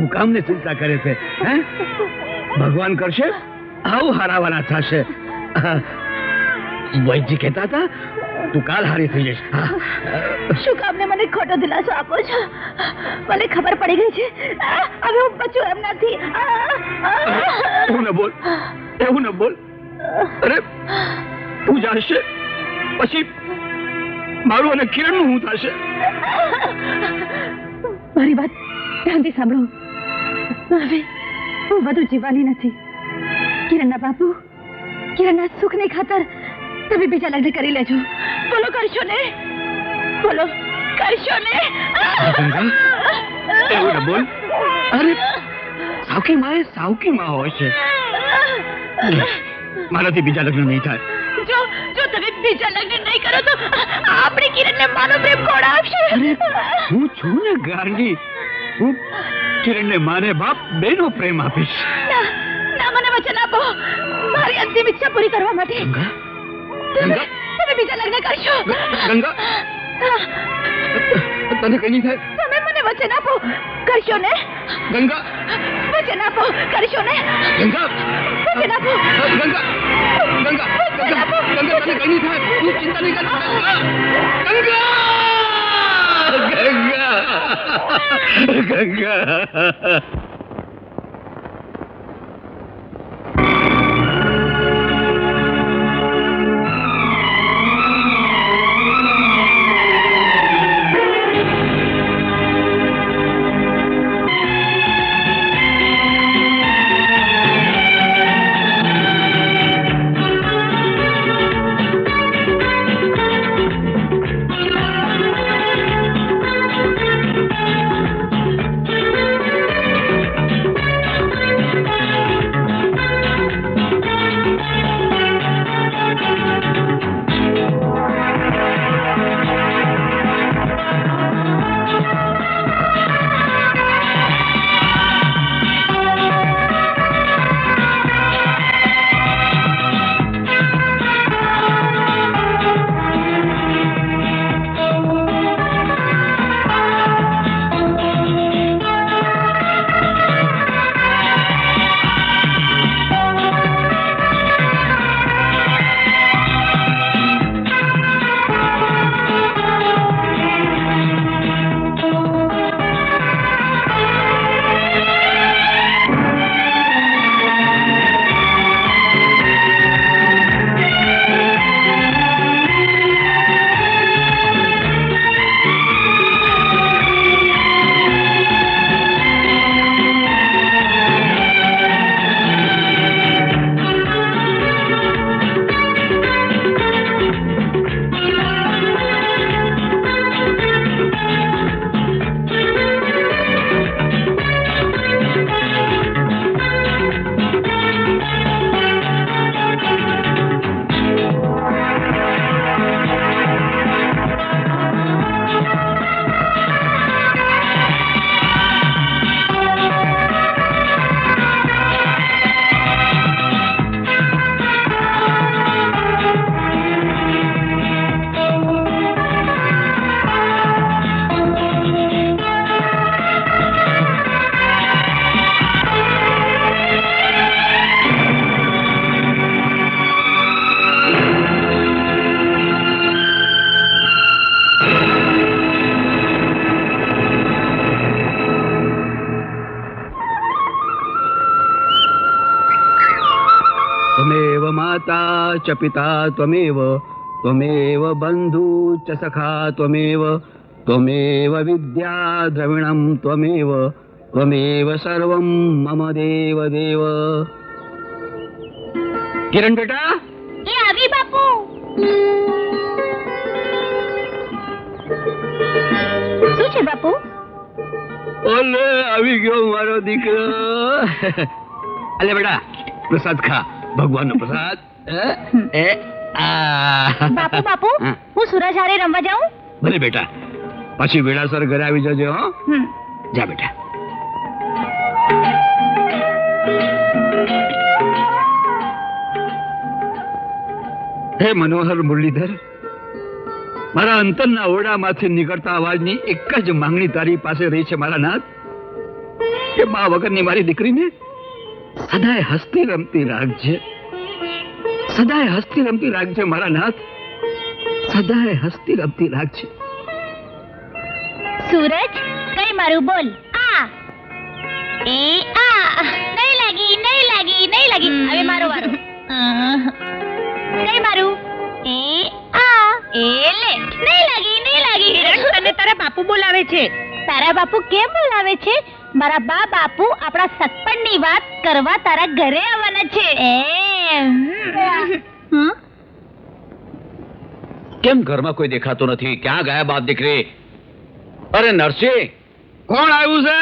હું કામને ચિંતા કરે છે? હે, ભગવાન કરશે આવું હારાવાના થશે. વૈદ્ય કહેતા હતા તું કાલ હારી થઈ જઈશ. શું કામને મને ખોટો દિલાસો આપો છો? મને ખબર પડી ગઈ છે હવે હું બચું એમ નથી. એવું ન બોલ, એવું ન બોલ. અરે તું જાશે પછી મારું અને કિરણનું શું થશે? મારી વાત ધ્યાનથી સાંભળો. હવે હું વધુ જીવવાની નથી. કિરણના બાપુ, કિરણના સુખની ખાતર તમે બીજા લગ્ન કરી લેજો. બોલો કરશો ને? બોલો કરશો ને? એવું ન બોલ. અરે સાવકી માં એ સાવકી માં હોય છે. મારાથી બીજા લગ્ન નહીં થાય. જો તમે બીજા લગ્ન નહીં કરો તો આપણી કિરણને માનો પ્રેમ કોણ આપશે? હું છું ને ગાંડી. હું કિરણને માને બાપ બેનો પ્રેમ આપીશ. ના, મને વચન આપો મારી અંતિમ ઈચ્છા પૂરી કરવા માટે. તમે બીજા લગ્ન કરશો? ગંગા, તને કઈ નહીં થાય. તમે મને વચન આપો કરશો ને? ગંગા, વચન આપો કરશો ને? ગંગા, વચન આપો. ગંગા, ગંગા, ગંગા, ગંગા, તને કઈ નહીં થાય. તું ચિંતા નહીં કર. ગંગા, ગંગા, ગંગા. माता च पिता त्वमेव त्वमेव बंधु च सखा त्वमेव त्वमेव विद्या द्रविणं त्वमेव त्वमेव सर्वं मम देव देव। किरण बेटा ए આવી બાપુ શું છે બાપુ? ઓલે આવી ગયો મારો દીકરો। અલે બેટા પ્રસાદ ખા, ભગવાનનો પ્રસાદ। એ આ બાપુ બાપુ હું સુરજ હારે રમવા જાઉં? ભલે બેટા, પછી વેળાસર ઘરે આવી જજો હો। જા બેટા। હે મનોહર મુરલીધર, મારા અંતરના ઓરડામાંથી નીકળતા અવાજની એક જ માંગણી તારી પાસે રહી છે મારા નાથ। કે મા વગરની મારી દીકરીને સદાય હસતી રમતી રાખજે, સદાય હસતી રમતી રાખજે મારા નાથ, સદાય હસતી રમતી રાખજે. સૂરજ કઈ મારું બોલ. આ એ આ નહીં લાગી નહીં લાગી નહીં લાગી. હવે મારો વારો. કઈ મારું એ આ એ લે. નહીં લાગી નહીં લાગી. કિરણ, તને તારા બાપુ બોલાવે છે. તારા બાપુ કેમ બોલાવે છે? મારા બાપુ આપણા સગપણની વાત કરવા તારા ઘરે આવવાના છે. કેમ ઘરમાં કોઈ દેખાતું નથી? ક્યાં ગયા બાપ દીકરી? અરે નરસિંહ, કોણ આવ્યું છે?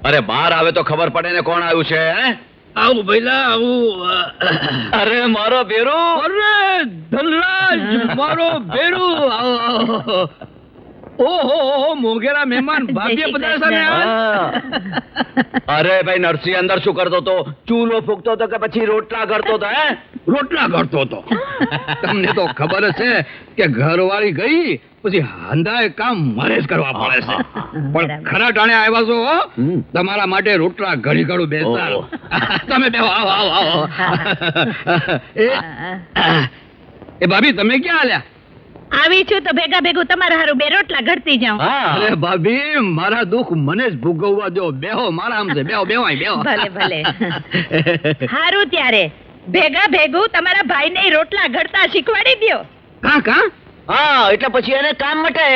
અરે બહાર આવે તો ખબર પડે ને કોણ આવ્યું છે. હે? આવું ભઈલા આવું. અરે મારો બેરો. અરે ધનરાજ મારો બેરુ. ઓહો મોંઘેરા મહેમાન ભાગ્ય પધાર્યા ને. અરે ભાઈ નરસિંહ અંદર શું કરતો તો? ચૂલો ફૂંકતો તો કે પછી રોટલા કરતો તો? હે? રોટલા ઘડતો હતો. તમને તો ખબર જ છે કે ઘરવાળી ગઈ પછી હાંધાએ કામ મારે જ કરવા પડે છે. પણ ખરા ટાણે આવ્યા છો હો. તમારા માટે રોટલા ઘડી ઘડું બેસતા. ઓહ. તમે બેહો, આવો આવો આવો. એ ભાભી તમે ક્યાં આલ્યા? આવી છું તો ભેગા ભેગું તમારા હારું બે રોટલા ઘડતી જાઉં. હા. અરે ભાભી મારા દુઃખ મને જ ભોગવવા દો. બેહો મારા આમ છે. બેહો બેહો અહીં બેહો. ભલે ભલે. હારું ત્યારે ભેગા ભેગું તમારા ભાઈને રોટલા ઘડતા શીખવાડી દ્યો. કાં કાં હા, એટલે પછી એને કામ મટે.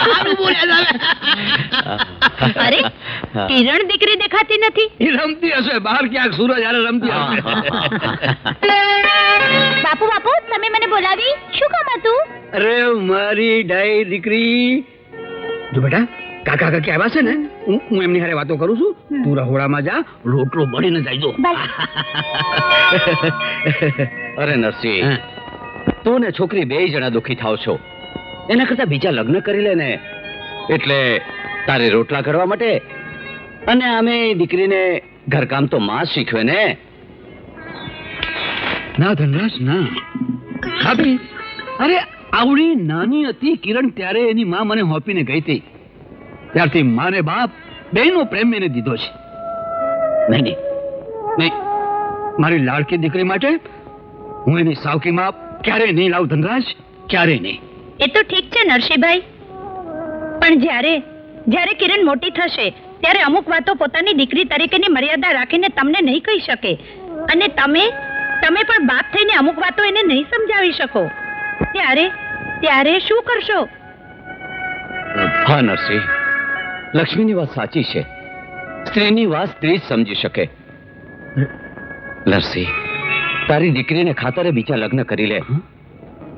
સારું બોલ્યા તમે. અરે કિરણ દીકરી દેખાતી નથી. એ રમતી હશે બહાર ક્યાંક. સૂરજ હારે રમતી હશે. બાપુ તમે મને બોલાવી શું કામ હતું? અરે મારી ડાઈ દીકરી. જો બેટા કાકા કાકી આવ્યા છે ને, હું એમની હારે વાતો કરું છું. તું રહોડામાં જા, રોટલો બળીને જાય જો. અરે નરસિંહ, તું ને છોકરી બે જણા દુખી થાવ છો. એના કરતા બીજા લગ્ન કરી લે ને. એટલે તારે રોટલા કરવા માટે અને અમે દીકરીને ઘરકામ તો માં જ શીખવે ને. ના ધનરાજ ના. ભાભી અરે આવડી નાની હતી કિરણ ત્યારે એની માં મને હોપીને ગઈ હતી. ત્યારથી માને બાપ બેયનો પ્રેમ એને દીધો છે. નહીં નહીં નહીં, મારી લાડકી દીકરી માટે હું એની સાવકી માં ક્યારેય નહીં લાવું ધનરાજ, ક્યારેય નહીં. એ તો ઠીક છે નરસિંહભાઈ, પણ જ્યારે કિરણ મોટી થશે ત્યારે અમુક વાતો પોતાની દીકરી તરીકેની મર્યાદા રાખીને તમને નહીં કહી શકે. અને તમે પણ બાપ થઈને અમુક વાતો એને નહીં સમજાવી શકો. ત્યારે શું કરશો? હા નરસિંહ, લક્ષ્મીની વાત સાચી છે. સ્ત્રીની વાત સ્ત્રી જ સમજી શકે. નરસિંહ, તારી દીકરીને ખાતરે બીજા લગ્ન કરી લે.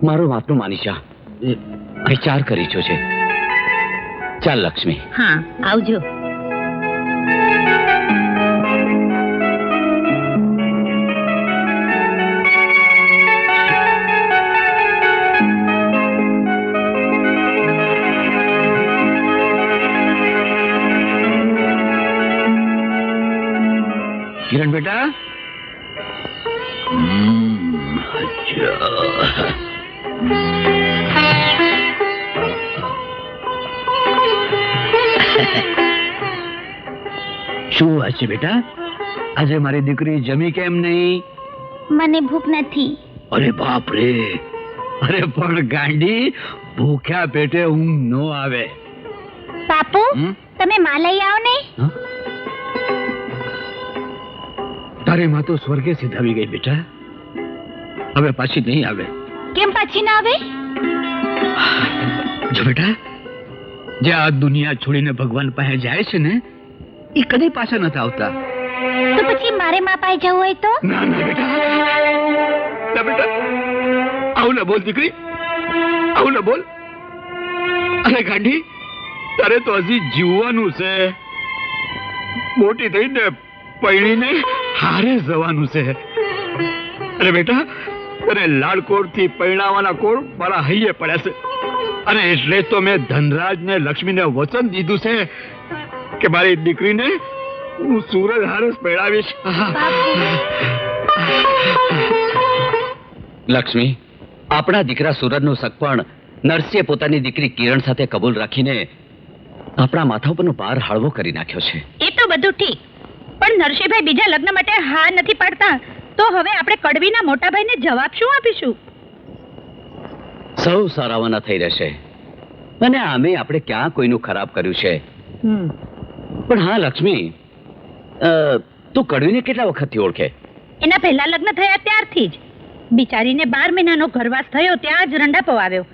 મારો વાતનું માની જા. વિચાર કરી જોજે. ચાલ લક્ષ્મી. હા, આવજો. કિરણ બેટા. શું વાત છે બેટા? આજે મારી દીકરી જમી કેમ નહીં? મને ભૂખ નથી. અરે બાપ રે. અરે પણ ગાંડી, ભૂખ્યા પેટે ઊંઘ નો આવે. બાપુ તમે માં લઈ આવો ને. તારી માં તો સ્વર્ગે સીધાવી ગઈ બેટા. હવે પાછી નહીં આવે. કેમ પાછી ના આવે? જો બેટા, જે આ દુનિયા છોડીને ભગવાન પાસે જાય છે ને, એ કદી પાછા નથી આવતા. તો પછી મારે માં પાસે જવું હોય તો? ના ના બેટા, ના બેટા, આવું ના બોલ દીકરી, આવું ના બોલ. અરે ગાંડી, તારે તો હજી જીવવાનું છે. મોટી થઈને પૈણીને હારે જવાનું છે. અરે બેટા, તને લાડકોર થી પૈણાવાના કોર મારા હૈયે પડ્યા છે. અને એટલે તો મેં ધનરાજ ને લક્ષ્મીને વચન દીધું છે કે મારી દીકરીને હું સૂરજ હારસ પહેરાવીશ. લક્ષ્મી, આપણા દીકરા સૂરજનું સગપણ નરસિંહે પોતાની દીકરી કિરણ સાથે કબૂલ રાખીને આપણા માથા ઉપરનો ભાર હળવો કરી નાખ્યો છે. એ તો બધું ઠીક, પણ નરસિંહભાઈ બીજા લગ્ન માટે હા નથી પાડતા, તો હવે આપણે કડવીના મોટા ભાઈને જવાબ શું આપીશું? સૌ સારાવાના થઈ રહેશે, અને આમે આપણે ક્યાં કોઈનું ખરાબ કર્યું છે. પણ હા લક્ષ્મી, તું કડવીને કેટલા વખતથી ઓળખે? એના પહેલા લગ્ન થયા ત્યારથી જ. બિચારીને 12 મહિનાનો ઘરવાસ થયો ત્યાં જ રંડાપો આવ્યો.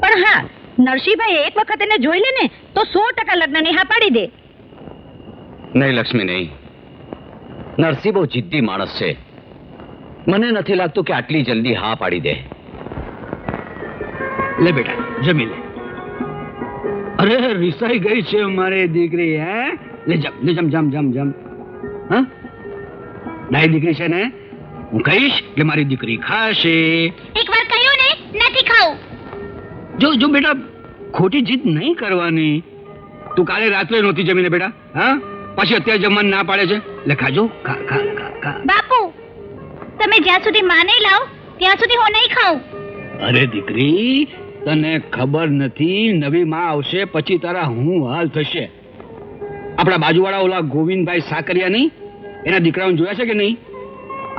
પણ હા, નરસિંહભાઈ એક વખત એને જોઈ લે ને તો 100% લગ્નની હા પાડી દે. નહીં લક્ષ્મી, નહીં. નરસિંહ બહુ જિદ્દી માણસ છે. મને નથી લાગતું કે આટલી જલ્દી હા પાડી દે. લે બેટા, જમી લે. અરે રિસાઈ ગઈ છે મારી દીકરી. હે લે જમ. હા, નાઈ દીકરી છે ને, હું કહીશ એટલે મારી દીકરી ખાશે. એકવાર કહ્યું ને નથી ખાવું. જો બેટા, ખોટી જીદ નહીં કરવાની. તું કાલે રાત્રે નહોતી જમીને બેટા, હા, પછી અત્યારે જમવાનું ના પાડે છે. લે ખાજો, ખા. બાપુ, તમે જ્યાં સુધી માં નહીં લાવ ત્યાં સુધી હું નહીં ખાઉં. અરે દીકરી, તને ખબર નથી, નવી માં આવશે પછી તારા હું હાલ થશે. આપણા બાજુવાળા ઓલા ગોવિંદભાઈ સાકરિયા નહીં, એના દીકરાઓને જોયા છે કે નહીં?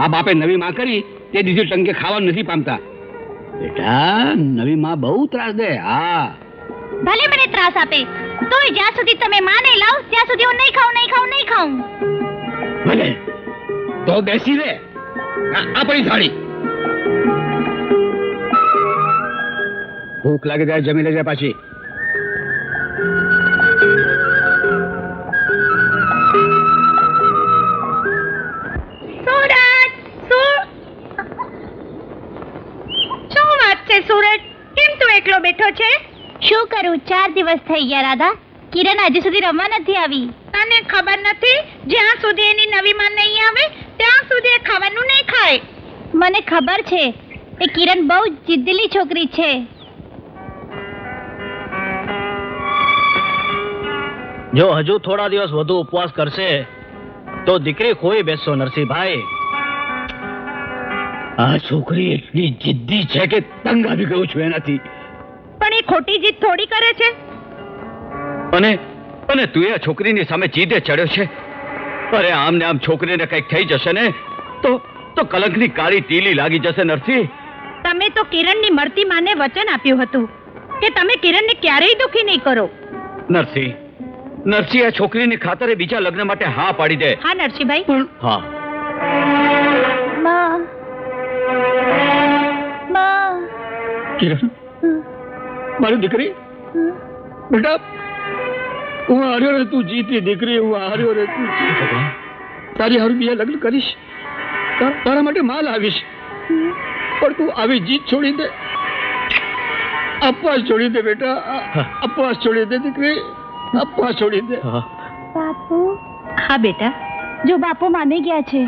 આ બાપે નવી માં કરી તે દીધી ટંકે ખાવાનું નથી પામતા. બેટા, નવી માં બહુ ત્રાસ દે. હા, ભલે મને ત્રાસ આપે, તોય જ્યાં સુધી તમે માં નહીં લાવ ત્યાં સુધી હું નહીં ખાઉં. ભલે તો બેસી રે. આ પડી થાળી. ભૂખ લાગે ત્યારે જમી લેજે પાછી. સુરજ, કેમ તું એકલો બેઠો છે? શું કરું, 4 દિવસ થઈ ગયા રાધા. કિરણ હજી સુધી રમવા નથી આવી. તને ખબર નથી, જ્યાં સુધી એની નવી માં નહીં આવે ત્યાં સુધી એ ખાવાનું નહીં ખાય. મને ખબર છે, એ કિરણ બહુ જિદ્દીલી છોકરી છે. જો હજુ થોડા દિવસ વધુ ઉપવાસ કરશે તો દીકરી ખોઈ બેસશો નરસિંહભાઈ. આ છોકરી એટલી જિદ્દી છે કે તંગ આવી ગયો છું એનાથી. પણ એ ખોટી જીદ થોડી કરે છે. અને તું એ છોકરીની સામે જીદે ચડ્યો છે. અરે આમ ને આમ છોકરીને કંઈક થઈ જશે ને તો કલંકની કાળી ટીલી લાગી જશે નરસિંહ. તમે તો કિરણની મરતી માને વચન આપ્યું હતું કે તમે કિરણને ક્યારેય દુખી નહીં કરો. નરસિંહ, આ છોકરીની ખાતરે બીજા લગ્ન માટે હા પાડી દે. હા નરસિંહભાઈ. પણ હા, માં, કિરણ, મારી દીકરી, બેટા, હું હાર્યો રે તું જીતી દીકરી, હું હાર્યો રે તું જીતી. તારી હારું બીજા લગ્ન કરીશ, તારા માટે માલ આવીશ, પણ તું આવી જીત છોડી દે, અપવાસ છોડી દે બેટા, અપવાસ છોડી દે દીકરી, અપવાસ છોડી દે. બાપુ. હા બેટા, જો બાપુ માની ગયા છે,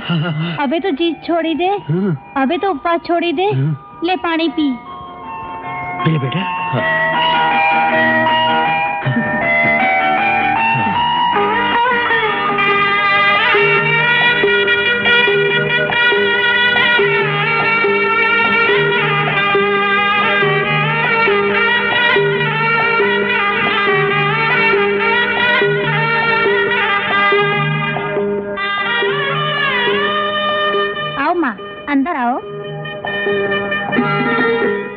હવે તો જીદ છોડી દે, હવે તો ઉપવાસ છોડી દે. લે પાણી પી. લે બેટા. આવો માં, અંદર આવો.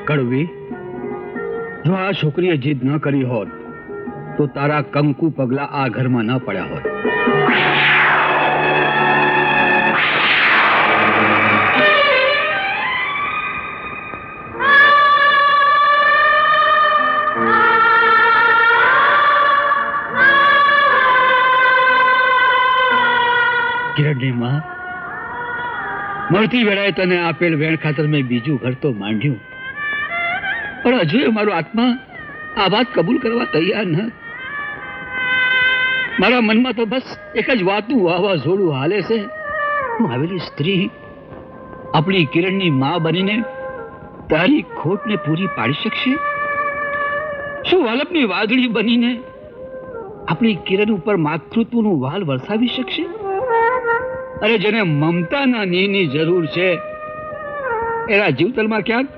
કડવી, જો આ છોકરીએ જીદ ન કરી હોત તો તારા કંકુ પગલા આ ઘરમાં ન પડ્યા હોત. કિરણની માં, મળતી વેળાએ તને આપેલ વેણ ખાતર મેં બીજું ઘર તો માંડ્યું, પણ હજુ મારો આત્મા આ વાત કબૂલ કરવા તૈયાર ન. મારા મનમાં તો બસ એક જ વાતું વાવાઝોડું હાલે છે. હું આવેલી સ્ત્રી આપણી કિરણની માં બનીને તારી ખોટને પૂરી પાડી શકશે? શું વાલપની વાદળી બનીને આપણી કિરણ ઉપર માતૃત્વનું વાલ વરસાવી શકશે? અરે જેને મમતાના નીની જરૂર છે એના જીવતલમાં ક્યાંક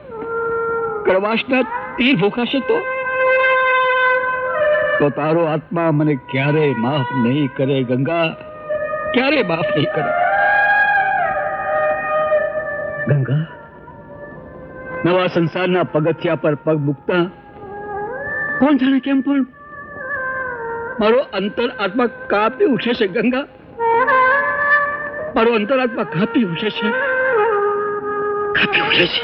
કડવાશના તીર ભોકાશે તો? તો તારો આત્મા મને ક્યારેય માફ નહીં કરે ગંગા, ક્યારે માફ નહીં કરે. ગંગા, નવા સંસારના પગથિયા પર પગ મૂકતા કોણ જાણે કેમ પણ મારો અંતર આત્મા કાપી ઉઠે છે. ગંગા, મારો અંતર આત્મા કાપી ઉઠે છે, કાપી ઉઠે છે.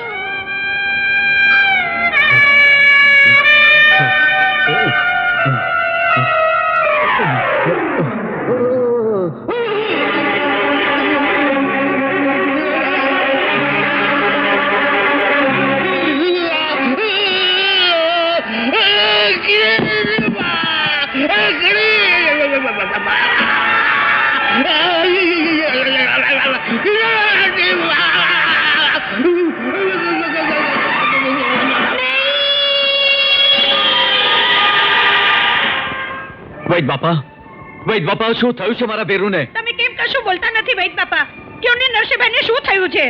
વૈદ બાપા, શું થયું છે મારા ભેરુને? તમે કેમ કશું બોલતા નથી વૈદ બાપા? કયો ને નરસિંહભાઈને શું થયું છે?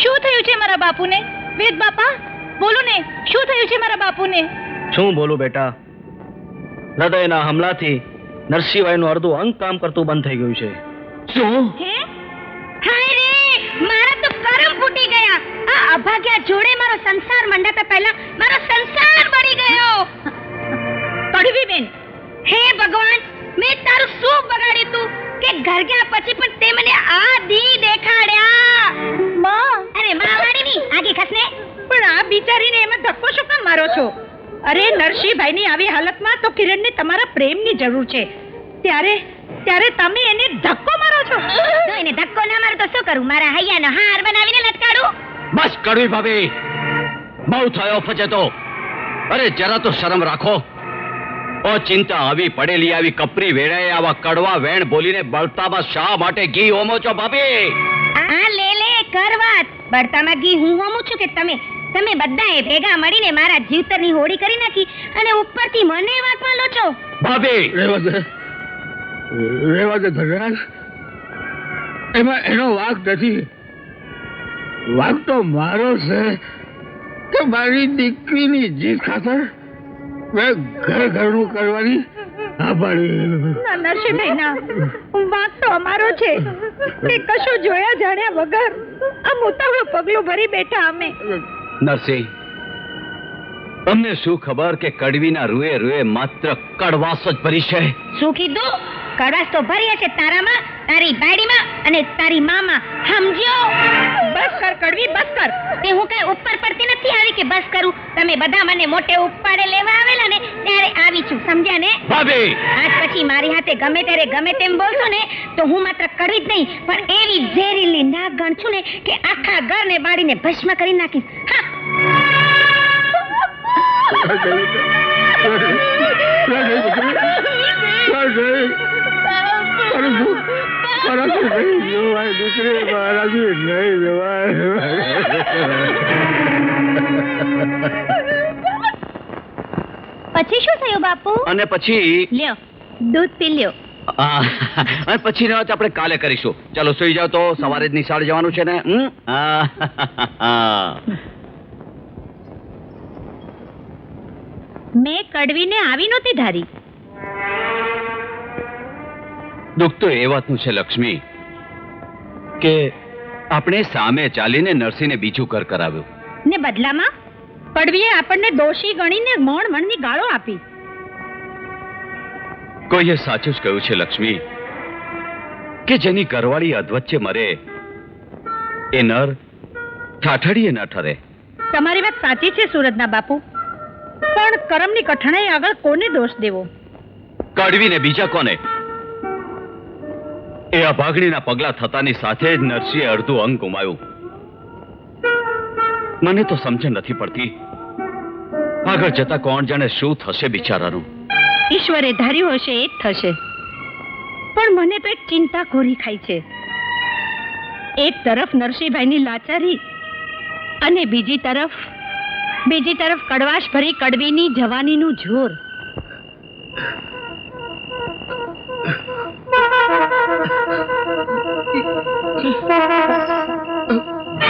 શું થયું છે મારા બાપુને? વેદ બાપા બોલો ને, શું થયું છે મારા બાપુને? શું બોલું બેટા, હૃદયના હમલાથી નરસિંહભાઈનું અડધું અંગ કામ કરતું બંધ થઈ ગયું છે. શું? હે હાય રે, મારા તો કરમ ફૂટી ગયા. આ અભાગ્યા જોડે મારો સંસાર મંડાતા પહેલા મારો સંસાર બળી ગયો. કડવી બેન, હે ભગવાન, મેં તારું શું બગાડ્યું તું કે ઘર ગયા પછી પણ તે મને આ દી દેખાડ્યા? માં, અરે માં વાળી ની આગી ખસને. પણ આ બિચારીને એમાં ધક્કો શું કામ મારો છો? અરે નરસિંહભાઈની આવી હાલતમાં તો કિરણને તમારા પ્રેમની જરૂર છે. ત્યારે તમે એને ધક્કો મારો છો. તો એને ધક્કો ના મારું તો શું કરું? મારા હૈયાનો હાર બનાવીને લટકાડું? બસ કડવી ભાભી, બહુ થયો ફજેતો. અરે જરા તો શરમ રાખો. ઓ ચિંતા આવી પડેલી આવી કપરી વેળાએ આવા કડવા વેણ બોલીને બળતામાં શા માટે ઘી હોમો છો ભાભી? આ લે લે કર વાત. બળતામાં ઘી હું હોમું છું કે તમે બધાએ ભેગા મળીને મારા જીવતરની હોળી કરી નાખી અને ઉપરથી મને વાતમાં લો છો? ભાભી, રેવા દે ધનરાજ, એમાં એનો વાંક નથી. વાંક તો મારો છે કે મારી દીકરીની જીત ખાતર મેં ઘરનું કરવાની ના પાડી. ના નરસિંહભાઈ ના, વાંક તો અમારો છે કે કશું જોયા જાણ્યા વગર આ મુતાવળું પગલું ભરી બેઠા અમે. નરસિંહ, તમને શું ખબર કે કડવીના રૂએ રૂએ માત્ર કડવાશ જ ભરી છે. શું કીધું? કડવાશ તો ભરી હશે તારામાં, તારી બાયડીમાં અને તારી મામાં. સમજ્યો? બસ કર કડવી, બસ કર. તે હું કઈ ઉપર પડતી નથી આવી કે બસ કરું. તમે બધા મને મોટે ઉપાડે લેવા આવેલા ને ત્યારે આવી છું, સમજ્યા ને? ભાભી, આજ પછી મારી હાથે ગમે ત્યારે ગમે તેમ બોલશો ને તો હું માત્ર કડવી જ નહીં પણ એવી ઝેરીલી નાગ ગણશું ને કે આખા ઘરને બાળીને ભસ્મ કરી નાખીશ. હા. પછી શું થયું બાપુ? અને પછી લ્યો દૂધ પી લ્યો. અને પછી ની વાત આપણે કાલે કરીશું. ચાલો સુઈ જાવ તો સવારે જ નિશાળ જવાનું છે ને. મેં કડવીને આવી નહોતી ધારી. દુઃખ તો એ વાતનું છે લક્ષ્મી કે આપણે સામે ચાલીને નરસિંહને બીજું ઘર કરાવ્યું ને બદલામાં કડવીએ આપણને દોષી ગણીને મણની ગાળો આપી. કોઈએ સાચું જ કહ્યું છે લક્ષ્મી કે જેની ઘરવાળી અધવચ્ચે મરે એ નર ઠાઠડીએ ન ઠરે. તમારી વાત સાચી છે સુરતના બાપુ, પણ કરમની કઠણાઈ આગળ કોને દોષ દેવો? કડવીને બીજા કોને? એ અભાગણીના પગલા થતાની સાથે જ નરસિંહે અડધું અંગ ગુમાવ્યું. મને તો સમજણ નથી પડતી આગળ જતા કોણ જાણે શું થશે બિચારાનું. ઈશ્વરે ધાર્યું હશે એ જ થશે, પણ મને તો એક ચિંતા ઘોરી ખાય છે. એક તરફ નરસિંહભાઈની લાચારી અને બીજી તરફ કડવાશ ભરી કડવીની જવાનીનું જોર.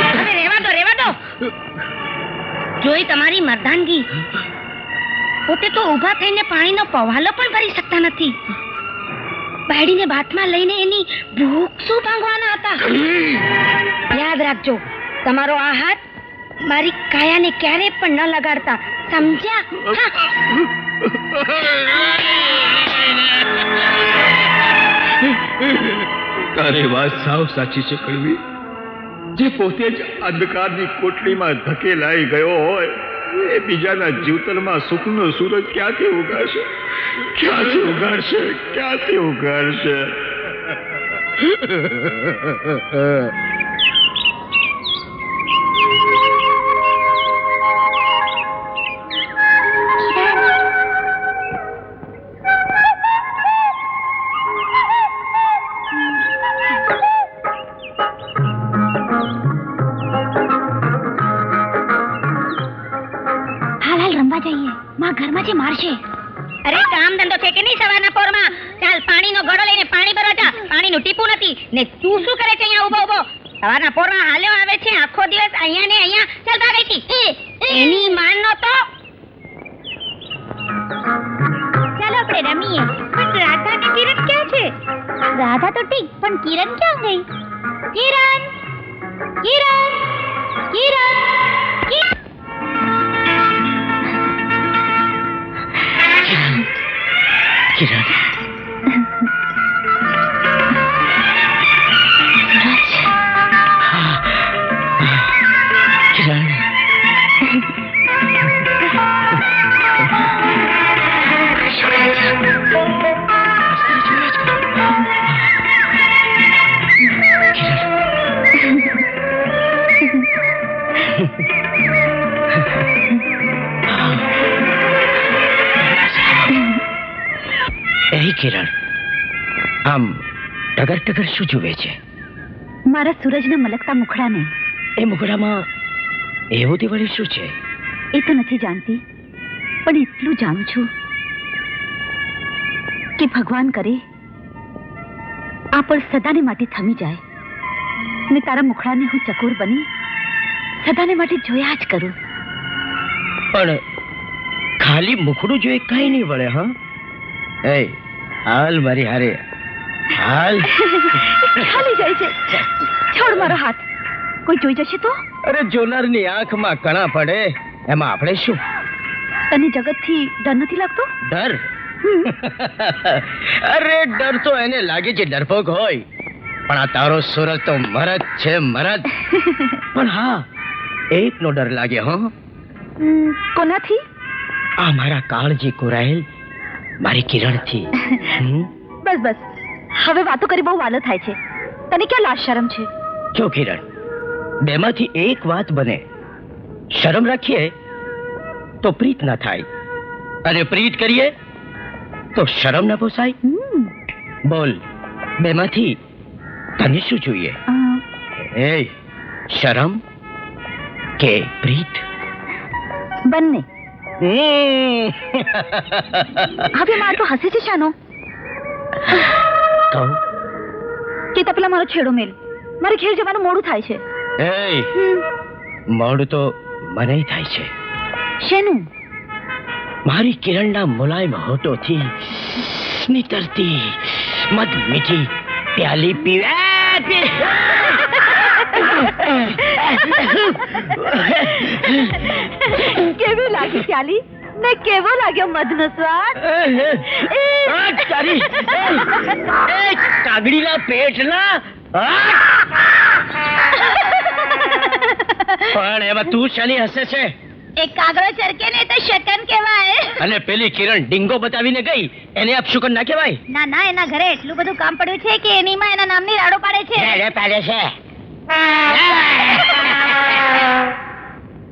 હવે રેવા દો જોઈ તમારી મર્દાનગી. પોતે તો ઊભા થઈને પાણીનો પવાલો પણ ભરી શકતા નથી. બાયડીને બાથમાં લઈને એની ભૂખ શું ભાંગવાના હતા? યાદ રાખજો, તમારો આ હાથ મારી કાયાને ક્યારે પણ ન લગાડતા, સમજ્યા? હા. તારી વાત સાવ સાચી છે કડવી. જે પોતે જ અંધકારની કોટડીમાં ધકેલાઈ ગયો હોય એ બીજાના જીવતરમાં સુખનો સૂરજ ક્યાંથી ઉગાડશે? ક્યાંથી ઉગાડશે? ક્યાંથી ઉગાડશે? ઘરમાં જે મારશે. અરે કામ ધંધો છે કે નહીં સવારના પોરમાં? ચાલ પાણીનો ઘડો લઈને પાણી ભરવા જા. પાણીનું ટીપું નથી ને તું શું કરે છે અહીંયા ઊભો ઊભો? સવારના પોરમાં હાલ્યો આવે છે આખો દિવસ અહીંયા ને અહીંયા. ચાલ ભાગી એની માનનો તો. ચાલો આપણે રમીએ. પણ રાધા ને કિરણ ક્યાં છે? રાધા તો ઠીક, પણ કિરણ ક્યાં ગઈ? કિરણ કિરણ કિરણ કિરણ. કિરણ, કિરણ, કિરણ, આમ ટગર ટગર શું જુએ છે? મારા સૂરજના મલકતા મુખડાને. એ મુખડામાં એવું તે વળી શું છે? એ તો નથી જાણતી, પણ એટલું જાણું છું કે ભગવાન કરે આ પણ સદાને માટે થમી જાય ને તારા મુખડાને હું ચકોર બની સદાને માટે જોયા જ કરું. પણ ખાલી મુખડું જોઈ કઈ નહીં વળે. હા, એ હાલ મારી હારે હાલ. ખાલી જાય છે. છોડ મારો હાથ. કોઈ જોઈ જશે તો? અરે જોનારની આંખમાં કણા પડે એમાં આપણે શું? તને જગતથી ડર નથી લાગતો? ડર? અરે ડર તો એને લાગે છે ડરપોક હોય, પણ આ તારો સૂરજ તો મરદ છે, મરદ. પણ હા, એકનો ડર લાગે. હા, કોનાથી? આ મારા કાળજી કોરાયેલ મારી કિરણથી. બસ બસ, હવે વાતો કરી બહુ વાલો થાય છે. તને ક્યાં લાજ શરમ છે? જો કિરણ, બેમાંથી એક વાત બને. શરમ રાખીએ તો પ્રીત ના થાય, અને પ્રીત કરીએ તો શરમ ના પોસાય. બોલ, બેમાંથી તને શું જોઈએ? એ શરમ કે પ્રીત? બંને. હવે માર તો હસે છે શાનો? કહું કે તો પેલા મારો છેડો મેલ. મારે ઘેર જવાનું મોડું થાય છે. એ મોડું તો મને થાય છે. શેનું? મારી કિરણના મુલાયમ હોઠોથી નીતરતી મધ મીઠી પ્યાલી પીવે. કેવી લાગી પ્યાલી ને કેવો લાગ્યો મધનો સ્વાદ? કાગડીના પેટના. પણ એમાં તું શાની હસે છે? એક કાગડો ચરકે ને તો શકન કહેવાય. અને પેલી કિરણ ડીંગો બતાવીને ગઈ, એને અપશુકન ના કહેવાય? ના ના, એના ઘરે એટલું બધું કામ પડ્યું છે કે એની માં એના નામની રાડો પાડે છે. પાડે છે.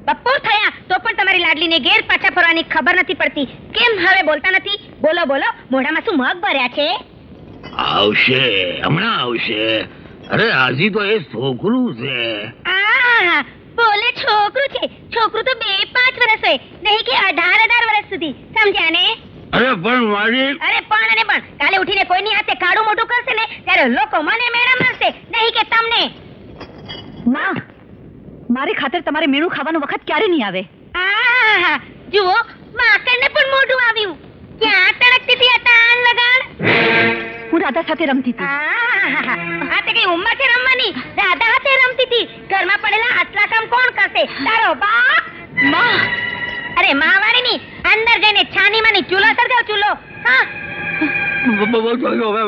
બપોર થયા તો પણ તમારી લાડલીને ઘેર પાછા ફરવાની ખબર નથી પડતી. કેમ હવે બોલતા નથી? બોલો બોલો, મોઢામાં શું મગ ભર્યા છે? આવશે, હમણાં આવશે. અરે આજી તો એ છોકરું છે. આ બોલે છોકરું છે. છોકરું તો 2-5 વર્ષ હોય, નહીં કે 18 વર્ષ સુધી. સમજ્યા ને? અરે પણ મારી. અરે પણ અને પણ કાલે ઉઠીને કોઈની હાથે કાળું મોઢું કરશે ને ત્યારે લોકો મને મેળા મારશે, નહીં કે તમને. માં, મારી ખાતર તમારે મેણું ખાવાનો વખત ક્યારે નહીં આવે. જુઓ, માકડને પણ મોઢું આવ્યું. ક્યાં તડકતી હતી આ તાન લગાડ? હું રાધા સાથે રમતી હતી. આહાહા. આ તે કઈ ઉંમર છે રમવાની? રાધા હાથે રમતી હતી. ઘરમાં પડેલા આટલા કામ કોણ કરશે? તારો બાપ? માં, અરે માવાડીની અંદર જઈને છાનીમાંની ચૂલો સળગાવ, ચૂલો. હા,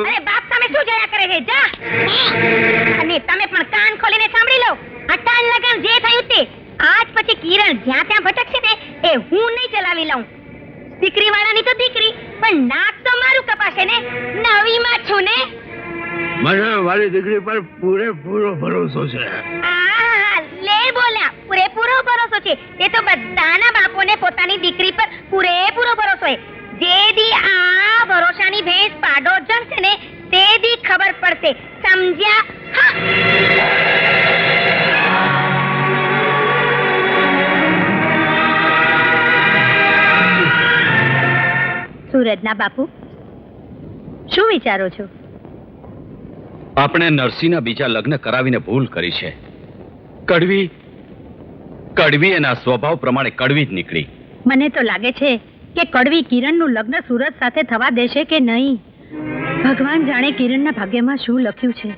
અરે બાપ સામે શું જોયા કરે છે? જા. અને તમે પણ કાન ખોલીને સાંભળી લો. આ તાન લગાડ જે થયું તે આજ પછી કિરણ જ્યાં ત્યાં ભટકશે ને એ હું નહીં ચલાવી લઉં. દીકરી વાળાની તો દીકરી, પણ નાક તો મારું કપાશે ને. નવીમાં છું ને. મને મારી દીકરી પર પૂરેપૂરો ભરોસો છે. આહા, લે બોલ્યા, પૂરેપૂરો ભરોસો છે. એ તો બધાના બાપોને પોતાની દીકરી પર પૂરેપૂરો ભરોસો હોય. જે દી આ ભરોસાની ભેંસ પાડો જમશે ને તે દી ખબર પડશે. સમજ્યા? હા. સુરજના બાપુ, શું વિચારો છો? આપણે નરસિંહના બીજા લગ્ન કરાવીને ભૂલ કરી છે. કડવી એના સ્વભાવ પ્રમાણે કડવી જ નીકળી. મને તો લાગે છે કે કડવી કિરણનું લગ્ન સુરજ સાથે થવા દેશે કે નહીં. ભગવાન જાણે કિરણના ભાગ્યમાં શું લખ્યું છે.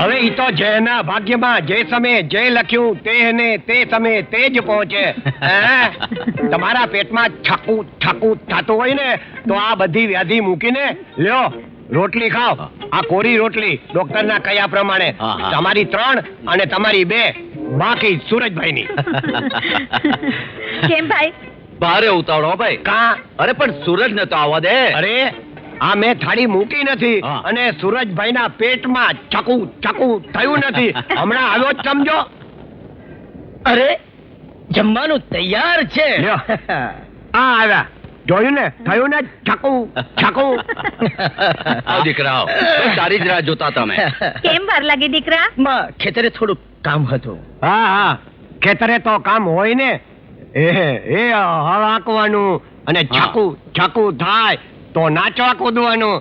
હવે ઈ તો જેના ભાગ્યમાં જે સમયે જે લખ્યું તેને તે સમયે તે જ પહોંચે. હે? તમારા પેટમાં છકું થતું હોય ને તો આ બધી વ્યાધિ મૂકીને લ્યો રોટલી ખાઓ. આ કોરી રોટલી ડોક્ટરના કયા પ્રમાણે. હા, હા. તમારી 3 અને તમારી 2, બાકી સુરજભાઈની. કેમ ભાઈ? ભારે ઉતાવળો ભાઈ. કા? અરે પણ સૂરજને તો આવવા દે. અરે આ મેં થાળી મૂકી નથી હા. અને સુરજભાઈના પેટમાં છકું થયું નથી. હમણાં આવ્યો જ સમજો. અરે જમવાનું તૈયાર છે. લ્યો. આ આવ્યા. જોયું ને? થયું ને? છકું. આવ દીકરા આવ. બસ તારી જ રાહ જોતા તમે. કેમ વાર લાગી દીકરા? માં ખેતરે થોડું કામ હતું. હા, ખેતરે તો કામ હોય ને. એ હળ હાંકવાનું અને છકું થાય તો નાચવા કૂદવાનું.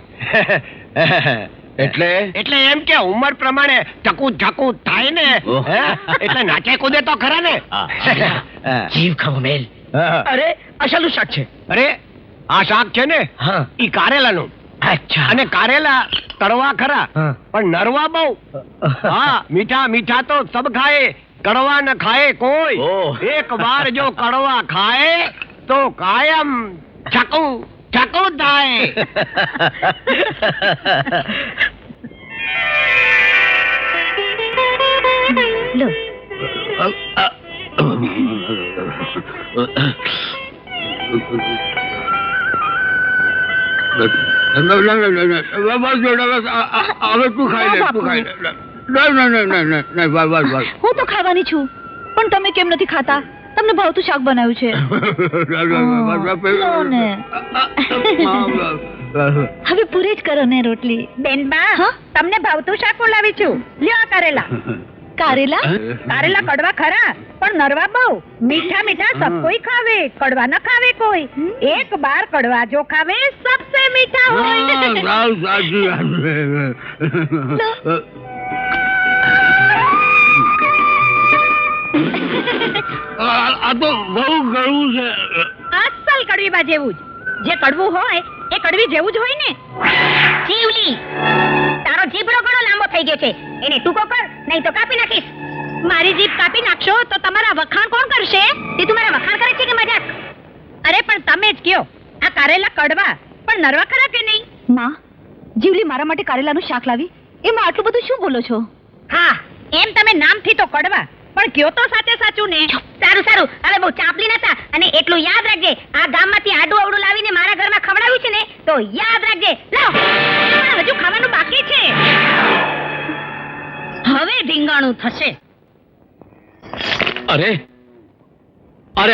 એટલે એમ કે ઉંમર પ્રમાણે છકું થાય ને. ઓહ. હે? એટલે નાચે કૂદે તો ખરા ને. જીવ ખાવો મેલ. અરે આ શાનું શાક છે? અરે આ શાક છે ને હા. ઈ કારેલાનું. અચ્છા. અને કારેલા તળવા ખરા હા. પણ નરવા બહુ. હા, મીઠા તો સબ ખાए, કડવા ન ખાए કોઈ. ઓહ. એક બાર જો કડવા ખાए તો કાયમ છકું થાય. લો, હવે તું ખાઈ લે, તું ખાઈ લે. નહીં, બસ. હું તો ખાવાની છું, પણ તમે કેમ નથી ખાતા? તમને ભાવતું શાક બનાવ્યું છે. લો ને. હવે પૂરી જ કરો ને રોટલી. બેનબા, હા? તમને ભાવતું શાક બોલાવી છું. લ્યો આ કારેલા. કારેલા? કારેલા કડવા ખરા પણ નરવા બહુ. મીઠા સબ કોઈ ખાવે, કડવા ન ખાવે કોઈ. એક બાર કડવા જો ખાવે સબસે મીઠા હોય. આ તો બહુ ગળું છે. અસલ કડવીબા જેવું જ. જે કડવું હોય એ કડવી જેવું જ હોય ને. જીવલી, તારો જીભડો ઘણો લાંબો થઈ ગયો છે. એને ટૂંકો કર, નહીં તો કાપી નાખીશ. મારી જીભ કાપી નાખશો તો તમારા વખાણ કોણ કરશે? તે તમારા વખાણ કરે છે કે મજાક? અરે પણ તમે જ કયો, આ કારેલા કડવા પણ નરવા ખરા કે નહીં? માં, જીવલી મારા માટે કારેલાનું શાક લાવી, એમાં આટલું બધું શું બોલો છો? હા, એમ તમે નામથી તો કડવા, પણ કયો તો સાચે સાચું ને. સારું, હવે બહુ ચાપલી નતા. અને એટલું યાદ રાખજે, આ ગામમાંથી આડું અવડું લાવીને મારા ઘરમાં ખવડાવ્યું છે ને તો યાદ રાખજે. લાવ, પણ હજુ ખાવાનું બાકી છે. હવે ઢીંગાણું થશે. અરે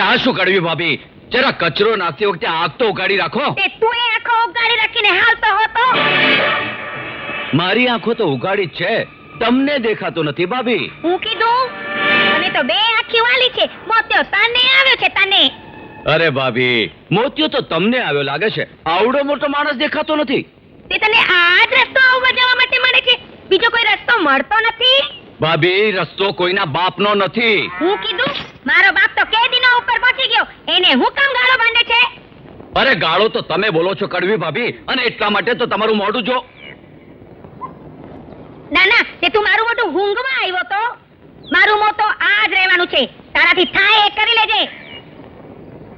આ શું કડવી ભાભી? જરા કચરો નાખતી વખતે આગ તો ઉગાડી રાખો. તે તું એ આંખો ઉગાડી રાખીને હાલતો હતો. મારી આંખો તો ઉગાડી જ છે, તમને દેખાતો નથી ભાભી. હું કીધું, અને તો બે આખી વાલી છે. મોત્યો તને આવ્યો છે, તને. અરે ભાભી, મોતિયો તો તમને આવ્યો લાગે છે. આવડો મોટો માણસ દેખાતો નથી. તે તને આ જ રસ્તો આવવા જવા માટે મળે છે, બીજો કોઈ રસ્તો મળતો નથી. ભાભી, રસ્તો કોઈના બાપનો નથી. હું કીધું, મારો બાપ તો કેદીનો ઉપર પહોંચી ગયો. એને હું કામ ગાળો બાંધે છે? અરે ગાળો તો તમે બોલો છો કડવી ભાભી, અને એટલા માટે તો તમારું મોઢું જો. ના ના, તે તું મારું મોટું ઊંઘમાં આવ્યો તો. મારું મોં તો આ જ રહેવાનું છે. તારાથી થાય એ કરી લેજે.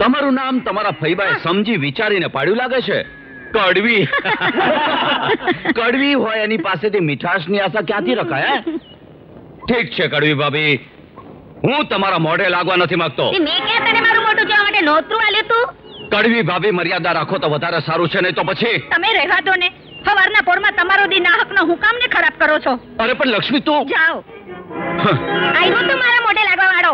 તમારું નામ તમારા ફઈબાએ સમજી વિચારીને પાડ્યું લાગે છે, કડવી. કડવી હોય એની પાસેથી મીઠાશની આશા ક્યાંથી રખાય? ઠીક છે કડવી ભાભી, હું તમારા મોઢે લાગવા નથી માંગતો. તે મેં ક્યાં તને મારું મોટું જોવા માટે નોતરું આલ્યું તું? કડવી ભાભી, મર્યાદા રાખો તો વધારે સારું છે, નહીં તો પછી. તમે રહેવા દો ને. સવારના પોરમાં તમારો દી નાહકનો હું કામ ને ખરાબ કરો છો? અરે પણ લક્ષ્મી તું. જાઓ. આવ્યો તો મારા મોઢે લાગવા વાળો,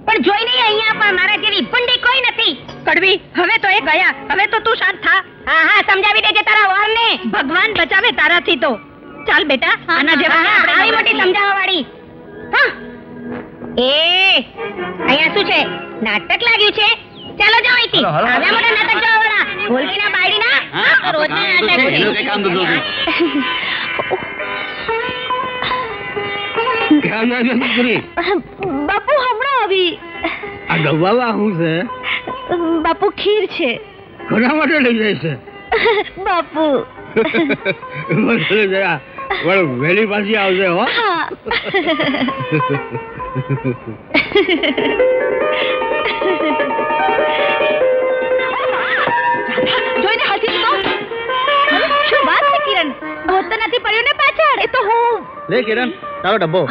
પણ જોઈ નહીં અહીંયા પણ મારા જેવી ભંડી કોઈ નથી. કડવી, હવે તો એ ગયા, હવે તો તું શાંત થા. હા હા, સમજાવી દેજે તારા વરને. ભગવાન બચાવે તારાથી તો. ચાલ બેટા, આના જેવા આવી મોટી સમજાવવા વાળી. હા. એ અહીંયા શું છે? નાટક લાગ્યું છે? ચાલો જાઓ અહીંથી. Hello, hello. આવ્યા મોટા નાટક જોવા વાળા. ભોલકીના બાયડીના રોજના નાટક છે. એનું કંઈ કામ ધંધો નથી. બાપુ હમણાં આવી. આ દવાવા શું છે? બાપુ ખીર છે. કોના માટે લઈ જાય છે? બાપુ. બસ જરા વહેલી પાછી આવશે હો. હા. જોઈને હસી તો. શું વાત છે કિરણ? ભૂત તો નથી પડ્યું ને પાછળ? એ તો હું. લે કિરણ, તારો ડબ્બો.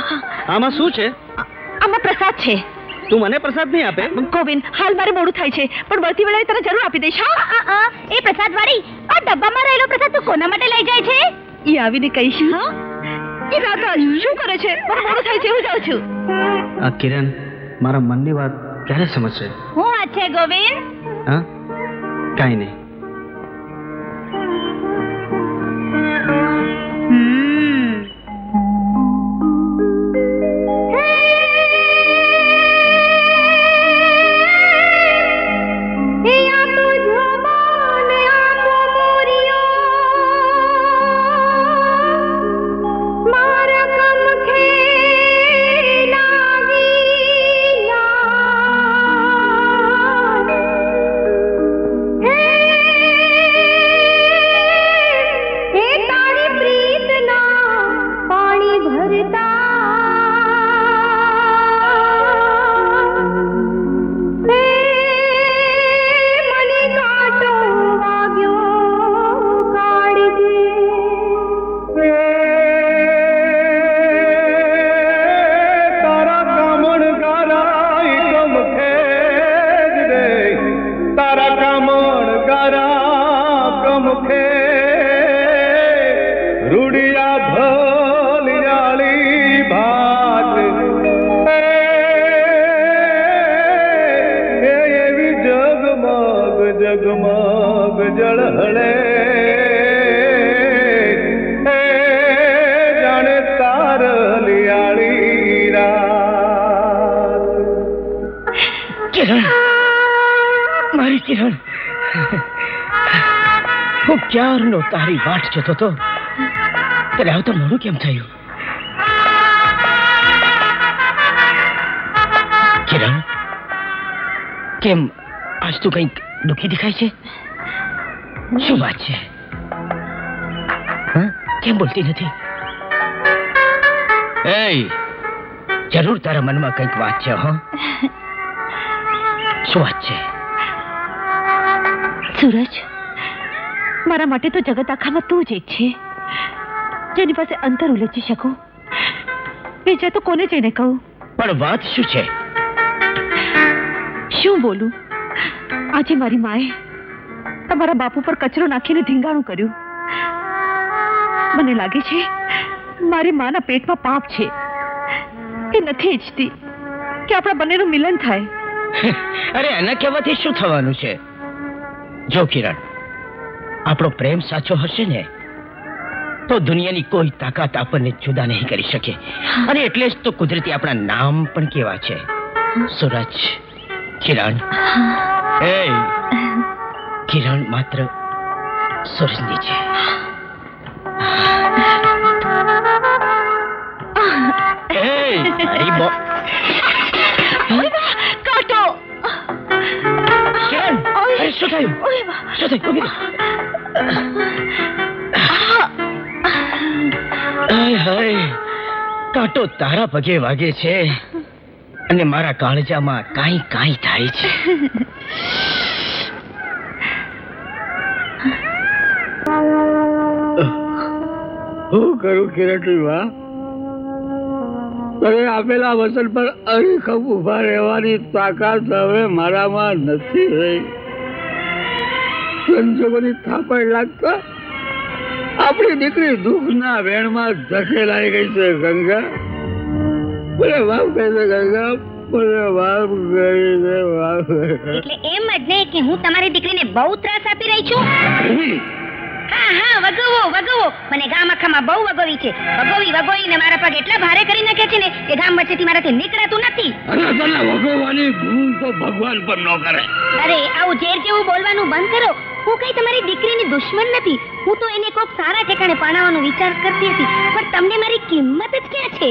આમાં શું છે? આમાં પ્રસાદ છે. તું મને પ્રસાદ નહીં આપે? ગોવિંદ, હાલ મારે મોડું થાય છે, પણ બળતી વેળાએ તને જરૂર આપી દઈશ. હા. એ પ્રસાદ વાળી આ ડબ્બામાં રહેલો પ્રસાદ તું કોના માટે લઈ જાય છે? ઈ આવીને કહીશ. હા. એ રાધાજ શું કરે છે? મને મોડું થાય છે, હું જાઉં છું. આ કિરણ મારા મનની વાત ક્યારે સમજશે? હું વાત છે ગોવિંદ? હા, કાંઈ નહીં. જગમગ જળહળે જાણે તાર લિયાળી રાત. કિરણ, મારી કિરણ, હું ક્યારનો તારી વાટ જોતો તો. ત્યારે આવતા મોડું કેમ થયું? કિરણ, કેમ આજ તું કંઈક દુઃખી દેખાય છે? શું વાત છે? હા? કેમ બોલતી નથી? જરૂર તારા મનમાં કંઈક વાત છે. હો, શું વાત છે? સૂરજ, મારા માટે તો જગત આખામાં તું જ એક છે જેની પાસે અંતર ઉલચી શકું. બીજા તો કોને જઈને કહું? પણ વાત શું છે? શું બોલું? આજે મારી માએ તમારા બાપુ પર કચરો નાખીને ધીંગાણું કર્યું. મને લાગે છે મારી માના પેટમાં પાપ છે. એ નથી ઈચ્છતી કે આપણા બંનેનું મિલન થાય. અરે એના કહેવાથી શું થવાનું છે? જો કિરણ, આપણો પ્રેમ સાચો હશે ને તો દુનિયાની કોઈ તાકાત આપણને જુદા નહીં કરી શકે. અને એટલે જ તો કુદરતી આપણા નામ પણ કેવા છે, સૂરજ, કિરણ. કિરણ માત્ર સૂરજની છે. કાંટો! કિરણ, શું થયું? ઓય બા. શું થયું? ઊભી રહો. હાય હાય, કાંટો તારા પગે વાગે છે અને મારા કાળજામાં કાંઈ કાંઈ થાય છે. હું કરું કિરણની માં? તમે આપેલા વચન પર અડીખમ ઉભા રહેવાની તાકાત હવે મારામાં નથી રહી. સંજોગોની થાપડ લાગતા આપણી દીકરી દુઃખના વેણમાં ધકેલાઈ ગઈ છે. ગંગા, મને માફ કરી દે ગંગા, મને માફ કરી દે, માફ કરી દે. એટલે એમ જ ને કે હું તમારી દીકરીને બહુ ત્રાસ આપી રહી છું? હા હા, વગોવો વગોવો, મને ગામ આખામાં બહુ વગોવી છે. વગોવીને મારા પગ એટલા ભારે કરી નાખ્યા છે ને કે ગામ વચ્ચેથી મારાથી નીકળાતું નથી. અને તને વગોવાની ભૂલ તો ભગવાન પણ ન કરે. અરે આવું ઝેર જેવું બોલવાનું બંધ કરો. હું કઈ તમારી દીકરીની દુશ્મન નથી. હું તો એને કોક સારા ઠેકાણે પરણાવવાનો વિચાર કરતી હતી, પણ તમને મારી કિંમત જ ક્યાં છે?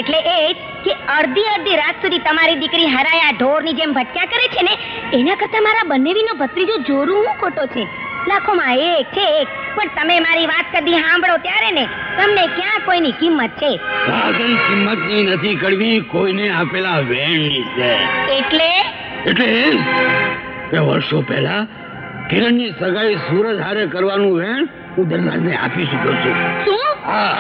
એટલે એ જ કે અડધી રાત સુધી તમારી દીકરી હરાયા ઢોરની જેમ ભટક્યા કરે છે ને, એના કરતા મારા બંનેવીનો ભત્રીજો જોરું હું ખોટો છે. લાખોમાં એક છે એક, પણ તમે મારી વાત કદી સાંભળો ત્યારે ને તમને ક્યાં કોઈની કિંમત છે? કઈ કિંમતની નથી કડવી, કોઈને આપેલા વેણની છે. એટલે એટલે કે વર્ષો પહેલા કિરણની સગાઈ સુરજ હારે કરવાનું વેણ હું ધનરાજને આપી ચૂક્યો છું. શું? હા,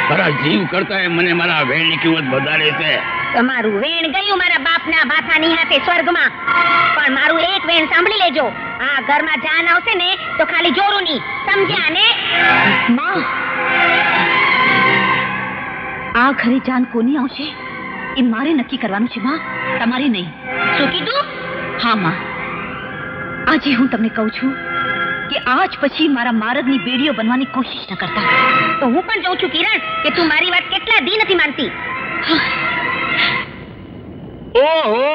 મારા જીવ કરતા મને મારા વેણની કિંમત વધારે છે. તમારું વેણ ગયું મારા બાપના બાથાની હાથે સ્વર્ગમાં, પણ મારું એક વેણ સાંભળી લેજો. આ ઘરમાં જાન આવશે ને તો ખાલી જોરુની, સમજ્યા ને? માં, આ ઘરે જાન કોની આવશે એ મારે નક્કી કરવાનું છે માં, તમારે નહીં. શું કીધું? હા માં, આજે હું તમને કહું છું કે આજ પછી મારા માર્ગની બેડીઓ બનવાની કોશિશ ન કરતા. તો હું પણ જોઉં છું કિરણ કે તું મારી વાત કેટલા દી નથી માનતી. ઓહો,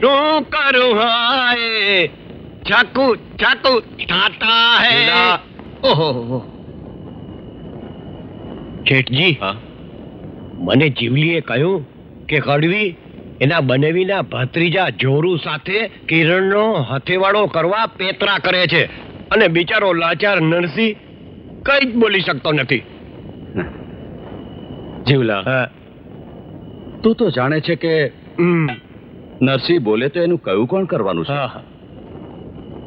શું કરું હાય, ચાકુ ચાકુ ઠાટા હે. ઓહો, શેઠજી, મને જીવલીએ કહ્યું કે કડવી એના બનેવીના ભત્રીજા જોરુ સાથે કિરણનો હથેવાળો કરવા પેતરા કરે છે, અને બિચારો લાચાર નરસિંહ કઈ જ બોલી શકતો નથી. જીવલા, તું તો જાણે છે કે નરસિંહ બોલે તો એનું કયું કોણ કરવાનું છે?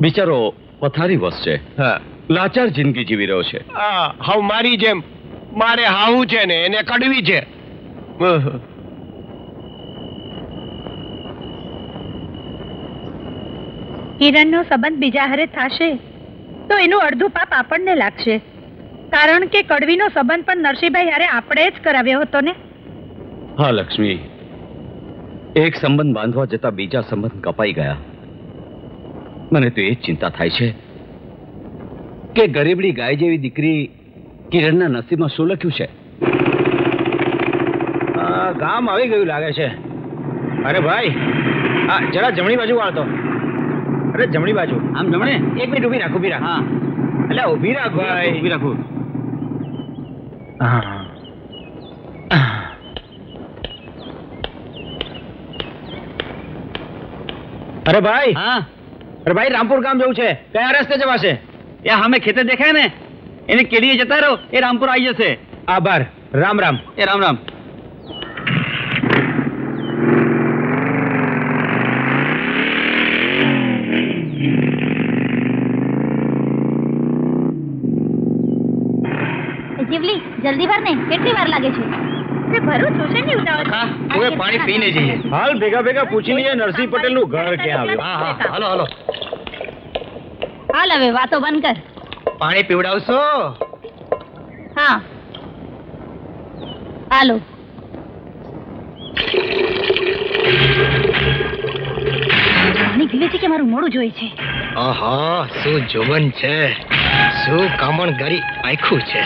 બિચારો પથારી વસ છે, લાચાર જિંદગી જીવી રહ્યો છે. હાવ મારી જેમ. મારે હાવું છે ને એને કડવી છે. કિરણનો સંબંધ બીજા હારે થશે તો એનું અડધું પાપ આપણને લાગશે, કારણ કે કડવીનો સંબંધ પણ નરસિંહભાઈ હારે આપણે જ કરાવ્યો હતો ને. હા લક્ષ્મી, એક સંબંધ બાંધવા જતા બીજા સંબંધ કપાઈ ગયા. મને તો એ જ ચિંતા થાય છે કે ગરીબડી ગાય જેવી દીકરી કિરણના નસીબમાં શું લખ્યું છે. ગામ આવી ગયું લાગે છે. અરે ભાઈ, જરા જમણી બાજુ વાળતો. અરે જમણી બાજુ. આમ જમણે? એક મિનિટ ઊભી રાખ, ઊભી રાખ. હા, એટલે ઊભી રાખ ભાઈ. ઊભી રાખું. અરે ભાઈ, હા, અરે ભાઈ, રામપુર ગામ જવું છે, કયા રસ્તે જવાશે? એ સામે ખેતર દેખાય ને, એને કેડીએ જતા રહો, એ રામપુર આવી જશે. આભાર. રામ રામ. એ રામ રામ. જીવલી, જલ્દી ભર ને, કેટલી વાર લાગે છે? ભરું છું, શેની ઉતાવળ છે? હવે પાણી પીને જઈએ. હાલ ભેગા ભેગા પૂછી લઈએ નરસિંહ પટેલ નું ઘર ક્યાં આવ્યું. હા, હાલો હાલો. હાલ હવે વાતો બંધ કર. પાણી પીવડાવશો? હા, હાલો. પાણી પીવે છે કે મારું મોડું જોઈ છે? આહા, શું જોવન છે, શું કામણ ગરી આખું છે.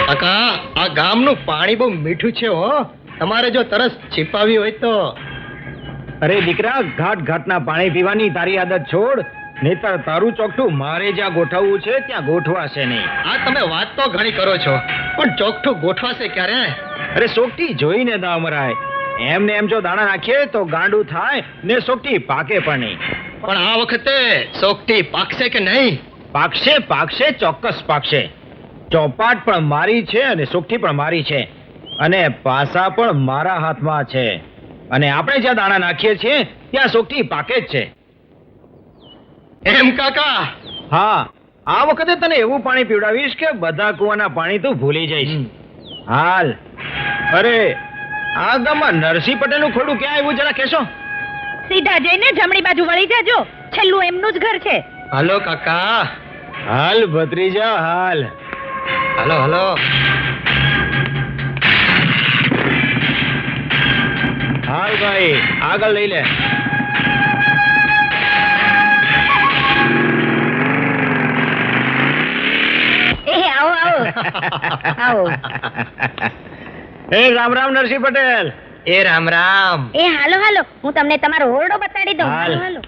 કાકા, આ ગામનું પાણી બહુ મીઠું છે હો. તમારે જો તરસ છીપાવી હોય તો. અરે દીકરા, ઘાટ ઘાટના પાણી પીવાની તારી આદત છોડ. નહીતર તારું ચોકઠું મારે જ્યાં ગોઠવવું છે ત્યાં ગોઠવાશે નહીં. આ તમે વાત તો ઘણી કરો છો, પણ ચોકઠું ગોઠવાશે ક્યારે? અરે સોકટી જોઈને ના મરાય. એમને એમ જો દાણા નાખીએ તો ગાંડું થાય ને સોકટી પાકે પણ નહીં. પણ આ વખતે સોકટી પાકશે કે નહીં? પાકશે પાકશે, ચોક્કસ પાકશે. ચોપાટ પણ મારી છે અને સોકટી પણ મારી છે અને પાસા પણ મારા હાથમાં છે. અને આપણે જ્યાં દાણા નાખીએ છીએ ત્યાં સોકટી પાકે જ છે. એમ કાકા? હા, આ વખતે તને એવું પાણી પીવડાવીશ કે બધા કુવાના પાણી તું ભૂલી જઈશ. હાલ. અરે આ ગામમાં નરસિંહ પટેલ નું ખોડું ક્યાં આવ્યું જરા કહેશો? સીધા જઈને જમણી બાજુ વળી જાજો, છેલ્લું એમનું જ ઘર છે. હાલો કાકા, હાલ ભત્રીજા હાલ. હાલો હાલો. હાલ ભાઈ, આગળ લઈ લે. આવો આવો આવો. એ રામ રામ નરસિંહ પટેલ. એ રામ રામ. એ હાલો હાલો, હું તમને તમારો ઓરડો બતાડી દઉં. હાલ. હાલો હાલો.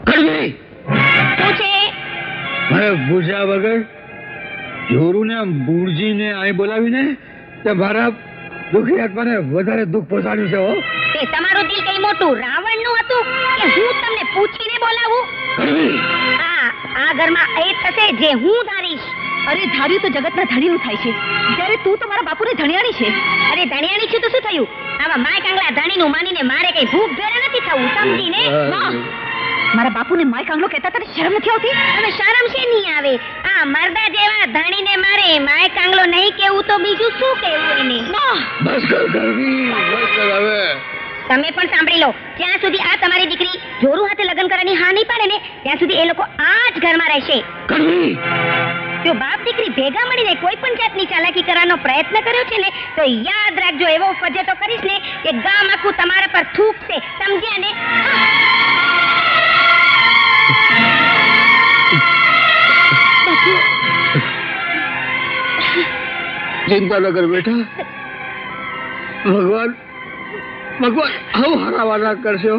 કડવી શું છે? મને પૂછ્યા વગર જોરુને બુરજીને અહીં બોલાવીને તે મારા દુઃખી આત્માને વધારે દુઃખ પહોંચાડ્યું છે. હો, તે તમારું દિલ કઈ મોટું રાવણનું હતું કે હું તમને પૂછીને બોલાવું? કડવી આ ઘરમાં એ થશે જે હું ધારીશ. અરે ધાર્યું તો જગતના ધણીનું થાય છે, જ્યારે તું તો મારા બાપુને ધણિયાણી છે. અરે ધણિયાણી છે તો શું થયું? આવા માય કાંગલા ધણીનું માનીને મારે કઈ ભૂખ ભેરા નથી થવું, સમજીને? મારા બાપુને માય કાંગલો કહેતા તને શરમ નથી આવતી? અને શરમ છે નહીં આવે? આ મરદા જેવા ધણીને મારે માય કાંગલો નહીં કેવું તો બીજું શું કેવું એને? બસ કર કડવી, બસ કર હવે. તમે પણ સાંભળી લો, જ્યાં સુધી આ તમારી દીકરી જોરુ હાથે લગ્ન કરવાની હા નહીં પાડે ને ત્યાં સુધી એ લોકો આ જ ઘરમાં રહેશે. કડવી જો બાપ દીકરી ભેગા મળીને કોઈ પણ જાતની ચાલાકી કરવાનો પ્રયત્ન કર્યો છે ને તો યાદ રાખજો, એવો ફજેતો કરીશ ને કે ગામ આખું તમારા પર થૂકશે, સમજ્યા ને? ચિંતા ન કર બેટા, ભગવાન ભગવાન આવું હરાવાના કરશે. હો,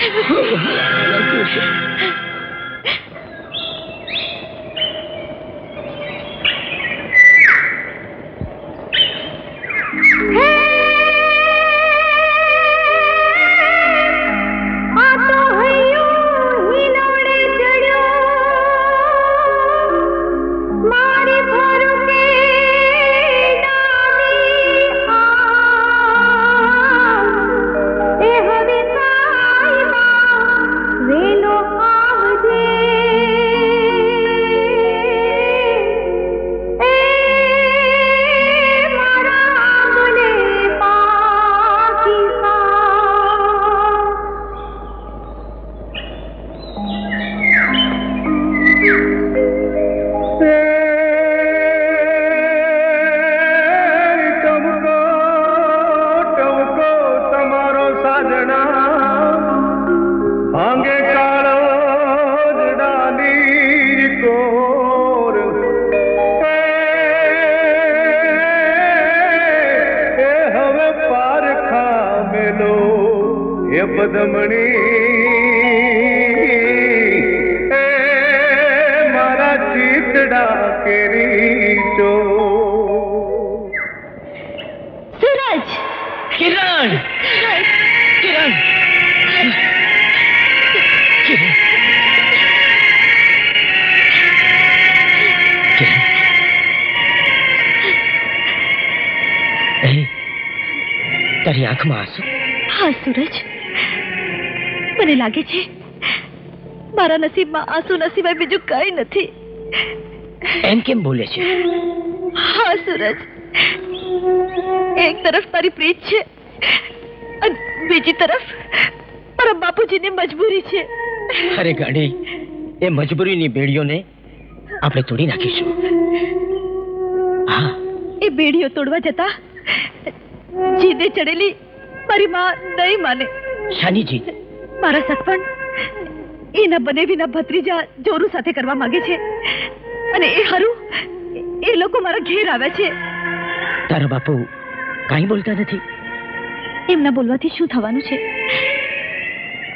આવું હરાવાના કરશે. તારી આંખમાં આંસુ? હા સૂરજ, મને લાગે છે મારા નસીબમાં આંસુ સિવાય બીજું કઈ નથી. એમ કેમ બોલે છે? હા સૂરજ, એક તરફ તારી પ્રીત છે અને બીજી તરફ મારા બાપુજીની મજબૂરી છે. અરે ગાડી, એ મજબૂરીની બેડીઓને આપણે તોડી નાખીશું. હા, એ બેડીઓ તોડવા જતા જીદે ચડેલી મારી માં નહીં માને. શાની જીદ? મારા સગપણ એના બનેવીના ભત્રીજા જોરુ સાથે કરવા માંગે છે અને એ હારું એ લોકો મારા ઘેર આવ્યા છે. તારા બાપુ કાંઈ બોલતા નથી? એમના બોલવાથી શું થવાનું છે?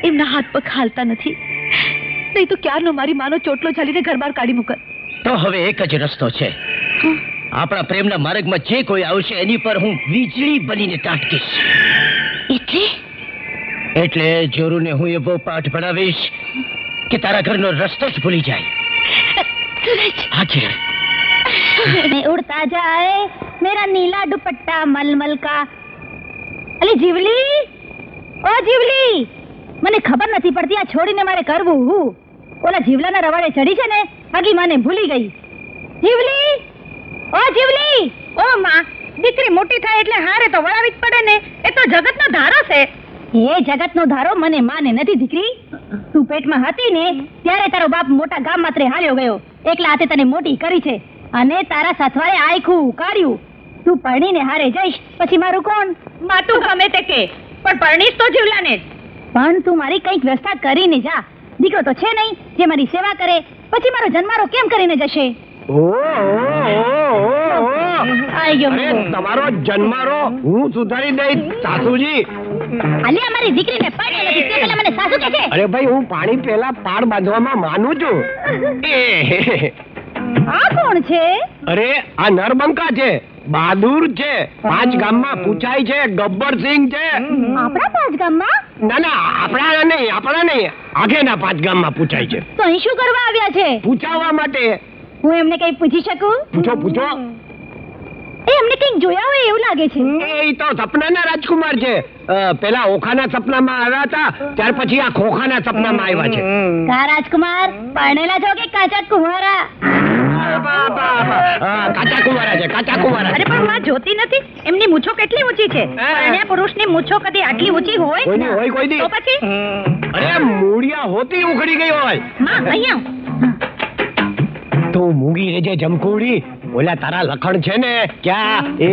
એમના હાથ પગ હાલતા નથી, નહીં તો ક્યારનો મારી માનો ચોટલો ચાલીને ઘર બહાર કાઢી મૂકત. તો હવે એક જ રસ્તો છે. આપણા પ્રેમના માર્ગમાં જે કોઈ આવશે એની પર હું વીજળી બનીને ત્રાટકીશ. એટલે જોરુને હું એવો પાઠ ભણાવીશ કે તારા ઘરનો રસ્તો જ ભૂલી જાય. હા કિરણ. उड़ता जाए मेरा नीला दुपट्टा मलमल का. અલી જીવલી, ઓ જીવલી, મને ખબર નથી પડતી આ છોડીને મારે કરવું હું. ઓલા જીવલાના રવાડે ચડી છે ને, હગી માને ભૂલી ગઈ. જીવલી, ઓ જીવલી. ઓ માં, દીકરી મોટી થાય એટલે હારે તો વળાવી જ પડે ને, એ તો જગતનો ધારો છે. એ જગતનો ધારો મને માને નથી દીકરી. તું પેટમાં હતી ને ત્યારે તારો બાપ મોટા ગામ માત્ર હાલ્યો ગયો, એકલા હાથે તને મોટી કરી છે, અને તારા સથવારે આયખું કાઢ્યું. તું પરણીને હારે જઈશ પછી મારું કોણ? માં તું ગમે તે કે, પણ પરણીશ તો જીવલાને જ. પણ તું મારી કંઈક વ્યવસ્થા કરીને જા. દીકરો તો છે નહીં જે મારી સેવા કરે, પછી મારો જન્મારો કેમ કરીને જશે? આઈ ગયો. અરે તમારો જન્મારો હું સુધારી દઈશ સાસુજી. અલી અમારી દીકરીને પરણી નથી તે પેલા મને સાસુ કહે છે. અરે ભાઈ, હું પાણી પહેલા પાડ બાંધવામાં માનું છું. આ કોણ છે? અરે આ નરબંકા છે, બહાદુર છે, 5 ગામમાં પૂછાય છે, ગબ્બરસિંહ છે. આપણા પાંચ ગામમાં? ના ના, આપણા નહીં, આગેના 5 ગામમાં પૂછાય છે. તો અહીં શું કરવા આવ્યા છે? પૂછાવવા માટે. હું એમને કઈ પૂછી શકું? પૂછો. એ એમને કઈક જોયા હોય એવું લાગે છે. એ તો સપનાના રાજકુમાર છે. પેલા ઓખાના સપનામાં આવ્યા હતા, ત્યાર પછી આ ખોખાના સપનામાં આવ્યા છે. કા રાજકુમાર, પરણેલા છો કે કાચા કુંવારા? કાચા કુંવારા છે. અરે પણ માં જોતી નથી, એમની મૂછો કેટલી ઊંચી છે. પરણ્યા પુરુષની મૂછો કદી આટલી ઊંચી હોય? કોઈ દી. તો પછી અરે મૂળિયા હોતી ઉખડી ગઈ હોય. માં અહીંયા તું મૂંગી રેજે જમકુડી. ઓલા તારા લખણ છે ને ક્યાં એ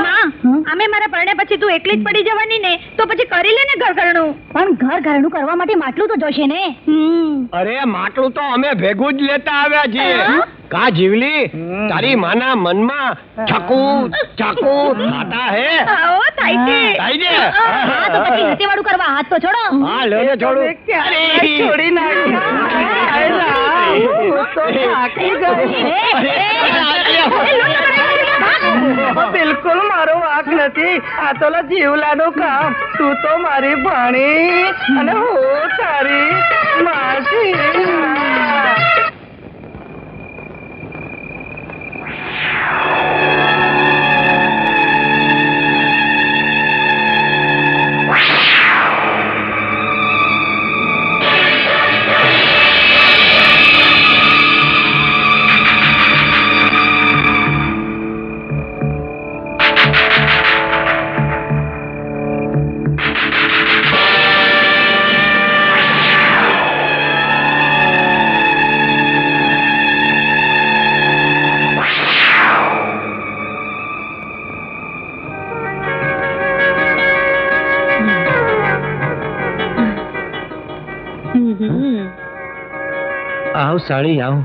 માં, અમે મારા પરણ્યા પછી તું એકલી જ પડી જવાની ને, તો પછી કરી લે ને ઘર ઘરનું. પણ ઘર ઘરનું કરવા માટે માટલું તો જોશે ને. અરે માટલું તો અમે ભેગું જ લેતા આવ્યા છીએ. કા જીવલી, તારી માના મનમાં ચાકુ ખાતા હે? આવો થાય છે. થાય છે. હા તો પછી હસેવાળું કરવા હાથ તો છોડો. હા લે છોડું. છોડી બિલકુલ મારો વાંક નથી, આ તો જીવલાનું કામ. તું તો મારી ભાણી અને હું તારી માસી. આવ સાળી આવ.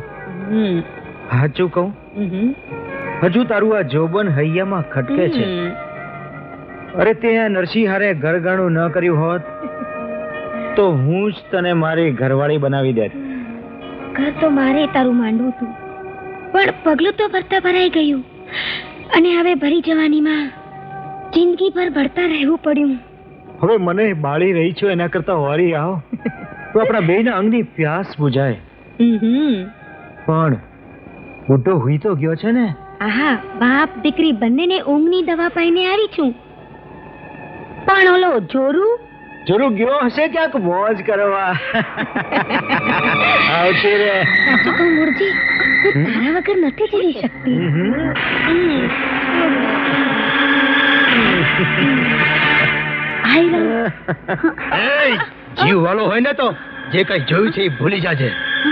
સાચું કહું, હજુ તારું આ જોબન હૈયામાં ખટકે છે. અરે તે આ નરસિંહ હારે ઘરગાણું ન કર્યું હોત તો હું જ તને મારી ઘરવાળી બનાવી દેત. ઘર તો મારે તારું માંડવું હતું, પણ પગલું તો ભરતા ભરાઈ ગયું, અને હવે ભરી જવાનીમાં જિંદગી ભર ભરતા રહેવું પડ્યું. હવે મને બાળી રહી છો એના કરતા વારી આવ તો આપણા બેયના અંગની પ્યાસ બુજાય. પણ બુઢો હુઈ તો ગયો છે ને. આહા, બાપ દીકરી બંનેને ઊંઘની દવા પાઈને આવી છું. પણ ઓલો જોરું જરૂર ગયો હશે ક્યાંક મોજ કરવા. આવતી રે. સાચું કહું મુરજી, હું તારા વગર નથી જીવી શકતી. આઈ લવ. જીવ વાળો હોય ને તો જે કઈ જોયું છે એ ભૂલી જાજે,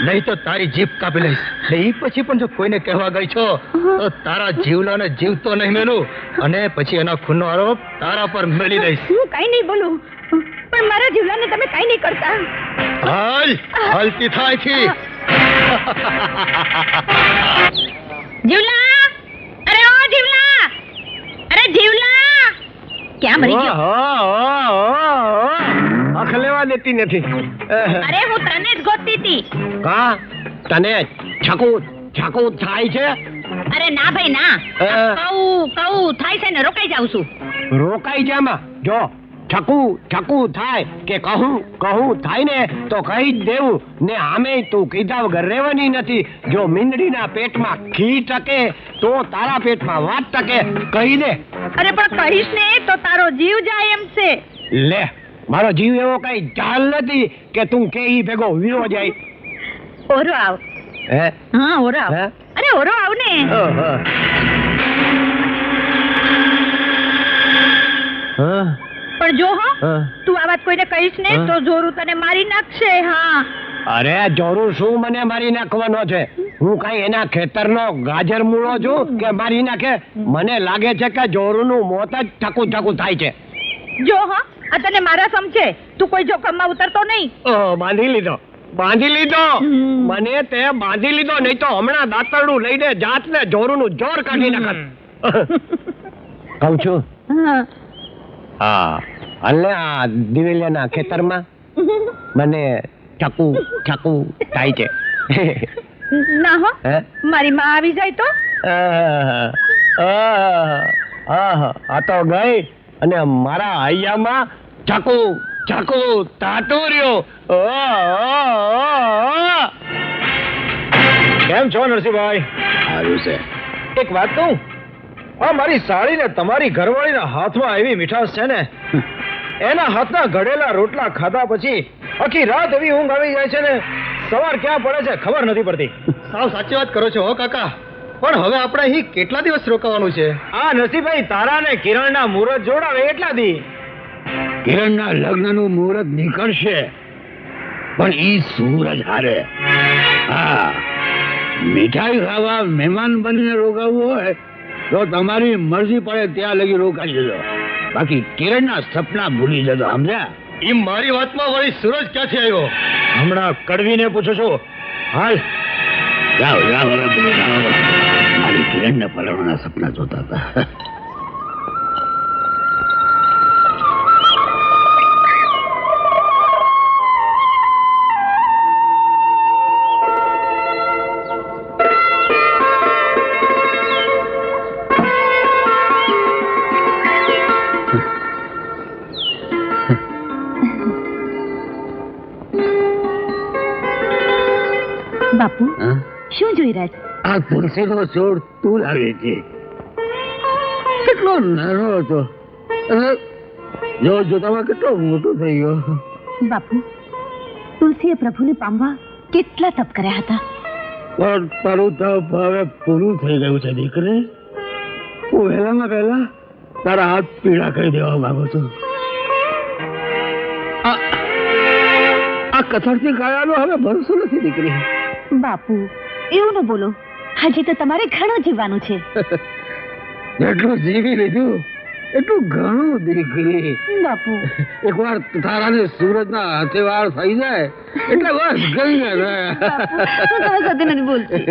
નહીં તો તારી જીભ કાપી લઈશ. ને એ પછી પણ જો કોઈને કહેવા ગઈ છો તો તારા જીવલાને જીવતો નહીં મેલું, અને પછી એના ખૂનનો આરોપ તારા પર મેલી દઈશ. હું કઈ નહીં બોલું, પણ મારા જીવલાને તમે કઈ નહીં કરતા. હાલ હાલતી થાય છે. જીવલા, અરે ઓ જીવલા, અરે જીવલા, ક્યાં મરી ગયો? આંખ લેવા દેતી નથી. અરે હું તને જ ગોતતી હતી. કા તને છકું થાય છે? અરે ના ભાઈ ના. કહું થાય છે ને રોકાઈ જાઉં છું. રોકાઈ જામાં જો છકું થાય કે કહું થાય ને તો કહી જ દેવું ને. આમે તું કીધા વગર રહેવાની નથી. જો મીંદડીના પેટમાં ઘી ટકે તો તારા પેટમાં વાત ટકે. કહી દે. અરે પણ કહીશ ને તો તારો જીવ જાય એમ છે. લે મારો જીવ એવો કઈ ચાલ નથી કે તું કે ઈ ભેગો વીરો જાય. ઓરો આવ. હે હા ઓરો આવ. હે? અરે ઓરો આવ ને. પણ જો તું આ વાત કોઈને કહીશ ને તો જોરું તને મારી નાખશે. હા અરે જોરું શું મને મારી નાખવાનો છે? હું કઈ એના ખેતરનો ગાજર મૂળો છું કે મારી નાખે? મને લાગે છે કે જોરુંનું મોત જ ઠકું થાય છે. જો આ તને મારા સમજે. તું કોઈ જોખમમાં ઉતરતો નહીં. બાંધી લીધો મને તે બાંધી લીધો. નહીં તો હમણાં દાંતરડું લઈને જાત ને જોરુંનું જોર કાઢી નાખત. કહું છું હા અલે આ દિવેલિયાના ખેતરમાં મને ઠકું થાય છે. ના હો હે? મારી માં આવી જાય તો? આ તો ગઈ અને મારા હૈયામાં છકું તાતું રહ્યો. કેમ છો નરસિંહભાઈ? સારું છે. એક વાત કહું, આ મારી સાળી ને તમારી ઘરવાળીના હાથમાં એવી મીઠાશ છે ને, એના હાથના ઘડેલા રોટલા ખાધા પછી આખી રાત એવી ઊંઘ આવી જાય છે ને, સવાર ક્યાં પડે છે ખબર નથી પડતી. સાવ સાચી વાત કરો છો હો કાકા. પણ હવે આપણે અહીં કેટલા દિવસ રોકાવાનું છે? આ નરસિંહભાઈ તારા ને કિરણના મુહૂર્ત જોડાવે એટલા દી. કિરણના લગ્નનું મુહૂર્ત નીકળશે પણ ઈ સૂરજ હારે. હા મીઠાઈ ખાવા મહેમાન બનીને રોકાવું હોય તો તમારી મરજી પડે ત્યાં લગી રોકાઈ જજો. બાકી કિરણના સપના ભૂલી જજો. સમજ્યા? એ મારી વાતમાં વળી સૂરજ ક્યાંથી આવ્યો? હમણાં કડવીને પૂછો છો. હાલ જાઓ હવે બધું જાઓ. મારી કિરણને પલવવાના સપના જોતા હતા. બાપુ શું જોઈ રહ્યા છો? આ તુલસીનો છોડ તું લાવે છે. કેટલો નાનો હતો અને જોતામાં કેટલો મોટો થઈ ગયો. બાપુ તુલસીએ પ્રભુને પામવા કેટલા તપ કર્યા હતા. પણ તારું તપ હવે પૂરું થઈ ગયું છે દીકરી. હું વહેલામાં પહેલા તારા હાથ પીડા કરી દેવા માંગુ છું. આ કથળથી કાયાનો હવે ભરોસો નથી દીકરી. બાપુ એવું ન બોલો. હજી તો તમારે ઘણું જીવવાનું છે. જેટલું જીવી લીધું એટલું ઘણું દીકરી. બાપુ એકવાર તારાને સુરતના હાથે વાર થઈ જાય એટલે બસ ગઈ ને. બાપુ, હું તમારી સાથે નથી બોલતી.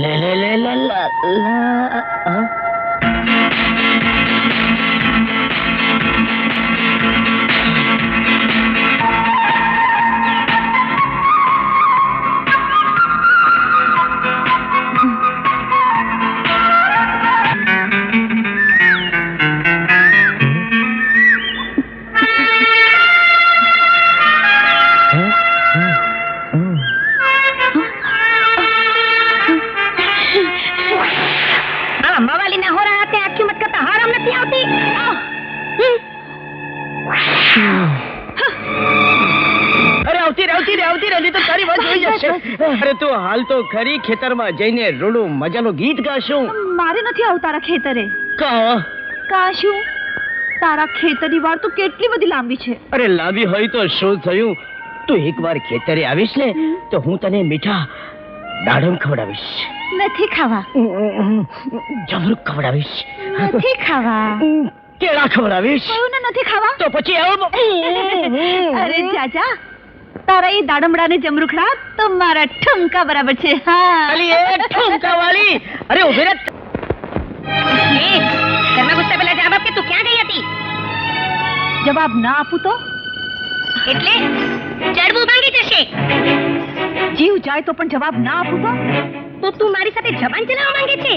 લે લે લે લે લા લા. અરે તું હાલ તો ખરી ખેતરમાં જઈને રૂડું મજાનું ગીત ગાશું. મારે નથી આવું તારા ખેતરે. કાશું તારા ખેતરની વાર તો કેટલી બધી લાંબી છે. અરે લાંબી હોય તો શું થયું? તું એકવાર ખેતરે આવીશ ને તો હું તને મીઠા દાડમ ખવડાવીશ. નથી ખાવા. જમરૂક ખવડાવીશ. નથી ખાવા. કેળા ખવડાવીશ. નથી ખાવા. તો પછી અરે ચાચા તારા એ દાડમડા ને જમરૂખડા તો મારા ઠુમકા બરાબર છે. હા ઠુમકા વાળી. અરે ઉભી રહે. ઘરમાં ઘૂસતા પહેલા જવાબ આપ કે તું ક્યાં ગઈ હતી? જવાબ ના આપું તો એટલે ચડવું ભાંગી જશે. જીવ જાય તો પણ જવાબ ના આપું તો તું મારી સાથે જબાન ચલાવવા માંગે છે?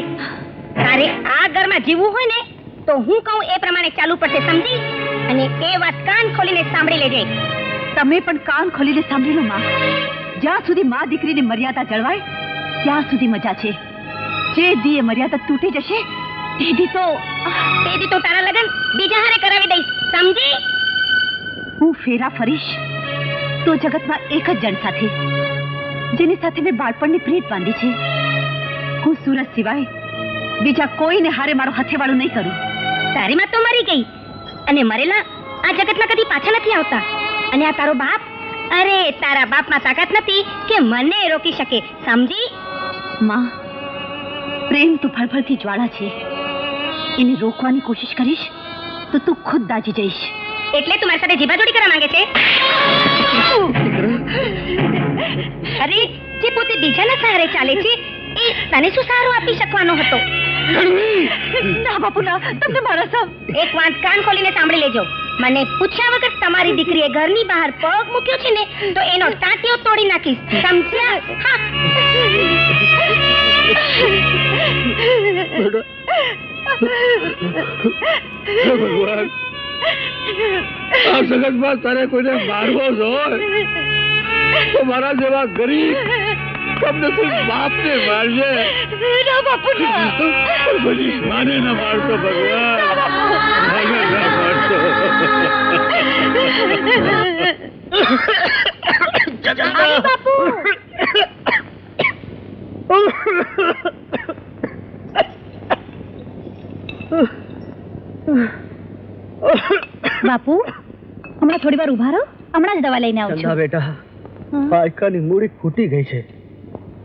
તારે આ ઘરમાં જીવવું હોય ને તો હું કહું એ પ્રમાણે ચાલવું પડશે, સમજી? અને એ વાત કાન ખોલીને સાંભળી લેજે. તમે પણ કાન ખોલીને સાંભળી લો માં. જ્યાં સુધી માં દીકરીની મર્યાદા જળવાય ત્યાં સુધી મજા છે. જે દી એ મર્યાદા તૂટી જશે તે દી તો તારા લગન બીજા હારે કરાવી દઈશ, સમજી? હું ફેરા ફરીશ તો જગતમાં એક જ જણ સાથે, જેની સાથે મેં બાળપણની પ્રીત બાંધી છે. હું સુરત સિવાય બીજા કોઈને હારે મારો હથેવાળું નહીં કરું. તારી માં તો મરી ગઈ અને મરેલા આ જગતમાં કદી પાછા નથી આવતા. અને આ તારો બાપ, અરે તારા બાપમાં તાકાત નથી કે મને રોકી શકે, સમજી? માં, પ્રેમ તો ફળફળથી જ્વાળા છે. એને રોકવાની કોશિશ કરીશ તો તું ખુદ દાજી જઈશ. એટલે તું મારી સાથે જીભાજોડી કરવા માંગે છે? અરે જે પોતે બીજાના સહારે ચાલે છે એ તને શું સહારો આપી શકવાનો હતો? ના બાપુ ના, તમને મારા સામ. એક વાત કાન ખોલીને સાંભળી લેજો. મને પૂછ્યા વગર તમારી દીકરીએ ઘરની બહાર પગ મૂક્યો છે ને તો એનો ટાંટિયો તોડી નાખીશ, સમજ્યા? હા. ભગવાન, આ જગતમાં તારે કોઈને મારવો જ હોય તો મારા જેવા ગરીબ કમનસીબ બાપને મારજે. ના બાપુ ના. પણ બધી માને ના મારતો ભગવાન, માને ના મારતો. બાપુ બાપુ હમણાં થોડી વાર ઉભા રહો, હમણાં જ દવા લઈને આવું ચંદા છું. બેટા, પાયકાની મૂડી ખૂટી ગઈ છે.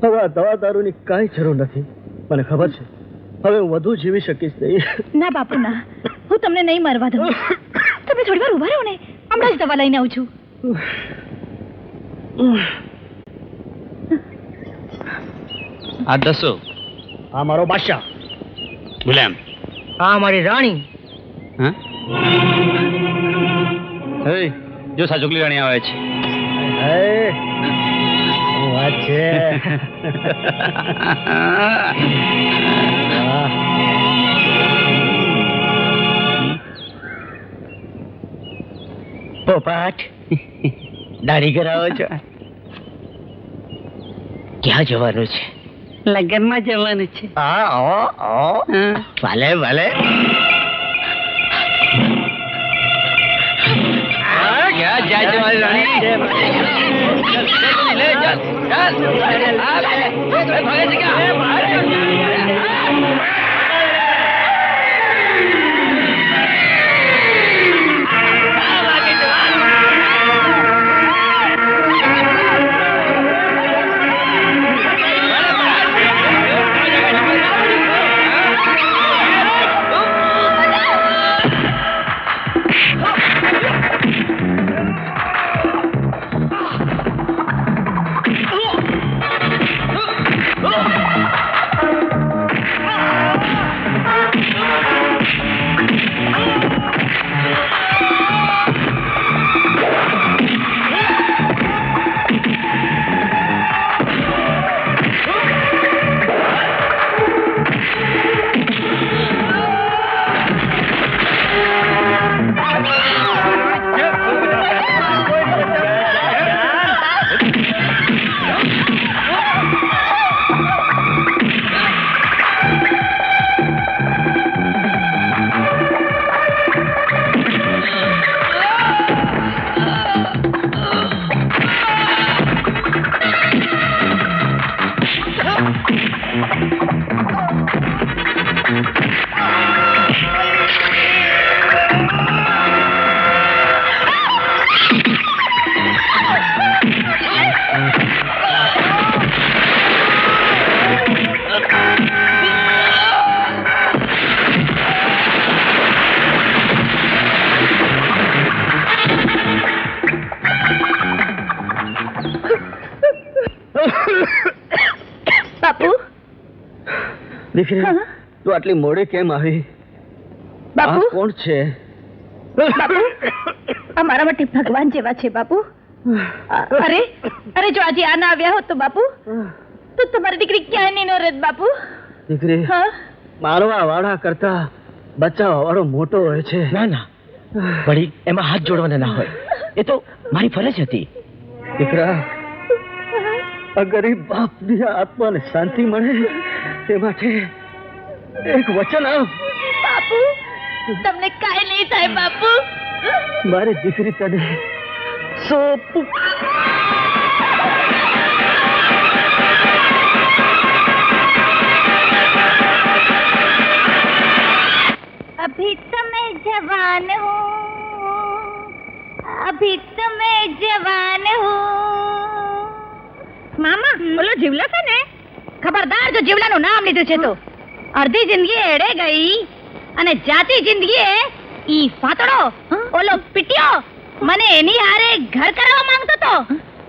હવે આ દવા દારૂની કાંઈ જરૂર નથી. મને ખબર છે હવે હું વધુ જીવી શકીશ નહીં. ના બાપુ ના, હું તમને નહીં મરવા દઉં. તમે થોડી વાર ઉભા રહો ને, હમણાં જ દવા લઈને આવું છું. આ દસો આ મારો બાદશાહ, ગુલામ. આ મારી રાણી. હા, હે જો સાચુકલી રાણી આવે છે. હે, શું વાત છે. વાહ. પોપટ, દાઢી કરાવો છો? ક્યાં જવાનું છે? લગ્નમાં જવાનું છે. ભલે ભલે. ક્યાં જાય છે મારી રાણી? લે ચાલ ચાલ. ભાગે છે ક્યાં? તું આટલી મોડે કેમ આવી? બાપુ આ કોણ છે? બાપુ અમારા માટે ભગવાન જેવા છે બાપુ. અરે અરે જો આજે આ ના આવ્યા હોત તો બાપુ તો તમારી દીકરી ક્યાંય નહીં રહેત બાપુ. દીકરી, હા મારવા વાળા કરતા બચાવવા વાળો મોટો હોય છે. ના ના વળી એમાં હાથ જોડવાના ના હોય, એ તો મારી ફરજ હતી. દીકરા, આ ગરીબ બાપની આત્માને શાંતિ મળે તે માટે એક વચન આપ. બાપુ તમને કાંઈ નહીં થાય બાપુ. મારી દીકરી તને સોંપું. अभी तो मैं जवान हूँ, अभी तो मैं जवान हूँ. મામા ઓલો જીવલો છે ને, ખબરદાર જો જીવલાનું નામ લીધું છે તો અડધી જિંદગી એડે ગઈ અને જાતી જિંદગી ઈ ફાતડો ઓલો પીટ્યો મને એની હારે ઘર કરવા માંગતો તો.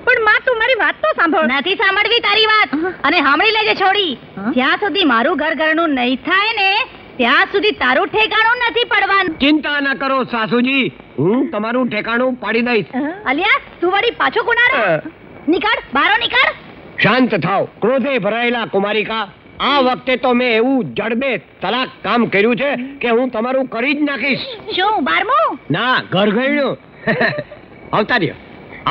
પણ માં તું મારી વાત તો સાંભળ. નથી સાંભળવી તારી વાત, અને સાંભળી લેજે છોડી. જ્યાં સુધી મારું ઘર ઘરનું નહીં થાય ને ત્યાં સુધી તારું ઠેકાણું નથી પડવાનું. ચિંતા ન કરો સાસુજી, હું તમારું ઠેકાણું પાડી દઈશ. અલિયા તું વળી પાછો કુનારો નીકળ, બારો નીકળ. શાંત થાવ ક્રોધે ભરાયેલા કુમારિકા. આ વખતે તો મેં એવું જડબે તલાક કામ કર્યું છે કે હું તમારું કરી જ નાખીશ. શું 12મું? ના, ઘર ગયણું.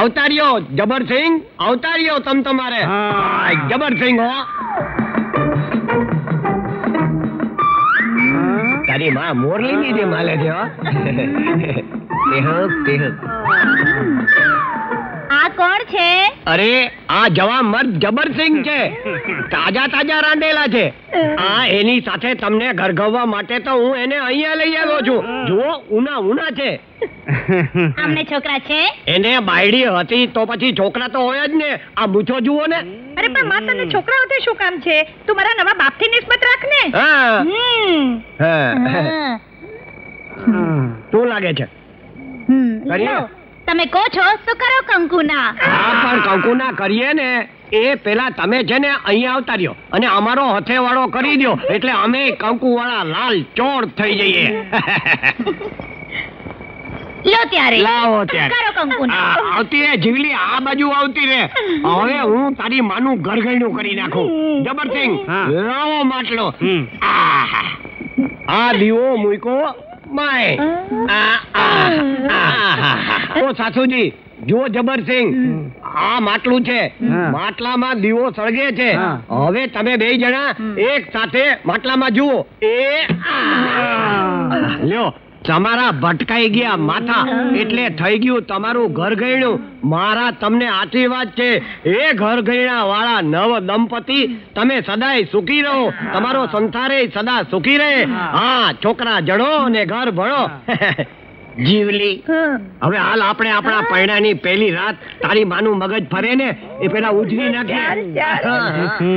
અવતાર્યો જબરસિંહ, અવતાર્યો તમ તમારે. હા, જબરસિંહ હો. તારી માં મોરલી ની જે માલે છે હો. આ કોણ છે? અરે આ જવા મર્દ જબરસિંહ છે, તાજા તાજા રાંધેલા છે. આ એની સાથે તમને ઘરઘવવા માટે તો હું એને અહીંયા લઈ આવ્યો છું. જુઓ, ઉના ઉના છે. આમને છોકરા છે? એને બાયડી હતી તો પછી છોકરા તો હોય જ ને. આ મૂછો જુઓ ને. અરે પણ માં તને છોકરાઓથી શું કામ છે? તું મારા નવા બાપથી નિસ્બત રાખ ને. હા, હા. હા. શું લાગે છે? કરીએ? લો, તમે કહો છો તો કરો કંકુના. હા, પણ કંકુના કરીએ ને એ પેલા તમે છે ને અહીંયા આવતા રહ્યો અને અમારો હથેવાળો કરી દો, એટલે અમે કંકુ વાળા લાલ ચોળ થઈ જઈએ. લો ત્યારે લાવો ત્યારે. કરો કંકુના. આવતી રે જીવલી, આ બાજુ આવતી રે. હવે હું તારી માનું ઘરઘરણું કરી નાખું. જબરસિંહ, લાવો માટલો. આહા. આ દીવો મૂકો માય. ઓ સાસુજી, જુઓ જબરસિંહ, આ માટલું છે, માટલામાં દીવો સળગે છે. હવે તમે બે જણા એક સાથે માટલામાં જુઓ. લ્યો, તમારા ભટકાઈ ગયા માથા એટલે થઈ ગયું તમારું ઘર ગયણું. મારા તમને આશીર્વાદ છે, એ ઘર ગયણા વાળા નવ દંપતી તમે સદાય સુખી રહો, તમારો સંસારે સદા સુખી રહે. હા, છોકરા જડો અને ઘર ભળો. જીવલી, હવે હાલ આપણે આપણા પૈણાની પહેલી રાત તારી માનું મગજ ફરે ને એ પેલા ઉજવી નાખીએ.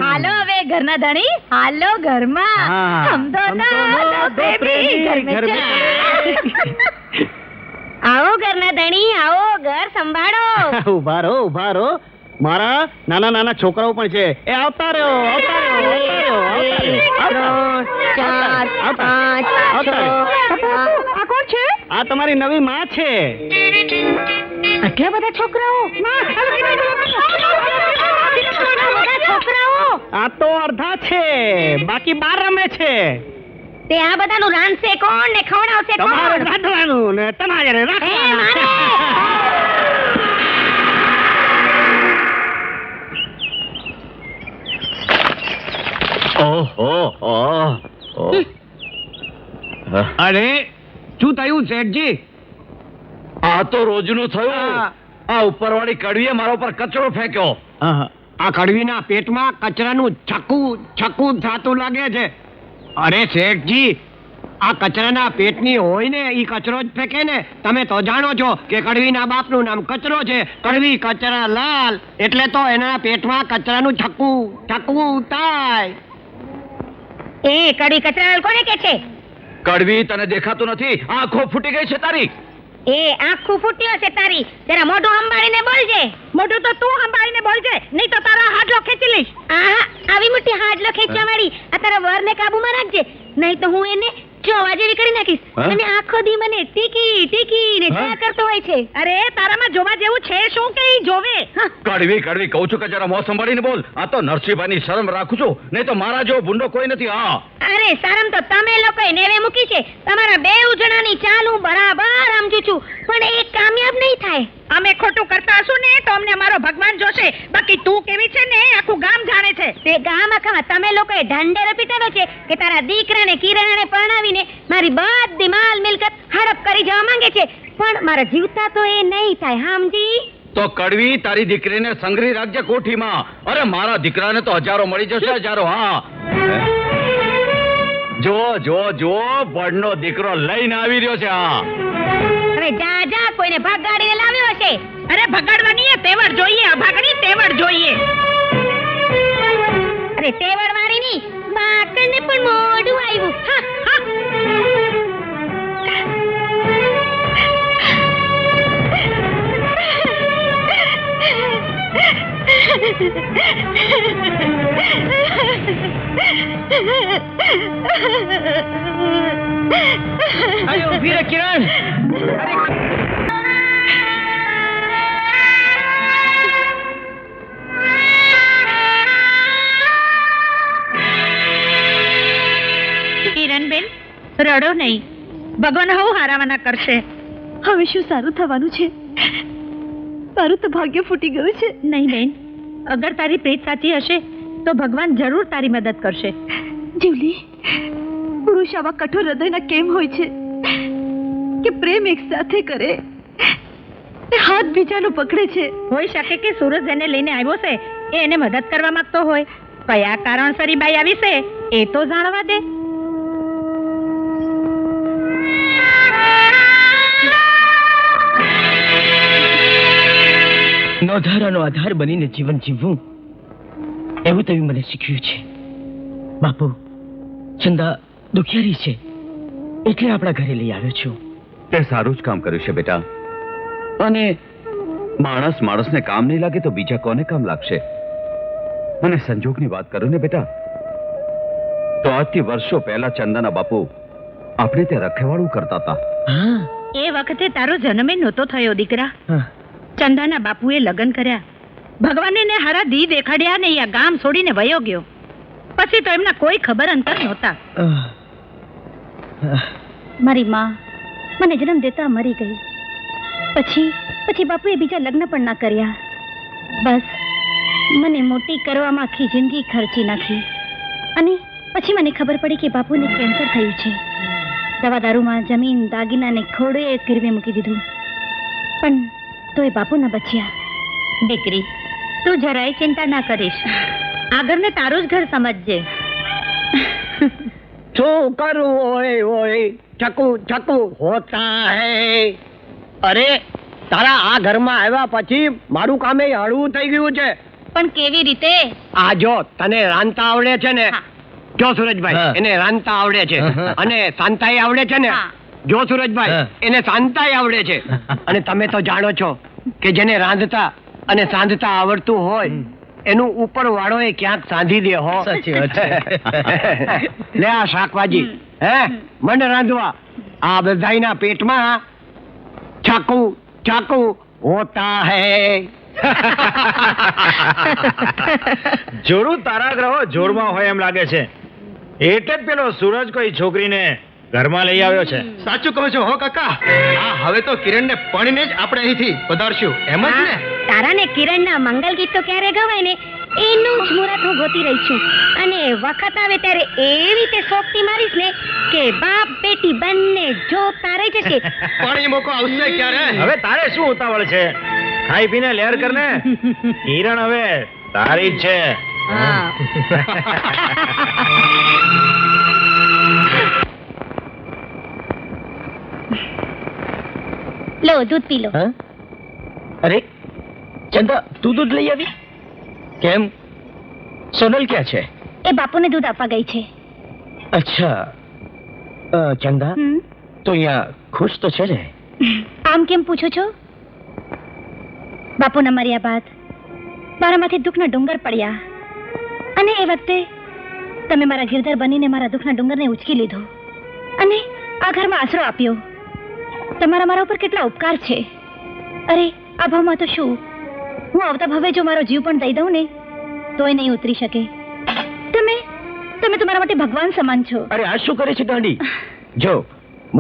હાલો હવે ઘરના ધણી, હાલો ઘરમાં. સમજો ના બેબી, ઘર મેં ચલો. આવો ઘરના ધણી, આવો, ઘર સંભાળો. ઉભા રહો, ઉભા રહો. મારા નાના નાના છોકરાઓ પણ છે. એ આવતા રહ્યો, આવતા રહ્યો, આવતા રહ્યો. 3, 4, 5, 6. આ કોણ છે? આ તમારી નવી માં છે. આટલા બધા છોકરાઓ? છોકરાઓ આ તો અડધા છે, બાકી 12 રમે છે. તે આ બધાનું રાંધશે કોણ ને ખવડાવશે તમારે કોણ? રાંધવાનું ને તમારે અરે શું થયું શેઠજી? આ તો રોજનું થયું. આ ઉપરવાળી કડવીએ મારા ઉપર કચરો ફેંક્યો. આ કડવીના પેટમાં કચરાનું છક્કું થાતું લાગે છે. અરે શેઠજી, આ કચરાના પેટની હોય ને ઈ કચરો જ ફેંકે ને. તમે તો જાણો છો કે કડવીના બાપનું નામ કચરો છે. કડવી કચરા લાલ, એટલે તો એના પેટમાં કચરાનું છક્કું થાય. એ કડી કચરા કોને કે છે? કડવી, તને દેખાતું નથી? આંખો ફૂટી ગઈ છે તારી. એ આખું ફૂટ્યો છે તારી. જરા મોઢું સંભાળીને બોલજે. મોઢું તો તું સંભાળીને બોલજે, નહીં તો તારા હાડલો ખેંચી લઈશ. આહા, આવી મોટી હાડલો ખેંચવા વાળી. આ તારા વરને કાબુમાં રાખજે, નહીં તો હું એને જોવા જેવી કરી નાખીશ. હા? અને આખો દી મને ટીકી ટીકી ને હા? જોયા કરતો હોય છે. અરે તારામાં જોવા જેવું છે શું કે ઈ જોવે? હા. કડવી કડવી કહું છું કે જરા મોં સંભાળીને બોલ. આ તો નરસિંહભાઈની શરમ રાખું છું, નહીં તો મારા જેવો ભૂંડો કોઈ નથી. હા અરે શરમ તો તમે લોકોએ નેવે મૂકી છે. તમારા બે જણાની ચાલ હું બરાબર સમજુ છું, પણ એ કામયાબ નહીં થાય. અમે ખોટું કરતા હશું ને તો અમને અમારો ભગવાન જોશે. બાકી તું કેવી છે ને આખું ગામ જાણે છે. તે ગામ આખામાં તમે લોકોએ ઢંઢેરો પીટાવ્યો છે કે તારા દીકરાને કિરણને પરણાવીને મારી બધી માલ મિલકત હડપ કરી જવા માંગે છે, પણ મારા જીવતા તો એ નહીં થાય. સમજી? તો કડવી તારી દીકરીને સંગરી રાખજે કોઠીમાં. અરે મારા દીકરાને તો હજારો મળી જશે, હજારો. હા જો જો જો બળનો દીકરો લઈને આવી રહ્યો છે. હા હવે જા જા કોઈને ભગાડીને લાવ્યો હશે. અરે ભગાડવાની એ તેવડ જોઈએ, અભાગણી તેવડ જોઈએ. અરે તેવડ વાળી ની બાકડને પણ મોઢું આવ્યું. હા હા. અરે ઊભી રહે કિરણ. કિરણબેન રડો નહીં, ભગવાન હવ હારાવાના કરશે. હવે શું સારું થવાનું છે? મારું તો ભાગ્ય ફૂટી ગયું છે. નહીં બેન, અગર તારી પ્રીત સાચી હશે તો ભગવાન જરૂર તારી મદદ કરશે. જીવલી, પુરુષ આવા કઠોર હૃદયના કેમ હોય છે કે પ્રેમ એક સાથે કરે તે હાથ બીજાનો પકડે છે? હોઈ શકે કે સૂરજ એને લઈને આવ્યો છે એ એને મદદ કરવા માંગતો હોય. કયા કારણસર ઈ બાઈ આવી છે એ તો જાણવા દે. નોધારાનો આધાર બનીને જીવન જીવવું, એવું તમે મને શીખ્યું છે. બાપુ, ચંદા દુખિયારી છે એટલે આપણા ઘરે લઈ આવ્યો છું. તે સારું જ કામ કર્યું છે બેટા. અને માણસ માણસને કામ નહીં લાગે તો બીજા કોને કામ લાગશે? મને સંજોગની વાત કરું ને બેટા, તો આજથી વર્ષો પહેલા ચંદાના બાપુ આપણે ત્યાં રખેવાળું કરતા હતા. હા એ વખતે તારો જન્મે નહોતો થયો દીકરા. હા. ચંદાના બાપુએ લગ્ન કર્યા, ભગવાને ને હારા દી દેખાડ્યા ને આ ગામ છોડીને વયો ગયો. પછી તો એમના કોઈ ખબર અંતર નહોતા. મારી માં મને જન્મ દેતા મરી ગઈ. પછી બાપુએ બીજા લગ્ન પણ ના કર્યા. બસ મને મોટી કરવામાં આખી જિંદગી ખર્ચી નાખી. અને પછી મને ખબર પડી કે બાપુને કેન્સર થયું છે. દવા દારૂમાં જમીન દાગીનાને ખોડે ફેરવે મૂકી દીધું, પણ તોય બાપુ ન બચ્યા. દીકરી, તું જરાય ચિંતા ના કરીશ. આગળને તારું જ ઘર સમજજે. શું કરું ઓય ઓય ચકુ ચકુ હોતા હે. અરે તારા આ ઘરમાં આવ્યા પછી મારું કામે હળવું થઈ ગયું છે. પણ કેવી રીતે? આ જો તને રાંધતા આવડે છે ને, હા. જો સુરજભાઈ એને રાંધતા આવડે છે, અને શાંતાઈ આવડે છે ને, હા. જો સુરજભાઈ એને શાંતાઈ આવડે છે. અને તમે તો જાણો છો કે જેને રાંધતા અને સાંધતા આવડતું હોય એનું ઉપર વાળો એ ક્યાંક સાંધી દે હો. સાચી વાત છે. લે આ શાકભાજી હે મને રાંધવા. આ બધાયના પેટમાં ચાકુ ચાકુ હોતા હે. જોરું તારા ગ્રહો જોરમાં હોય એમ લાગે છે, એટલે જ પેલો સૂરજ કોઈ છોકરીને ઘરમાં લઈ આવ્યો છે. સાચું કહો છો હો કાકા. હા, હવે તો કિરણને પણીને જ આપણે અહીંથી પધારશું, એમ જ ને? તારા ને કિરણના મંગલ ગીત તો ક્યારે ગવાય ને એનું જ મુહૂર્ત હું ગોતી રહી છું. અને વખત આવે ત્યારે એવી રીતે સોપટી મારીશ ને કે બાપ બેટી બંને જોતા રહી જશે. પણ એ મોકો આવશે ક્યારે? હવે તારે શું ઉતાવળ છે? ખાઈ પીને લહેર કરને. કિરણ હવે તારી જ છે. લો દૂધ પી લો. હા? અરે ચંદા, તું દૂધ લઈ આવી કેમ? સોનલ ક્યાં છે? એ બાપુને દૂધ આપવા ગઈ છે. અચ્છા. ચંદા, તો અહીંયા ખુશ તો છે ને? આમ કેમ પૂછો છો? બાપુના મર્યા બાદ મારામાંથી દુઃખના ડુંગર પડ્યા, અને એ વખતે તમે મારા ગિરધર બનીને મારા દુઃખના ડુંગરને ઉચકી લીધો અને આ ઘરમાં આશરો આપ્યો. તમારા મારા ઉપર કેટલા ઉપકાર છે. અરે આ ભાવમાં તો શું, હું આવતા ભાવે જો મારો જીવ પણ દઈ દઉં ને તોય નહીં ઉતરી શકે. તમે તો મારા માટે ભગવાન સમાન છો. અરે આ શું કરે છે ગાંડી? જો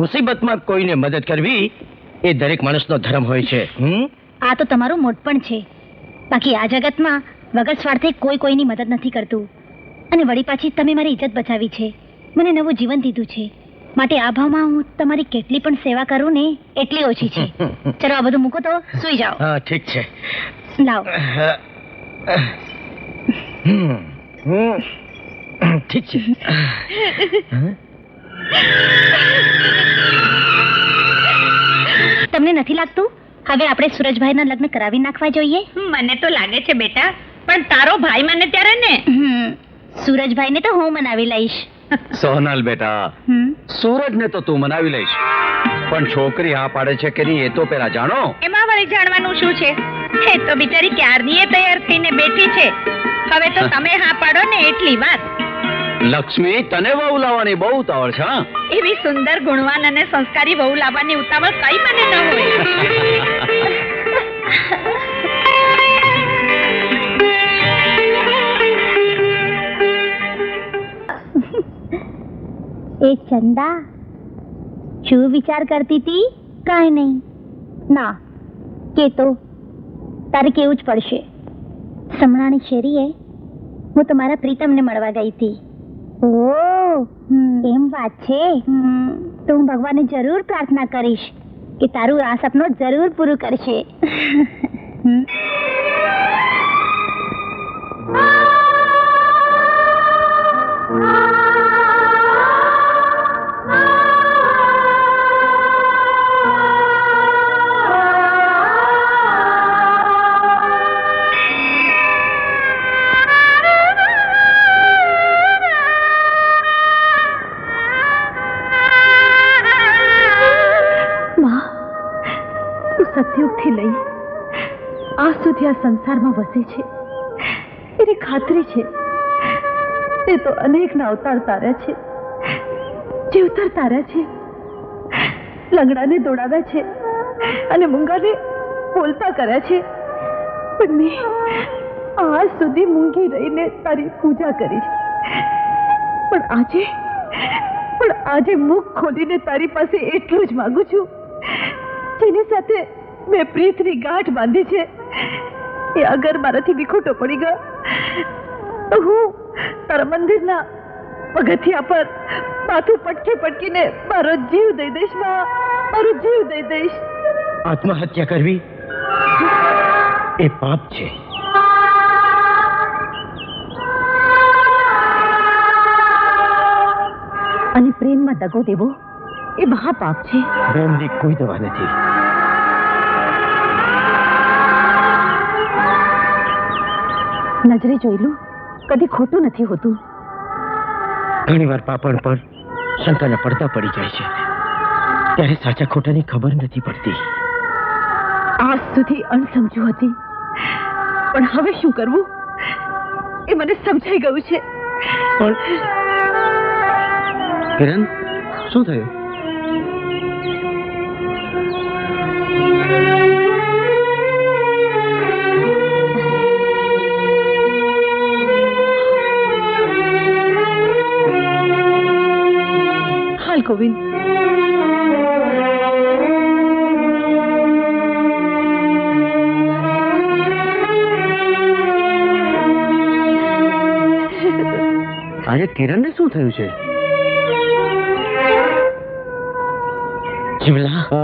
મુસીબતમાં કોઈને મદદ કરવી એ દરેક માણસનો ધર્મ હોય છે. આ તો તમારું મોટપણ છે. બાકી આ જગતમાં વગર સ્વાર્થે કોઈ કોઈની મદદ નથી કરતું. અને વળી પાછી તમે મારી ઇજ્જત બચાવી છે, મને નવું જીવન દીધું છે. માટે આ ભાવમાં હું તમારી કેટલી પણ સેવા કરું ને એટલી ઓછી છે. ચલો આ બધું મૂકો તો સૂઈ જાઓ. હા ઠીક છે. લાવ. ઠીક છે. તમને નથી લાગતું હવે આપણે સુરજભાઈના લગ્ન કરાવી નાખવા જોઈએ? મને તો લાગે છે બેટા, પણ તારો ભાઈ મને ત્યારે ને. સુરજભાઈને તો હું મનાવી લઈશ. સોનલ બેટા, સૂરજને તો તું મનાવી લઈશ, પણ છોકરી હા પાડે છે કે નહીં એ તો પેલા જાણો. એમાં વળી જાણવાનું શું છે? એ તો બિચારી ક્યારની તૈયાર થઈને બેઠી છે. હવે તો તમે હા પાડો ને એટલી વાત. લક્ષ્મી, તને વહુ લાવવાની બહુ ઉતાવળ છે. હા? એવી સુંદર ગુણવાન અને સંસ્કારી વહુ લાવવાની ઉતાવળ કઈ મને ન હોય. એ ચંદા, શું વિચાર કરતી હતી? કાંઈ નહીં. ના કે તો તારે કેવું જ પડશે. સમણાની શેરીએ હું તમારા પ્રીતમને મળવા ગઈ હતી. ઓ એમ વાત છે? તો હું ભગવાનને જરૂર પ્રાર્થના કરીશ કે તારું આ સપનું જરૂર પૂરું કરશે. સતયુગથી લઈ આજ સુધી આ સંસારમાં વસે છે એની ખાતરી છે. તે તો અનેકના અવતાર તાર્યા છે, જીવતર તાર્યા છે, લંગડાને દોડાવ્યા છે અને મૂંગાને બોલતા કર્યા છે. પણ મેં આજ સુધી મૂંગી રહીને તારી પૂજા કરી છે. પણ આજે મુખ ખોલીને તારી પાસે એટલું જ માંગુ છું જેની સાથે મેં પ્રીતની ગાંઠ બાંધી છે. એ અગર મારાથી વિખોટો પડી ગયો તો હું તારા મંદિરના પગથિયા પર માથું પટકીને મારો જીવ દઈ દઈશ. મારો જીવ દઈ દઈશ. આત્મહત્યા કરવી એ પાપ છે. અને પ્રેમમાં દગો દેવો એ મહાપાપ છે. પ્રેમની કોઈ દવા નથી. નજરે જોયેલું કદી ખોટું નથી હોતું. ઘણી વાર પાપણ પર શંકાના પડદા પડી જાય છે, ત્યારે સાચા ખોટાની ખબર નથી પડતી. આજ સુધી અણસમજુ હતી, પણ હવે શું કરવું એ મને સમજાઈ ગયું છે. પણ કિરણ, શું થયું? હાલ ગોવિંદ, આજે કિરણને શું થયું છે? જીવલા,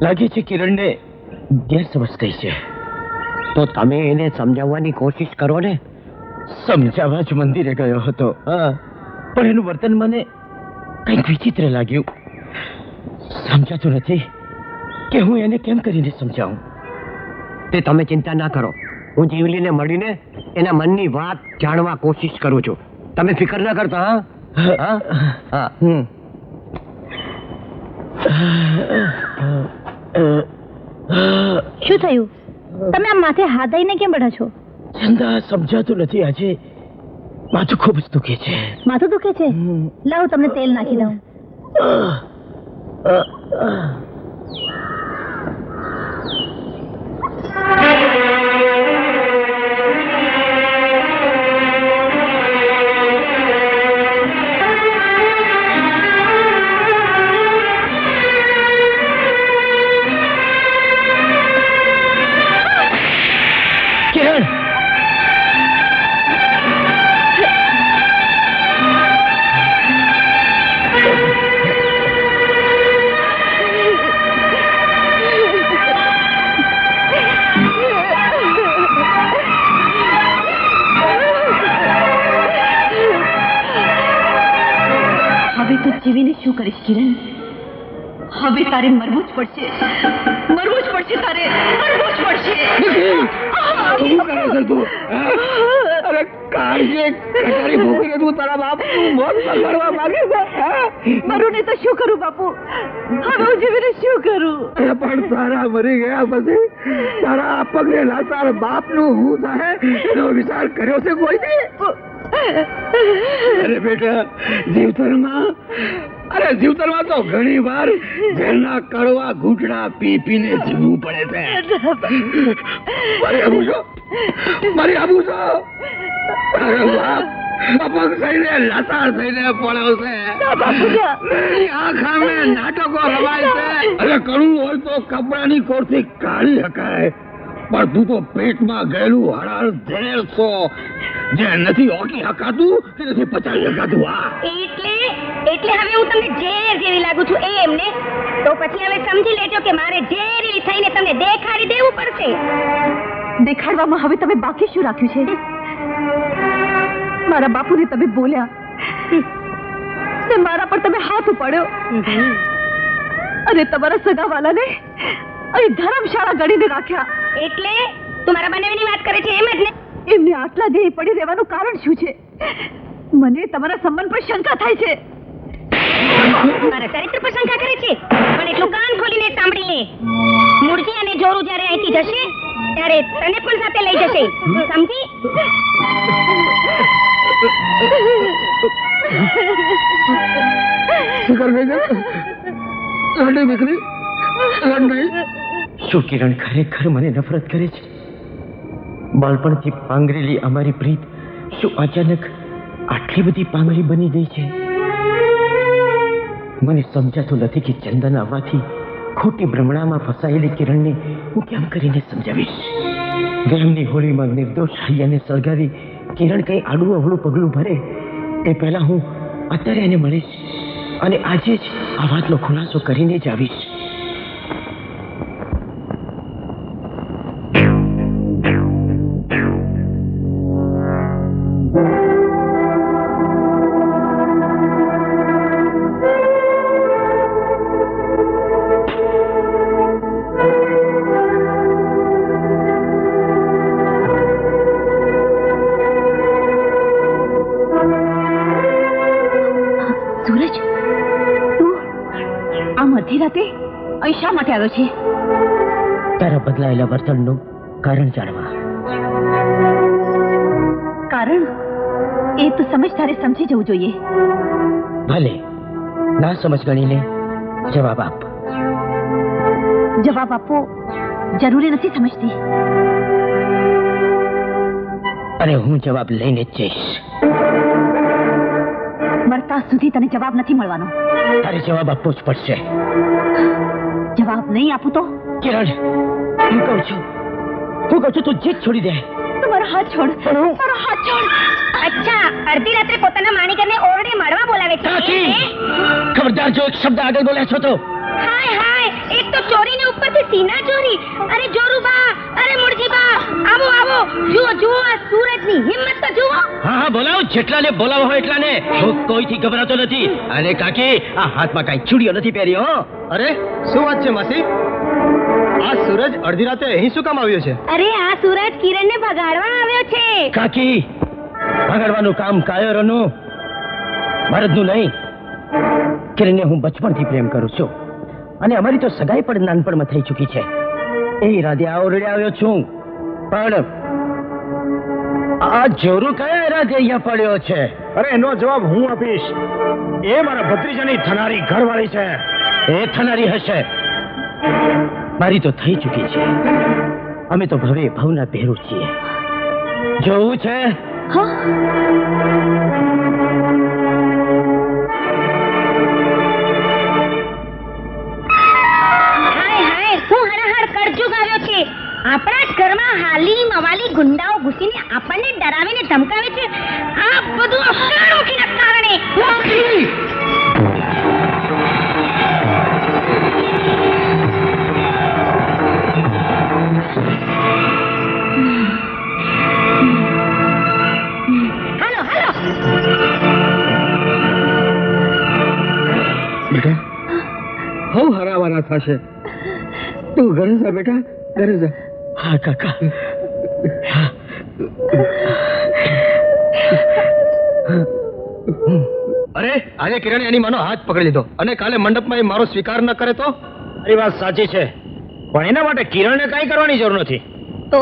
લાગે છે કિરણને ગેરસમજ થઈ છે. તો તમે એને સમજાવવાની કોશિશ કરો ને. સમજાવવા જ મંદિરે ગયો હતો, પણ એનું વર્તન મને કંઈક વિચિત્ર લાગ્યું. સમજાતું નથી કે હું એને કેમ કરીને સમજાવું. તે તમે ચિંતા ના કરો, હું જીવલીને મળીને એના મનની વાત જાણવા કોશિશ કરું છું. તમે ફિકર ના કરતા. હા હા. શું થયું? તમે આમ માથે હાથ દઈને કેમ બેઠા છો? ચંદા, સમજાતું નથી. આજે માથું ખૂબ જ દુખે છે. માથું દુખે છે? લાવો તમને તેલ નાખી દઉં. કિરણ, હવે તું જીવીને શું કરીશ કિરણ? હવે તારે મરવું જ પડશે. મરવું જ પડશે તારે. મરવું જ પડશે. શું કરે છે તું? અરે કાળજે કટારી ભોગવીને તું તારા બાપનું મોત બગાડવા માંગે છે? મરું ને તો શું કરું બાપુ? હવે હું જીવીને શું કરું? અરે પણ તારા મરી ગયા પછી તારા આ પગને લાચાર બાપનું હું થાય એનો વિચાર કર્યો છે કોઈ? અરે બેટા, જીવતરમાં તો ઘણી વાર ઝેરના કડવા ઘૂંટડા પી પીને જીવવું પડે છે. મારી આબુ છો. અરે બાપ અપંગ થઈને લાચાર થઈને પડ્યો છે. આંખ સામે નાટકો રવાય છે. અરે કડવું હોય તો કપડાની કોરથી કાઢી શકાય, પણ તું તો પેટમાં ગયેલું હળહળ ઝેર છો, જે નથી ઓકી હકાતું કે નથી પચાવી હકાતું. એટલે હવે હું તમને ઝેર જેવી લાગુ છું એમને? તો પછી હવે સમજી લેજો કે મારે ઝેરી થઈને તમને દેખાડી દેવું પડશે. દેખાડવામાં હવે તમે બાકી શું રાખ્યું છે? મારા બાપુને તમે બોલ્યા ને મારા પર તમે હાથ ઉપાડ્યો અને તમારા સગાવાલાને અહીં ધર્મશાળા ગણીને રાખ્યા. એટલે તું મારા બંનેની વાત કરે છે એમ જ ને? એમને આટલા દેહ પડી રહેવાનું કારણ શું છે? મને તમારા સંબંધ પર શંકા થાય છે. મારા ચરિત્ર પર શંકા કરે છે? પણ એટલું કાન ખોલીને સાંભળી લે. મૂળજી અને જોરું જ્યારે અહીંથી જશે ત્યારે તને પણ સાથે લઈ જશે, સમજી? શું કિરણ ખરેખર મને નફરત કરે છે? બાળપણથી પાંગરેલી અમારી પ્રીત શું અચાનક આટલી બધી પાંગળી બની ગઈ છે? મને સમજાતું નથી કે ચંદન આવવાથી ખોટી ભ્રમણામાં ફસાયેલી કિરણને હું કેમ કરીને સમજાવીશ. ગરમની હોળીમાં નિર્દોષ હૈયાને સળગાવી કિરણ કંઈ આડું અવળું પગલું ભરે એ પહેલા હું અત્યારે એને મળીશ અને આજે જ આ વાતનો ખુલાસો કરીને જ આવીશ. સૂરજ, તું આ મધ્યરાતે અહીં શા માટે આવ્યો છે? તારા બદલાયેલા વર્તનનું કારણ જાણવા. કારણ એ તો સમજદારે સમજી જવું જોઈએ. ભલે ના સમજ ગણીને જવાબ આપ. જવાબ આપવો જરૂરી નથી સમજતી. અને હું જવાબ લઈને જ જઈશ. મરતા સુધી તને જવાબ નથી મળવાનો. તારે જવાબ આપવો જ પડશે. જવાબ નહીં આપું તો? કિરણ, હું કહું છું તું જીત છોડી દે. તમારો હાથ છોડ. મારો હાથ છોડ. અચ્છા, અડધી રાત્રે પોતાના માણીકરને ઓરડે મળવા બોલાવે છે. ખબરદાર જો એક શબ્દ આગળ બોલ્યા છો તો. હાય હાય, એક તો ચોરીને ઉપરથી સીના ચોરી. અરે જોરુબા, અરે મુરજીબા, આવો આવો, જુઓ આ સૂરજની હિંમત તો જુઓ. હા બોલાવો, જેટલાને બોલાવો હોય એટલાને. હું કોઈથી ગભરાતો નથી. અને કાકી, આ હાથમાં કાંઈ ચૂડીઓ નથી પહેરી હો. અરે શું વાત છે માસી? આ સૂરજ અડધી રાતે અહીં શું કામ આવ્યો છે? અરે આ સૂરજ કિરણને ભગાડવા આવ્યો છે. કાકી, ભગાડવાનું કામ કાયરોનું, ભરતનું નહીં. કિરણને હું બચપણથી પ્રેમ કરું છું અને અમારી તો સગાઈ પણ નાનપણમાં થઈ ચૂકી છે. એ ઈરાદે આ ઓરડે આવ્યો છું. પણ આ જોરું કયા ઈરાદે અહીંયા પડ્યો છે? અરે એનો જવાબ હું આપીશ. એ મારા ભત્રીજાની થનારી ઘરવાળી છે. એ થનારી હશે. મારી તો થઈ ચૂકી છે. અમે તો ભવે ભવના ભેરું છીએ. જોવું છે? હાય હાય શું હળહળ કળજુગ આવ્યો છે. આપણા જ ઘરમાં હાલી મવાલી ગુંડાઓ ઘૂસીને આપણને ડરાવીને ધમકાવે છે. આ બધું અફસારોખીના કારણે. હાલો હાલો. બેટા હવ હરાવાના થશે. તું ઘરે જા બેટા, ઘરે જા. હા કાકા. અરે આજે કિરણે એની માનો હાથ પકડી લીધો અને કાલે મંડપમાં એ મારો સ્વીકાર ન કરે તો? તારી વાત સાચી છે, પણ એના માટે કિરણને કાંઈ કરવાની જરૂર નથી. તો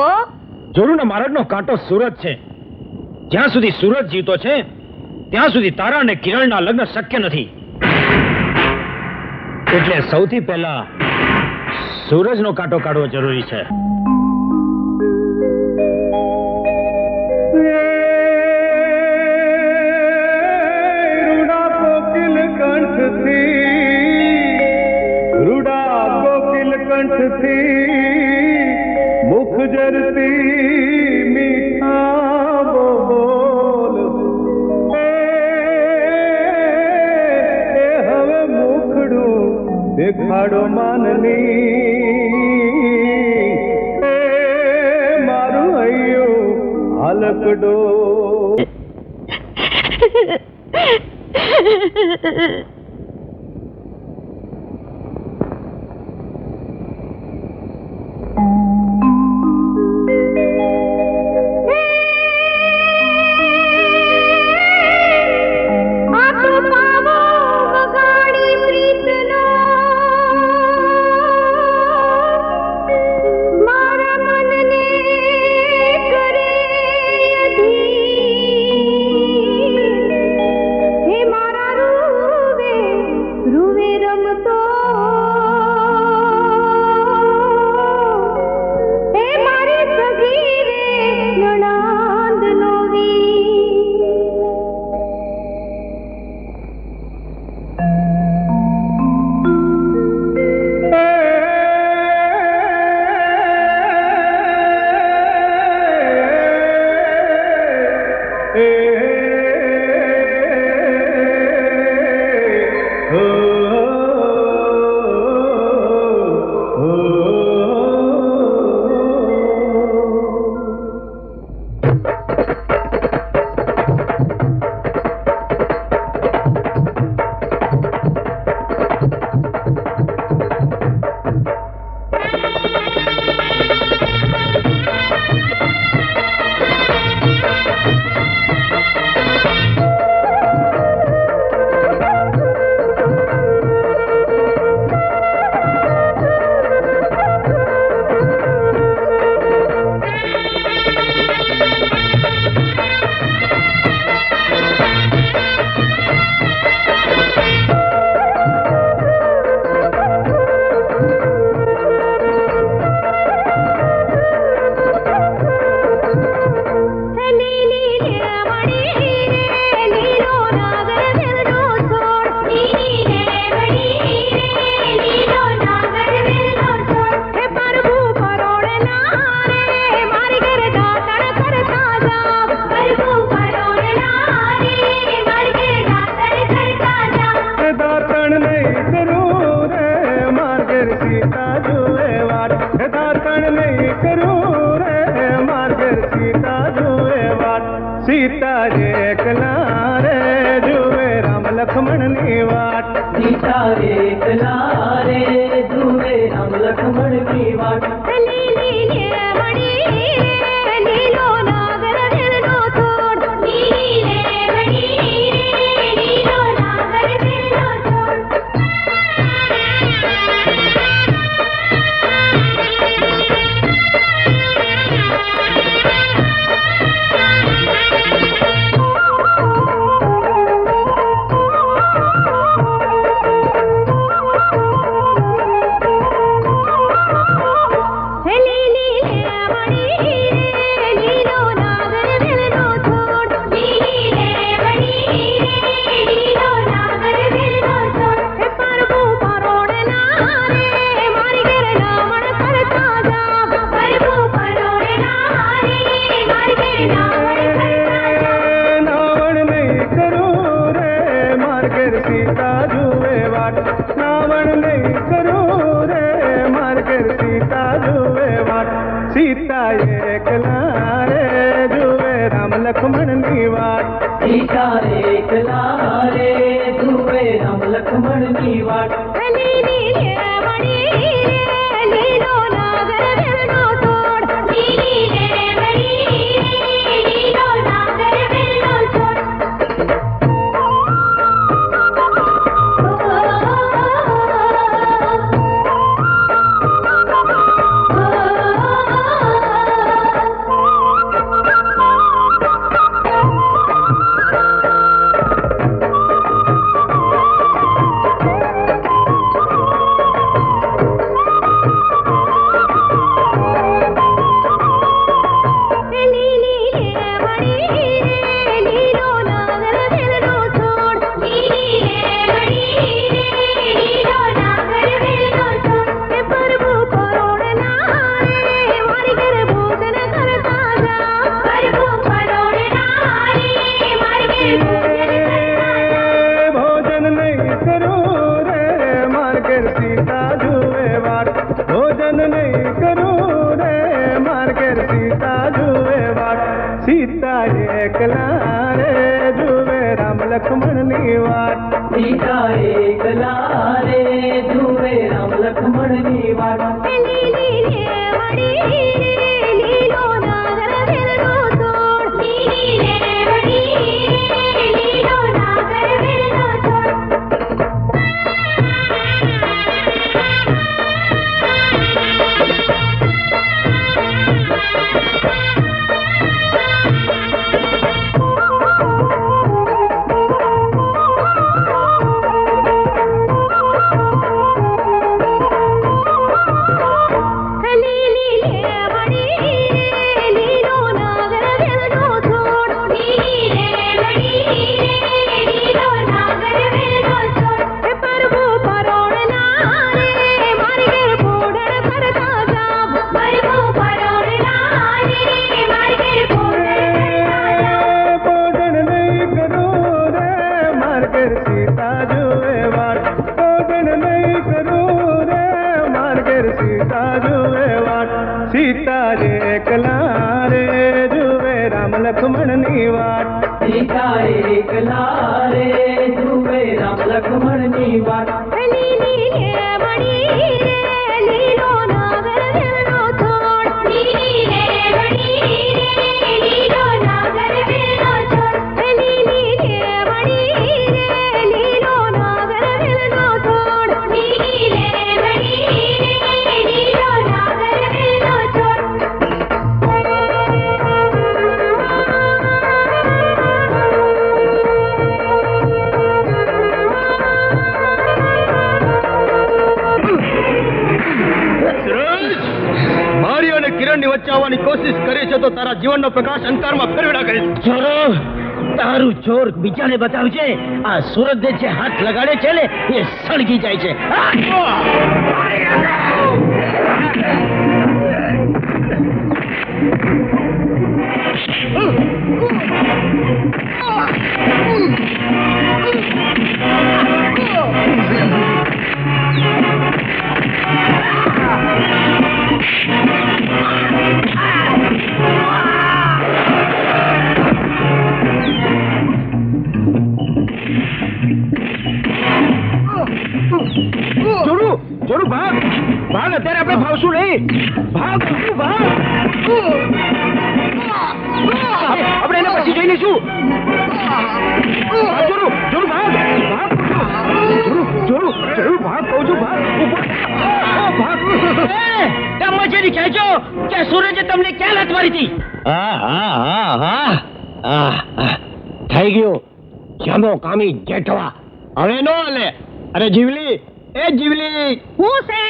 જોરુના માર્ગનો કાંટો સુરત છે. જ્યાં સુધી સુરત જીવતો છે ત્યાં સુધી તારા અને કિરણના લગ્ન શક્ય નથી. એટલે સૌથી પહેલા સૂરજનો કાંટો કાઢવો જરૂરી છે. મુખ જરતી મીઠા બોલ હવે મુખડું દેખાડો માનની મારું હૈયું હાલકડો. સીતા રે એકલા રે જુએ રામ લક્ષ્મણ ની વાટ. સીતા રે એકલા રે જુએ રામ લક્ષ્મણ ની વાટ. Thank you. સીતા જુએ વાટ સીતા એકલા રે જુએ રામ લક્ષ્મણની વાટ સીતા એકલા રે જુએ રામ લક્ષ્મણની વાટ લીલી લેવડી રે લીલો નાગર વેલનો છોડ લીલી લેવડી રે લીલો નાગર વેલનો છોડ ભોજન નહીં કરું રે માર ઘેર સીતા જુએ વાટ ભોજન નહીં કરું રે માર ઘેર સીતા જુએ વાટ સીતા એકલા રે જુએ રામ લક્ષ્મણની વાટ સીતા એકલા રે જુએ રામ લક્ષ્મણની વાટ લીલી લેવડી રે લીલો નાગર વેલનો છોડ લીલી લેવડી રે લીલો નાગર વેલનો છોડ લીલી લેવડી રે લીલો નાગર વેલનો છોડ લીલી લેવડી રે લીલો નાગર વેલનો છોડ પ્રભુ પરોળના રે મારી ઘેર બોડર ફરતા જાવ પ્રભુ પરોળના રે મારી ઘેર ભોજન નહીં કરું રે માર ઘેર સીતા જુએ વાટ ભોજન નહીં કરું રે માર ઘેર સીતા જુએ વાટ સીતા એકલા રે જુએ રામ લક્ષ્મણની વાટ સીતા એકલા રે જુએ રામ લક્ષ્મણની વાટ લીલી લેવડી રે લીલો નાગર વેલનો છોડ લીલી લેવડી રે લીલો નાગર વેલનો છોડ લીલી લેવડી રે લીલો નાગર વેલનો છોડ લીલી લેવડી રે લીલો નાગર વેલનો છોડ મારી અને કિરણની વચ્ચે આવવાની કોશિશ કરે છે તો તારા જીવનનો પ્રકાશ અંધકારમાં ફેરવેડા કરીશ. જોરો તારું જોર બીજાને બતાવજે આ સુરત જે હાથ લગાડે છે ને એ સળગી જાય છે જોરું જોરું ભાગ ભાગ અત્યારે આપણે ભાવશું નહીં ભાગ ભાગ આપણે એને પછી જોઈ લઈશું જોરું જોરું ભાગ ભાગ જોરું જોરું જોરું ભાગ કહું છું ભાગ ભાગ મજેરી કહેજો કે સૂરજે તમને ક્યાં લાત મારી હતી થઈ ગયું જમો કામી જેઠવા હવે નો લે અરે જીવલી એ જીવલી હું છે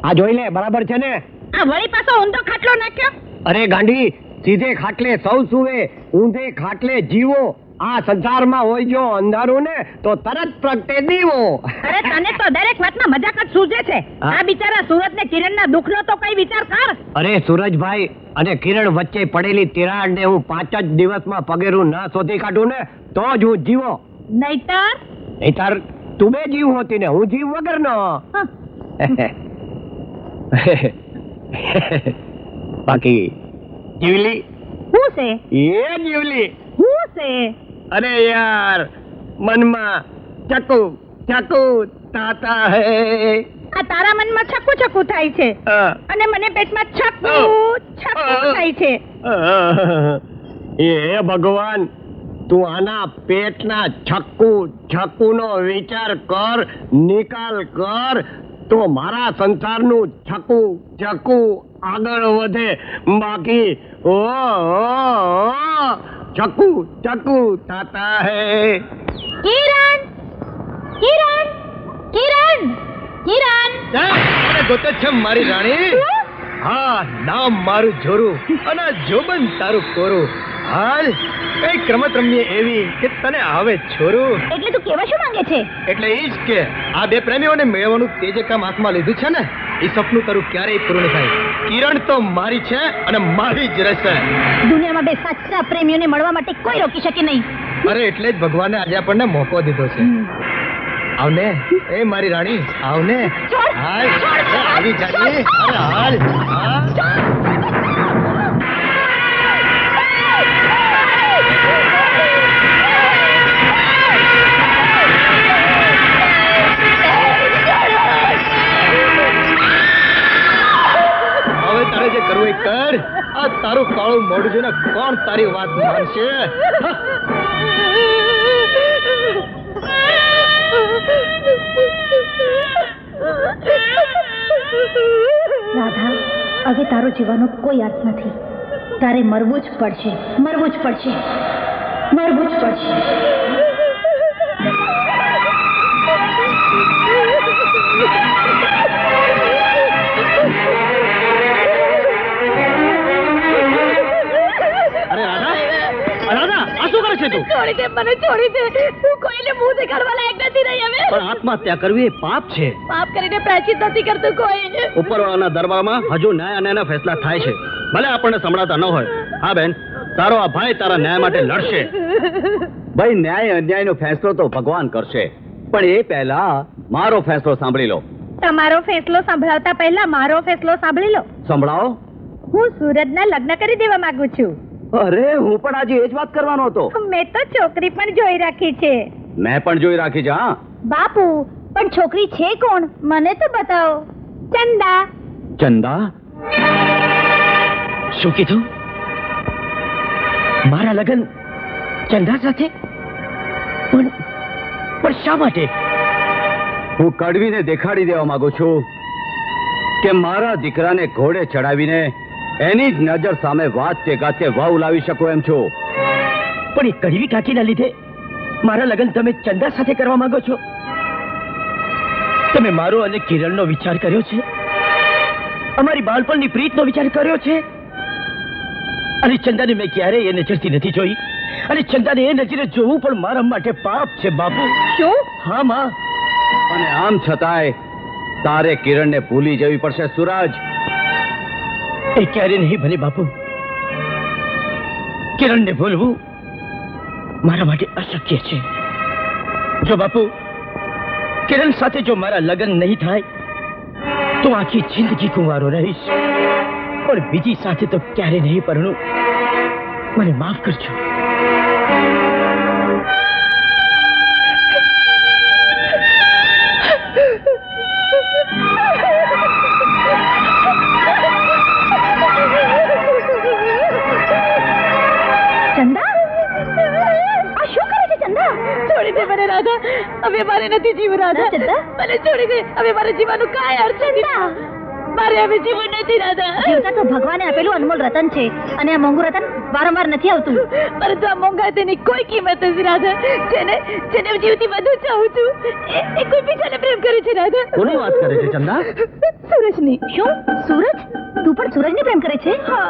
આ જોઈ લે બરાબર છે ને આ વળી પાછો ઊંધો ખાટલો નાખ્યો અરે ગાંડી સીધે ખાટલે સૌ સુવે ઊંધે ખાટલે જીવો આ સંસારમાં હોય જો અંધારું ને તો તરત પ્રગટે દીવો અરે તને તો દરેક વાતમાં મજાક જ સૂઝે છે આ બિચારા સુરત ને કિરણ ના દુઃખ નો તો કઈ વિચાર કર અરે સુરજભાઈ અને કિરણ વચ્ચે પડેલી તિરાડ ને હું 5 જ દિવસમાં પગેરું ન શોધી કાઢું ને તો જ હું જીવો નહીતર તું બે જીવ હોતી ને હું જીવ વગર નો બાકી જીવલી હું છે એ જીવલી હું છે અરે યાર મનમાં ચકુ ચકુ તાતા હે આ તારા મનમાં છક્કુ છક્કુ થાય છે અને મને પેટમાં છક્કુ છક્કુ થાય છે એ ભગવાન તું આના પેટના છક્કુનો વિચાર કર, નિકાલ કર તો મારા સંસારનું છક્કુ આગળ વધે. બાકી ઓ છક્કુ થતા હે. કિરણ કિરણ કિરણ કિરણ અરે ગોતે છે મારી રાણી. હા, નામ મારું જોરું અને જોબન તારું કોરું. હાલ કઈક રમત રમીએ એવી કે તને આવે છોરું. એટલે તું કેવા શું માંગે છે? એટલે એ જ કે આ બે પ્રેમીઓને મેળવવાનું તે જે કામ હાથમાં લીધું છે ને, એ સપનું તારું ક્યારેય પૂરું નહીં થાય. કિરણ તો મારી છે અને મારી જ રહેશે. દુનિયામાં બે સાચા પ્રેમીઓને મળવા માટે કોઈ રોકી શકે નહીં. અરે એટલે જ ભગવાને આજે આપણને મોકો દીધો છે. આવને એ મારી રાણી, આવને. હાલ આવી જાને. અરે હાલ. હવે તારે જે કરવું એ કર. આ તારું કાળું મોઢું જોઈને કોણ તારી વાત માનશે? રાધા, હવે તારો જીવવાનો કોઈ અર્થ નથી. તારે મરવું જ પડશે, મરવું જ પડશે, મરવું જ પડશે. અરે રાધા, રાધા આ શું કરે છે તું? છોડી દે, મને છોડી દે. હું કોઈને મુંહ દેખાડવા લાયક નથી રહી હવે. પણ આત્મહત્યા કરવી એ પાપ છે. પાપ કરીને પ્રાયશ્ચિત નથી કરતું કોઈ. ઉપરવાળાના દરબારમાં હજુ ન્યાય અને એના ફેસલા થાય છે, ભલે આપણને સંભળાતા ન હોય. હા બેન, તારો આ ભાઈ તારા ન્યાય માટે લડશે. ભાઈ, ન્યાય અન્યાયનો ફેસલો તો ભગવાન કરશે, પણ એ પહેલા મારો ફેસલો સાંભળી લો. તમારો ફેસલો સાંભળાવતા પહેલા મારો ફેસલો સાંભળી લો. સંભળાવો. હું સુરજના લગ્ન કરી દેવા માંગુ છું. અરે, હું પણ આજે એ જ વાત કરવાનો હતો. મેં તો છોકરી પણ જોઈ રાખી છે. મેં પણ જોઈ રાખી છે. હા બાપુ, પણ છોકરી છે કોણ? મને તો બતાવો. ચંદા. ચંદા? શું કીધું? મારા લગ્ન ચંદા સાથે? પણ શા માટે? હું કડવીને દેખાડી દેવા માંગુ છું કે મારા દીકરાને ઘોડે ચડાવીને એની જ નજર સામે વાતે ગાતે વાવ લાવી શકો એમ છો. પણ એ કડવી કાકીના લીધે મારા લગ્ન તમે ચંદા સાથે કરવા માંગો છો? તમે મારો અને કિરણનો વિચાર કર્યો છે? અમારી બાળપણની પ્રીતનો વિચાર કર્યો છે? અને ચંદાને મેં ક્યારેય એ નજરથી નથી જોઈ, અને ચંદાને એ નજરે જોવું પણ મારા માટે પાપ છે બાપુ. શું? હા માં. અને આમ છતાંય તારે કિરણને ભૂલી જવી પડશે સૂરજ. એ ક્યારે નહીં બને બાપુ. કિરણને ભૂલવું મારા માટે અશક્ય છે. જો બાપુ, કિરણ સાથે જો મારા લગ્ન નહીં થાય તો આખી જિંદગી કુંવારો રહીશ, પણ બીજી સાથે તો ક્યારે નહીં પરણું. મને માફ કરજો. ચંદા, આ શું કરે છે ચંદા? છોડી દે મને રાધા, હવે મારે નથી જીવવું. રાધા, ચંદા મને છોડી દે. હવે મારે જીવવાનું કાંઈ અર્થ નથી. મારે હવે જીવન નથી રાધા. જીવતા તો ભગવાને આપેલું અનમોલ રતન છે, અને આ મોંઘું રતન વારંવાર નથી આવતું. પરંતુ આ મોંઘા તેની કોઈ કિંમત નથી રાધા. જેને જીવતી બધું ચાહું છું એ કોઈ બીજાને પ્રેમ કરે છે રાધા. કોની વાત કરે છે ચંદા? સૂરજની. શું? સૂરજ? તું પણ સૂરજને પ્રેમ કરે છે? હા.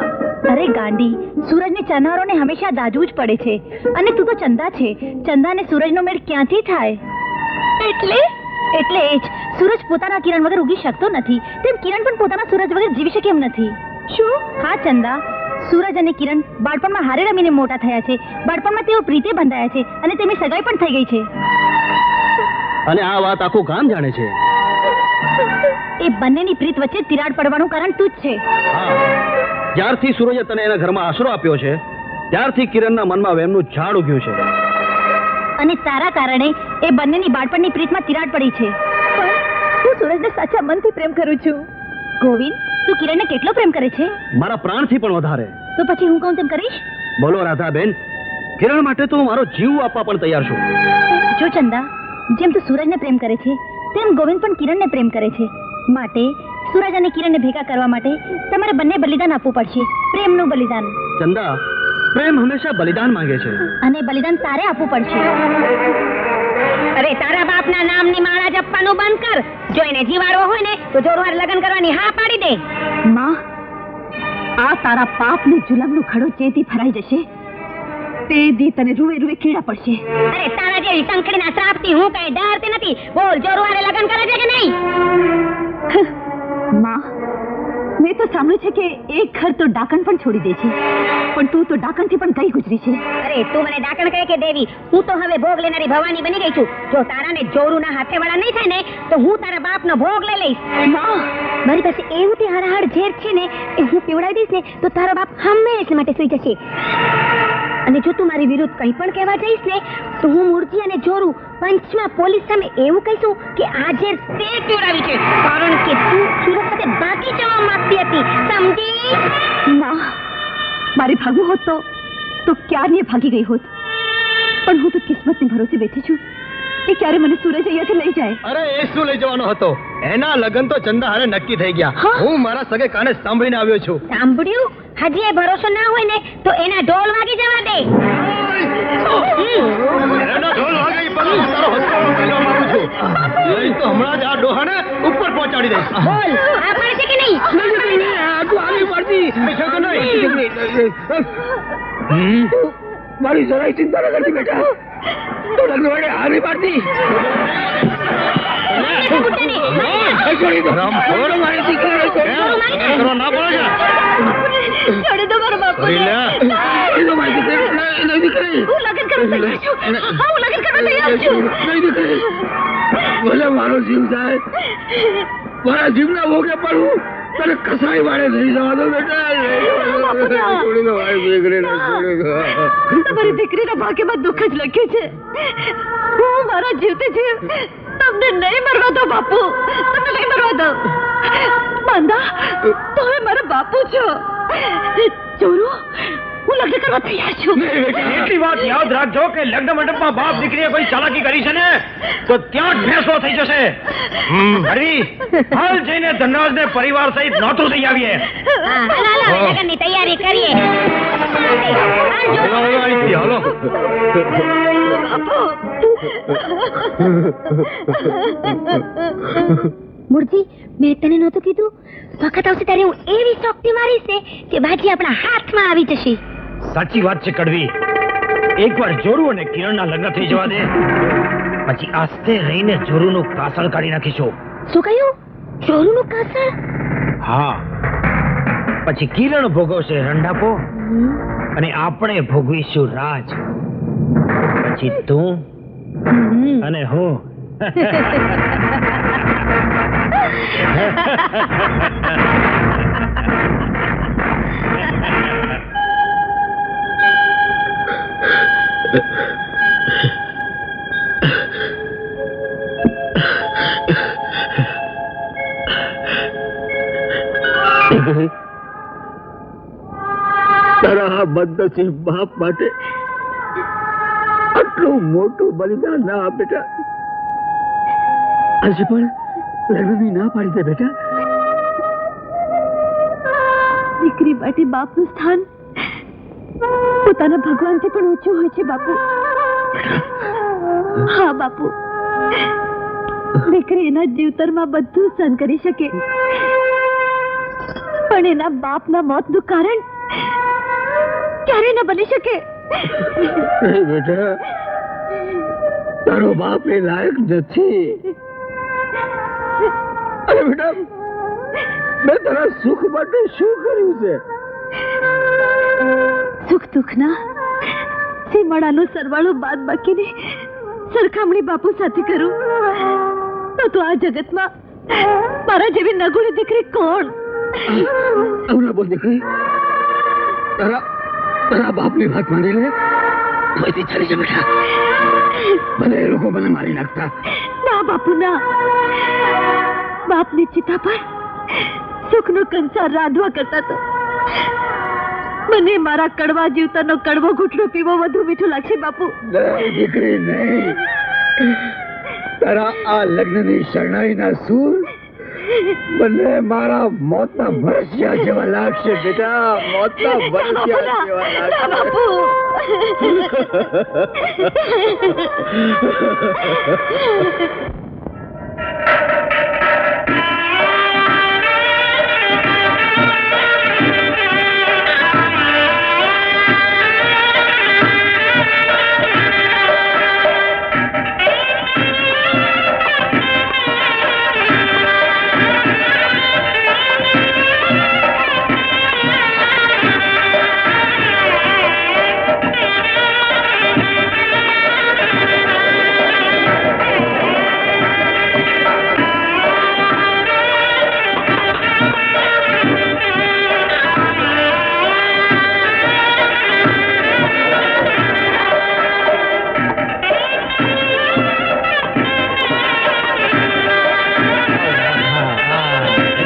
અરે ગાંડી, સૂરજને ચાહનારોને હંમેશા દાજવું જ પડે છે, અને તું તો ચંદા છે. ચંદા ને સૂરજનો મેળ ક્યાંથી થાય? એટલે એ જ. સૂરજ પોતાના કિરણ વગર ઉગી શકતો નથી, તેમ કિરણ પણ પોતાના સૂરજ વગર જીવી શકે એમ નથી. શું? હા ચંદા, સૂરજ અને કિરણ બાળપણમાં હારે રમીને મોટા થયા છે. બાળપણમાં તેઓ પ્રીતે બંધાયા છે, અને તેમની સગાઈ પણ થઈ ગઈ છે. અને આ વાત આખું ગામ જાણે છે. એ બંનેની પ્રીત વચ્ચે તિરાડ પડવાનું કારણ તું જ છે. જ્યારથી સૂરજે તને એના ઘરમાં આશરો આપ્યો છે ત્યારથી કિરણના મનમાં વેમનું ઝાડ ઉગ્યું છે. અને તારા કારણે એ બંનેની બાળપણની પ્રીતમાં તિરાડ પડી છે. પણ હું સૂરજને સાચા મનથી પ્રેમ કરું છું. ગોવિંદ, તું કિરણને કેટલો પ્રેમ કરે છે? મારા પ્રાણથી પણ વધારે. તો પછી હું કહું તેમ કરીશ? બોલો રાધાબેન, કિરણ માટે તો હું મારો જીવ આપવા પણ તૈયાર છું. જો ચંદા, જેમ તું સૂરજને પ્રેમ કરે છે તેમ ગોવિંદ પણ કિરણને પ્રેમ કરે છે. માટે સૂરજ અને કિરણને ભેગા કરવા માટે તમારે બંને બલિદાન આપવું પડશે. પ્રેમનું બલિદાન. ચંદા, પ્રેમ હંમેશા બલિદાન માંગે છે. અને બલિદાન તારે આપવું પડશે. અરે તારા બાપના નામની માળા જપવાનું બંધ કર. જો એને જીવાડવો હોય ને તો જોરવાર લગ્ન કરવાની હા પાડી દે. માં, આ તારા પાપને જુલમનો ખડો જેથી ભરાઈ જશે તે દી તને રૂએ રૂએ કીડા પડશે. અરે તારા જેવી સંખડીના શ્રાપથી હું કઈ ડરતી નથી. બોલ, જોરવારે લગ્ન કરે છે કે નહીં? માં, મેં તો સાંભળ્યું છે કે એક ઘર તો ડાકણ પણ છોડી દે છે, પણ તું તો ડાકણથી પણ ગઈ ગુજરી છે. અરે તું મને ડાકણ કહે કે દેવી? હું તો હવે ભોગ લેનારી ભવાની બની ગઈ છું. જો તારાને જોરુના હાથે વાળા નહીં થાય ને તો હું તારા બાપનો ભોગ લઈ લઈશ. માં, મારી પાસે એવું તે હારાહાર ઝેર છે ને એ હું પીવડાવી દઈશ ને તો તારો બાપ હંમેશા માટે સૂઈ જશે. અને જો તું મારી વિરુદ્ધ કંઈ પણ કહેવા જઈશ ને તો હું મૂર્તિ અને જોરુ પંચમાં પોલીસ સામે એવું કહીશું કે આ ઝેર તે પીવડાવી છે કારણ કે તું સુરત સાથે ભાગી જવા માંગતી હતી. સમજી? માં, મારે ભાગવું હોત તો ક્યારની ભાગી ગઈ હોત. પણ હું તો કિસ્મતને ભરોસે બેઠી છું કે ક્યારે મને સૂરજ અહીંયાથી લઈ જાય. અરે એ શું લઈ જવાનો હતો? એના લગ્ન તો ચંદા હારે નક્કી થઈ ગયા. હું મારા સગે કાને સાંભળીને આવ્યો છું. સાંભળ્યું? હજી એ ભરોસો ના હોય ને તો એના ઢોલ વાગી જવા દે. એના ઢોલ વાગે એ પહેલા હું તારો હસવાનો પહેલો મારું છું. નહીં તો હમણાં જ આ ડોહાને ઉપર પહોંચાડી દઈશ. બોલ, આ પડશે કે નહીં? મારી જરાય ચિંતા ન કરતી બેટા. તો લગ્ન વાળે હારી પાડતી. છોડી દો મારા બાપુને. હું લગ્ન કરવા તૈયાર છું. હા, હું લગ્ન કરવા તૈયાર છું. ભલે મારો જીવ જાય, મારા જીવના ભોગે પણ હું તને કસાઈ વાળે નહીં જવા દો બેટા. છોડી દો મારી દીકરીને, છોડી દો. તમારી દીકરીના ભાગ્યમાં દુઃખ જ લખ્યું છે. હું મારા જીવતે જીવ તમને નહીં મરવા દો બાપુ. તમને નહીં મરવા દો. બાંધા, તમે મારા બાપુ છો. ચોરો, હું લગ્ન કરવા તૈયાર છું. એટલી વાત યાદ રાખજો કે લગ્ન મંડપમાં બાપ દીકરીએ કોઈ ચાલાકી કરી છે ને તો ત્યાં જ ફેંસો થઈ જશે. હરી, હાલ જઈને ધનરાજને પરિવાર સહિત નોતું થઈ આવીએ. લગ્નની તૈયારી કરીએ. હાલો. મૂર્તિ, મેં તને નહોતું કીધું? વખત આવશે ત્યારે હું એવી શોખથી મારીશ ને કે બાજી આપણા હાથમાં આવી જશે. સાચી વાત છે કડવી. એકવાર જોરુ અને કિરણના લગ્ન થઈ જવા દે, પછી આસ્તે રહીને જોરુનું કાસળ કાઢી નાખીશું. શું કહ્યું? જોરુનું કાસળ? હા, પછી કિરણ ભોગવશે રંડાપો અને આપણે ભોગવીશું રાજ. પછી તું અને હું. તારા આ બદનસીબ બાપ માટે આટલું મોટું બલિદાન ના આપ બેટા. હજી પણ લગ્નની ના પાડી દે બેટા. દીકરી માટે બાપનું સ્થાન પોતાના ભગવાનથી પણ ઊંચું હોય છે બાપુ. હા બાપુ, દીકરી એના જીવતરમાં બધું સહન કરી શકે, પણ એના બાપના મોતનું કારણ ક્યારે ન બની શકે. બેટા, તારો બાપ એ લાયક નથી. અરે બેટા, મેં તારા સુખ માટે શું કર્યું છે? સુખ દુઃખના સીમાડાનો સરવાળો બાદ બાકીની સરખામણી બાપુ સાથે કરું તો આ જગતમાં મારા જેવી નગુણી દીકરી કોણ? આવું ના બોલ દીકરી. તારા બાપની વાત માની લે. અહીંથી ચાલી જા બેટા. ભલે એ લોકો મને મારી નાખતા. ના બાપુ ના. બાપની ચિતા પર સુખનો કંસાર રાંધવા કરતા તો મને મારા કડવા જીવતાનો કડવો ઘૂંટડો પીવો વધુ મીઠું લાગશે બાપુ. નહીં દીકરી નહીં. તારા આ લગ્નની શરણાઈના સૂર મને મારા મોતના ભરસિયા જેવા લાગશે બેટા. મોતના ભરસિયા જેવા ના લાગશે.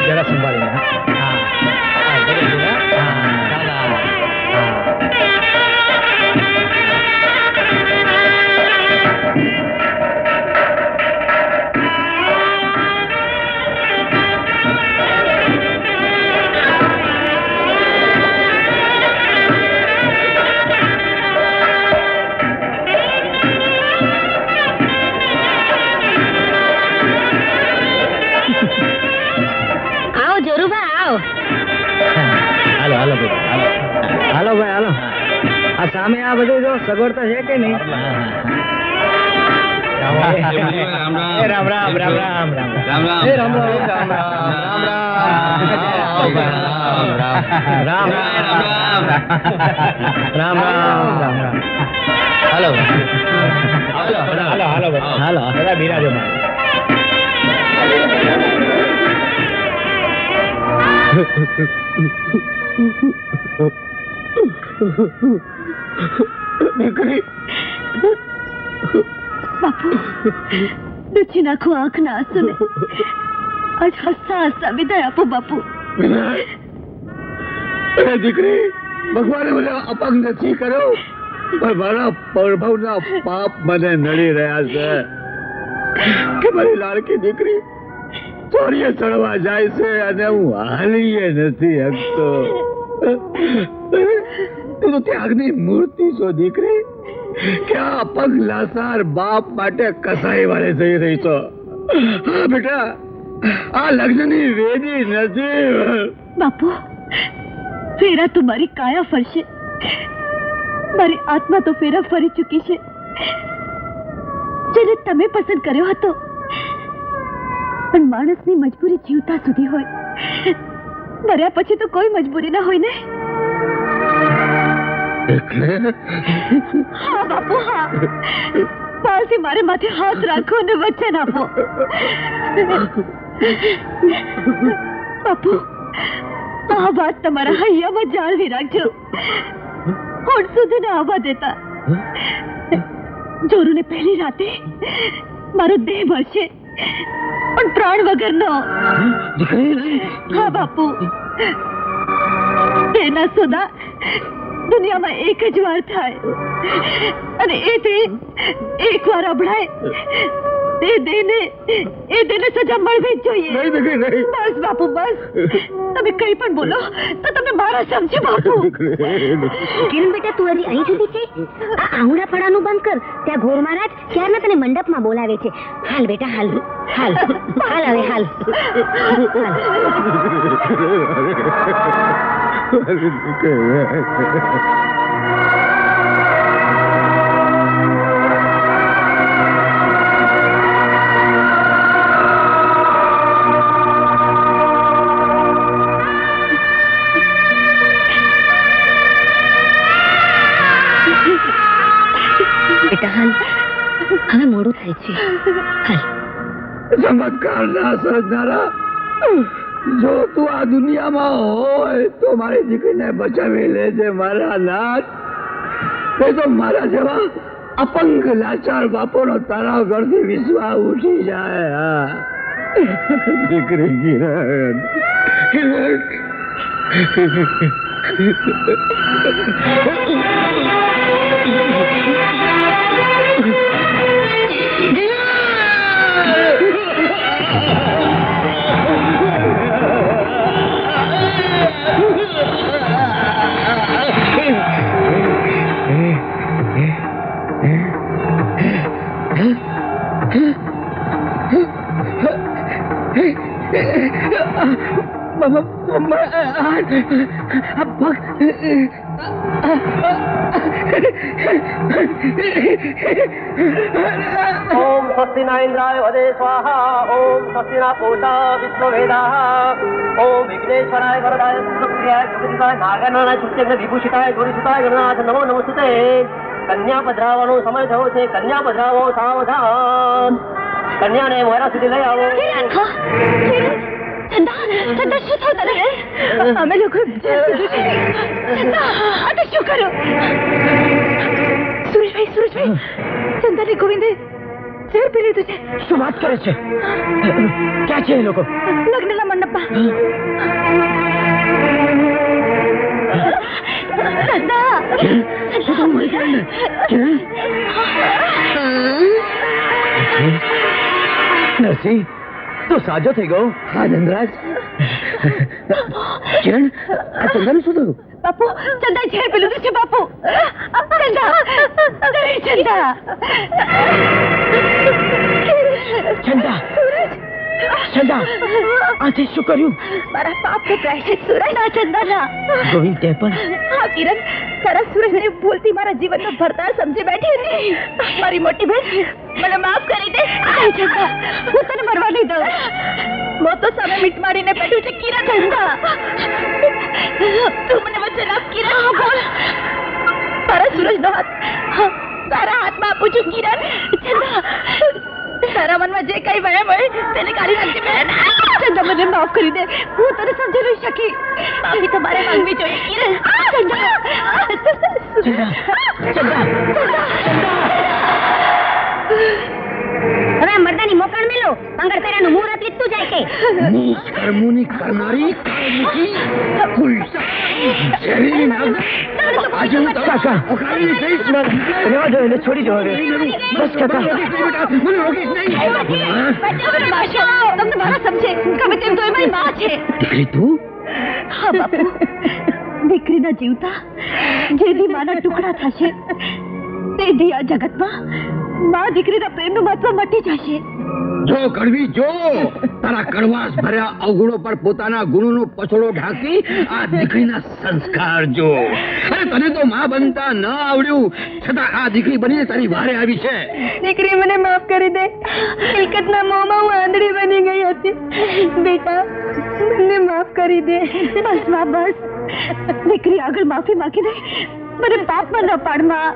જરા સંભાળીને. આવો જોરુભા આવો. હાલો હાલો ભાઈ હાલો. હાલો ભાઈ હાલો. આ સામે આ બધું જો સગવડતા છે કે નહીં? રામ રામ રામ રામ રામ રામ રામ રામ રામ રામ. હાલો હાલો હાલો હાલો હાલો બધા બિરાજો. દીકરી બાપુ લૂછી નાખો આંખના આંસુને. આજ હસતા હસતા વિદાય આપો બાપુ. એ દીકરી ભગવાને મને અપંગ નથી કર્યો પણ મારા પ્રભાવના પાપ મને નડી રહ્યા છે કે મારી લાડકી દીકરી ચોરીએ ચડવા જાય છે અને હું હાલીએ નથી શકતો. તું તો ત્યાગની મૂર્તિ છો દીકરી કે આ અપંગ લાસાર બાપ માટે કસાઈ વાળે જઈ રહી છો. હા બેટા આ લગ્નની વેદી નથી. બાપુ ફેરા તો મારી કાયા ફરશે. મારી આત્મા તો ફેરા ફરી ચૂકી છે. જેને તમે પસંદ કર્યો હતો પણ માણસની મજબૂરી જીવતા સુધી હોય. મર્યા પછી તો કોઈ મજબૂરી ના હોય ને. હા બાપુ હા. પાલથી મારે માથે હાથ રાખો અને વચન આપો. બાપુ આ વાત તમારા હૈયામાં જાળવી રાખજો. હોઠ સુધી ના આવવા દેતા. જોરુને પહેલી રાતે મારો દેહ મળશે પણ પ્રાણ વગરનો. હા બાપુ તેના સોદા દુનિયામાં એક જ વાર થાય અને એ તે એક વાર અભળાય. એ દેને સજા મળવી જ જોઈએ. બસ બાપુ બસ. તમે કઈ પણ બોલો તો તમે મારા સમજો બાપુ. કિરણ બેટા તું હજી અહીં સુધી છે? આ આંગળા પડાનું બંધ કર. ત્યાં ઘોર મહારાજ ક્યારના તને મંડપમાં બોલાવે છે. હાલ બેટા હાલ હાલ હાલ હવે હાલ. બેટા હાલ હવે મોડું થાય છે. હાલ ચમત્કાર ના સર્જનારા, જો તું આ દુનિયામાં હોય તો મારી દીકરીને બચાવી લેજે મારા નાથ. નહીં તો મારા જેવા અપંગ લાચાર બાપોનો તારા ઘરથી વિશ્વાસ ઉઠી જાય. હા દીકરી કિરણ, ओम स्वस्ति न इंद्राय वदे स्वाहा ओम स्वस्ति न पूषा विश्ववेदाः ओम विघ्नेश्वराय वरदाय सुखप्रियाय सुखदिताय नागाननाय शुक्तिग्न विभूषिताय गुरुसुताय गणनाथ नमो नमस्ते. કન્યા પધરાવવાનો સમય થયો છે. કન્યા પધરાવો, સાવધાન. કન્યાને મોરા સુધી લઈ આવો. ચંદા, શું થયું તને? અમે લોકો શું કર્યું? સુરેશભાઈ, ચંદાને ગોવિંદે ઝેર પી લીધું છે. શું વાત કરે છે? ક્યાં છે એ લોકો? લગ્નના મંડપમાં. નરસિંહ, તો સાજો થઈ ગયો. હા ધનરાજ. કિરણ, આ ચંદાનું શું થયું? બાપુ, ચંદા ઝેર પી લીધું છે. બાપુ, ચંદા, ચંદા, આજે શું કર્યું? મારા પાપને પ્રાયશ્ચિત સૂરજ ના ચંદાના. ગોવિંદ, તે પણ? હા કિરણ, તારા સૂરજને ભૂલથી મારા જીવનનો ભરતાર સમજી બેઠી હતી. મારી મોટી બેન, મને માફ કરી દે. ચંદા, હું તને મરવા નહીં દઉં. મોત તો સામે મીટ મારીને બેઠું છે. કિરણ, ચંદા, તું મને વચન આપ. કિરણ, બોલ. તારા સૂરજનો હાથ તારા હાથમાં આપું છું. કિરણ, ચંદા, તારા મનમાં જે કઈ વહેમ હોય તેને કાઢી નાખજે બેન. ચંદા, મને માફ કરી દે. હું તને સમજી નહીં શકી. માફી તમારે માંગવી જોઈએ. કિરણ, ચંદા, હવે આ મર્દાની મોકળ મેલો. મંગળતરાનું મુહૂર્ત લીધું જાય છે. નીચ કર્મોની કરનારી કાળમુખી ખુલસા ઝેરી નાગ. આજે હું કાકા, ઓખાડી જઈશ. રહેવા દો, એને છોડી દો હવે. બસ કાકા. મને રોકીશ નહીં. તમને મારા સમજે ગમે તેમ તો એ મારી માં છે. દીકરી તું? હા બાપુ, દીકરીના જીવતા જેથી માના ટુકડા થશે તેથી આ જગતમાં માં દીકરીના પ્રેમનું મહત્વ મટી જશે. જો કડવી, જો તારા કડવાશ ભર્યા અવગુણો પર પોતાના ગુણોનો પછોડો ઢાંકી આ દીકરીના સંસ્કાર જો. અરે તને તો માં બનતા ન આવડ્યું, છતાં આ દીકરી બનીને તારી વારે આવી છે. દીકરી, મને માફ કરી દે. મિલકતના મોહમાં હું આંધળી બની ગઈ હતી. બેટા, મને માફ કરી દે. બસ માં, બસ. દીકરી આગળ માફી માંગી દે. મને પાપમાં ન પાડમાં.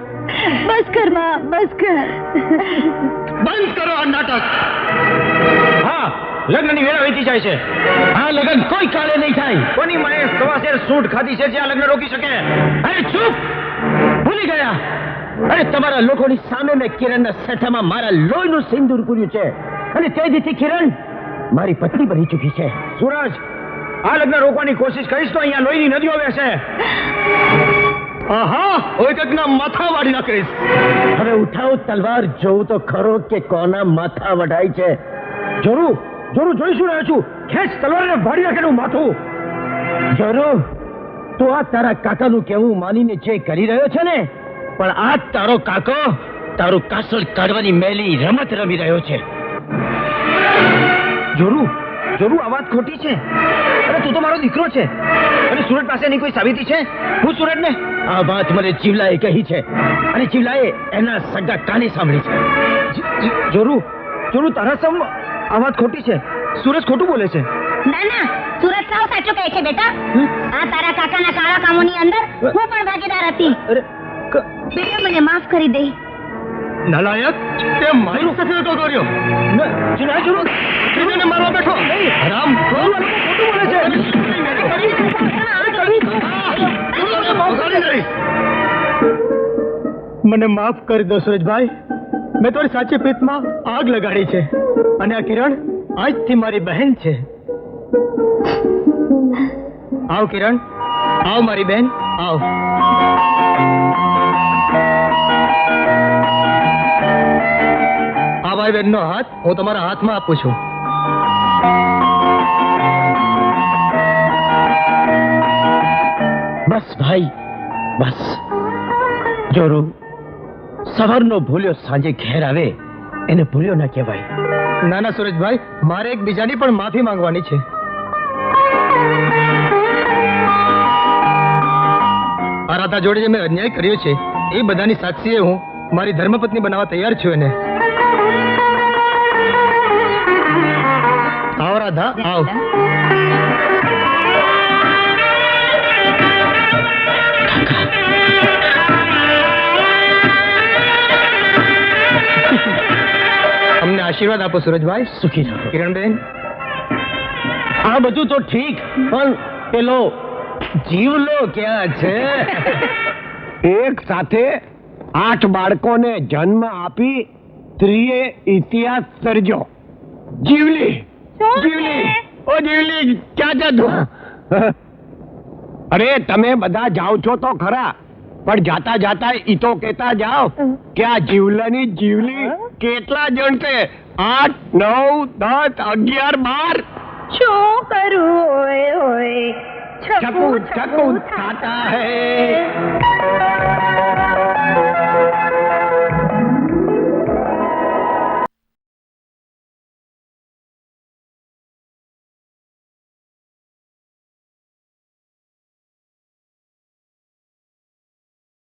બસ કર માં, બસ કર. બંધ કરો આ નાટક. હા, લગ્નની વેળા વીતી જાય છે. આ લગન કોઈ કાળે નહીં થાય. કોની માએ સવાશેર સૂટ ખાધી છે જે આ લગ્ન રોકી શકે? અરે ચૂપ! ભૂલી ગયા. અરે તમારા લોકોની સામે મેં કિરણના સેઠામાં મારા લોહીનું સિંદૂર પૂર્યું છે અને તે દીથી કિરણ મારી પત્ની બની ચૂકી છે. સૂરજ, આ લગ્ન રોકવાની કોશિશ કરીશ તો અહીંયા લોહીની નદીઓ વહેશે. આહા, ઓયકના માથા વાળી નાખીશ. હવે ઉઠાવો તલવાર, જોઉં તો ખરો કે કોના માથા વઢાય છે. જરૂર જોઈશું રહ્યો છું. ખેંચ તલવારને વાળી નાખેલું માથું. જરૂર. તો આ તારા કાકાનું કહેવું માનીને જે કરી રહ્યો છે ને, પણ આ તારો કાકો તારું કાસળ કાઢવાની મેલી રમત રમી રહ્યો છે. જોરું, આ વાત ખોટી છે. અરે તું તો મારો દીકરો છે. અને સુરત પાસે એની કોઈ સાબિતી છે? હું સુરતને આ વાત મને જીવલાએ કહી છે અને જીવલાએ એના સગા કાને સાંભળી છે. જોરું, તારા સમ આ વાત ખોટી છે. સુરજ ખોટું બોલે છે. ના ના, સુરત સાવ સાચું કહે છે બેટા. આ તારા કાકાના કાળા કામોની અંદર હું પણ ભાગીદાર હતી. અરે બેટા, મને માફ કરી દે. નાલાયક તે મારી સાથે ધક્કો કર્યો જીજાને મારવા બેઠો હરામ ખોટું બોલે છે મને માફ કરી દો સુરજભાઈ મેં તમારી સાચી પ્રીતમાં આગ લગાડી છે અને આ કિરણ આજથી મારી બહેન છે આવ કિરણ આવ મારી બહેન આવ આ મારી બહેનનો હાથ હું તમારા હાથમાં આપું છું બસ ભાઈ બસ જોરો સવારનો ભૂલ્યો સાંજે ઘેર આવે એને ભૂલ્યો ના કહેવાય ના ના સુરજભાઈ મારે એક બીજાની પણ માફી માંગવાની છે આ રાધા જોડે જે મેં અન્યાય કર્યો છે એ બધાની સાક્ષીએ હું મારી ધર્મપત્ની બનાવવા તૈયાર છું એને આવ રાધા આવ અમને આશીર્વાદ આપો સુરજભાઈ સુખી રહો કિરણબેન આ બધું તો ઠીક પણ પેલો જીવલો ક્યાં છે એક સાથે 8 બાળકોને જન્મ આપી સ્ત્રીએ ઇતિહાસ સર્જ્યો જીવલી જીવલી ઓ જીવલી ક્યાં છે તું અરે તમે બધા જાઓ છો તો ખરા પણ જાતા જાતા ઈ તો કહેતા જાઓ કે આ જીવલાની જીવલી કેટલા જણ છે 8 9 10 11 12 શું કરું ઓય ઓય छकू छकू खाता है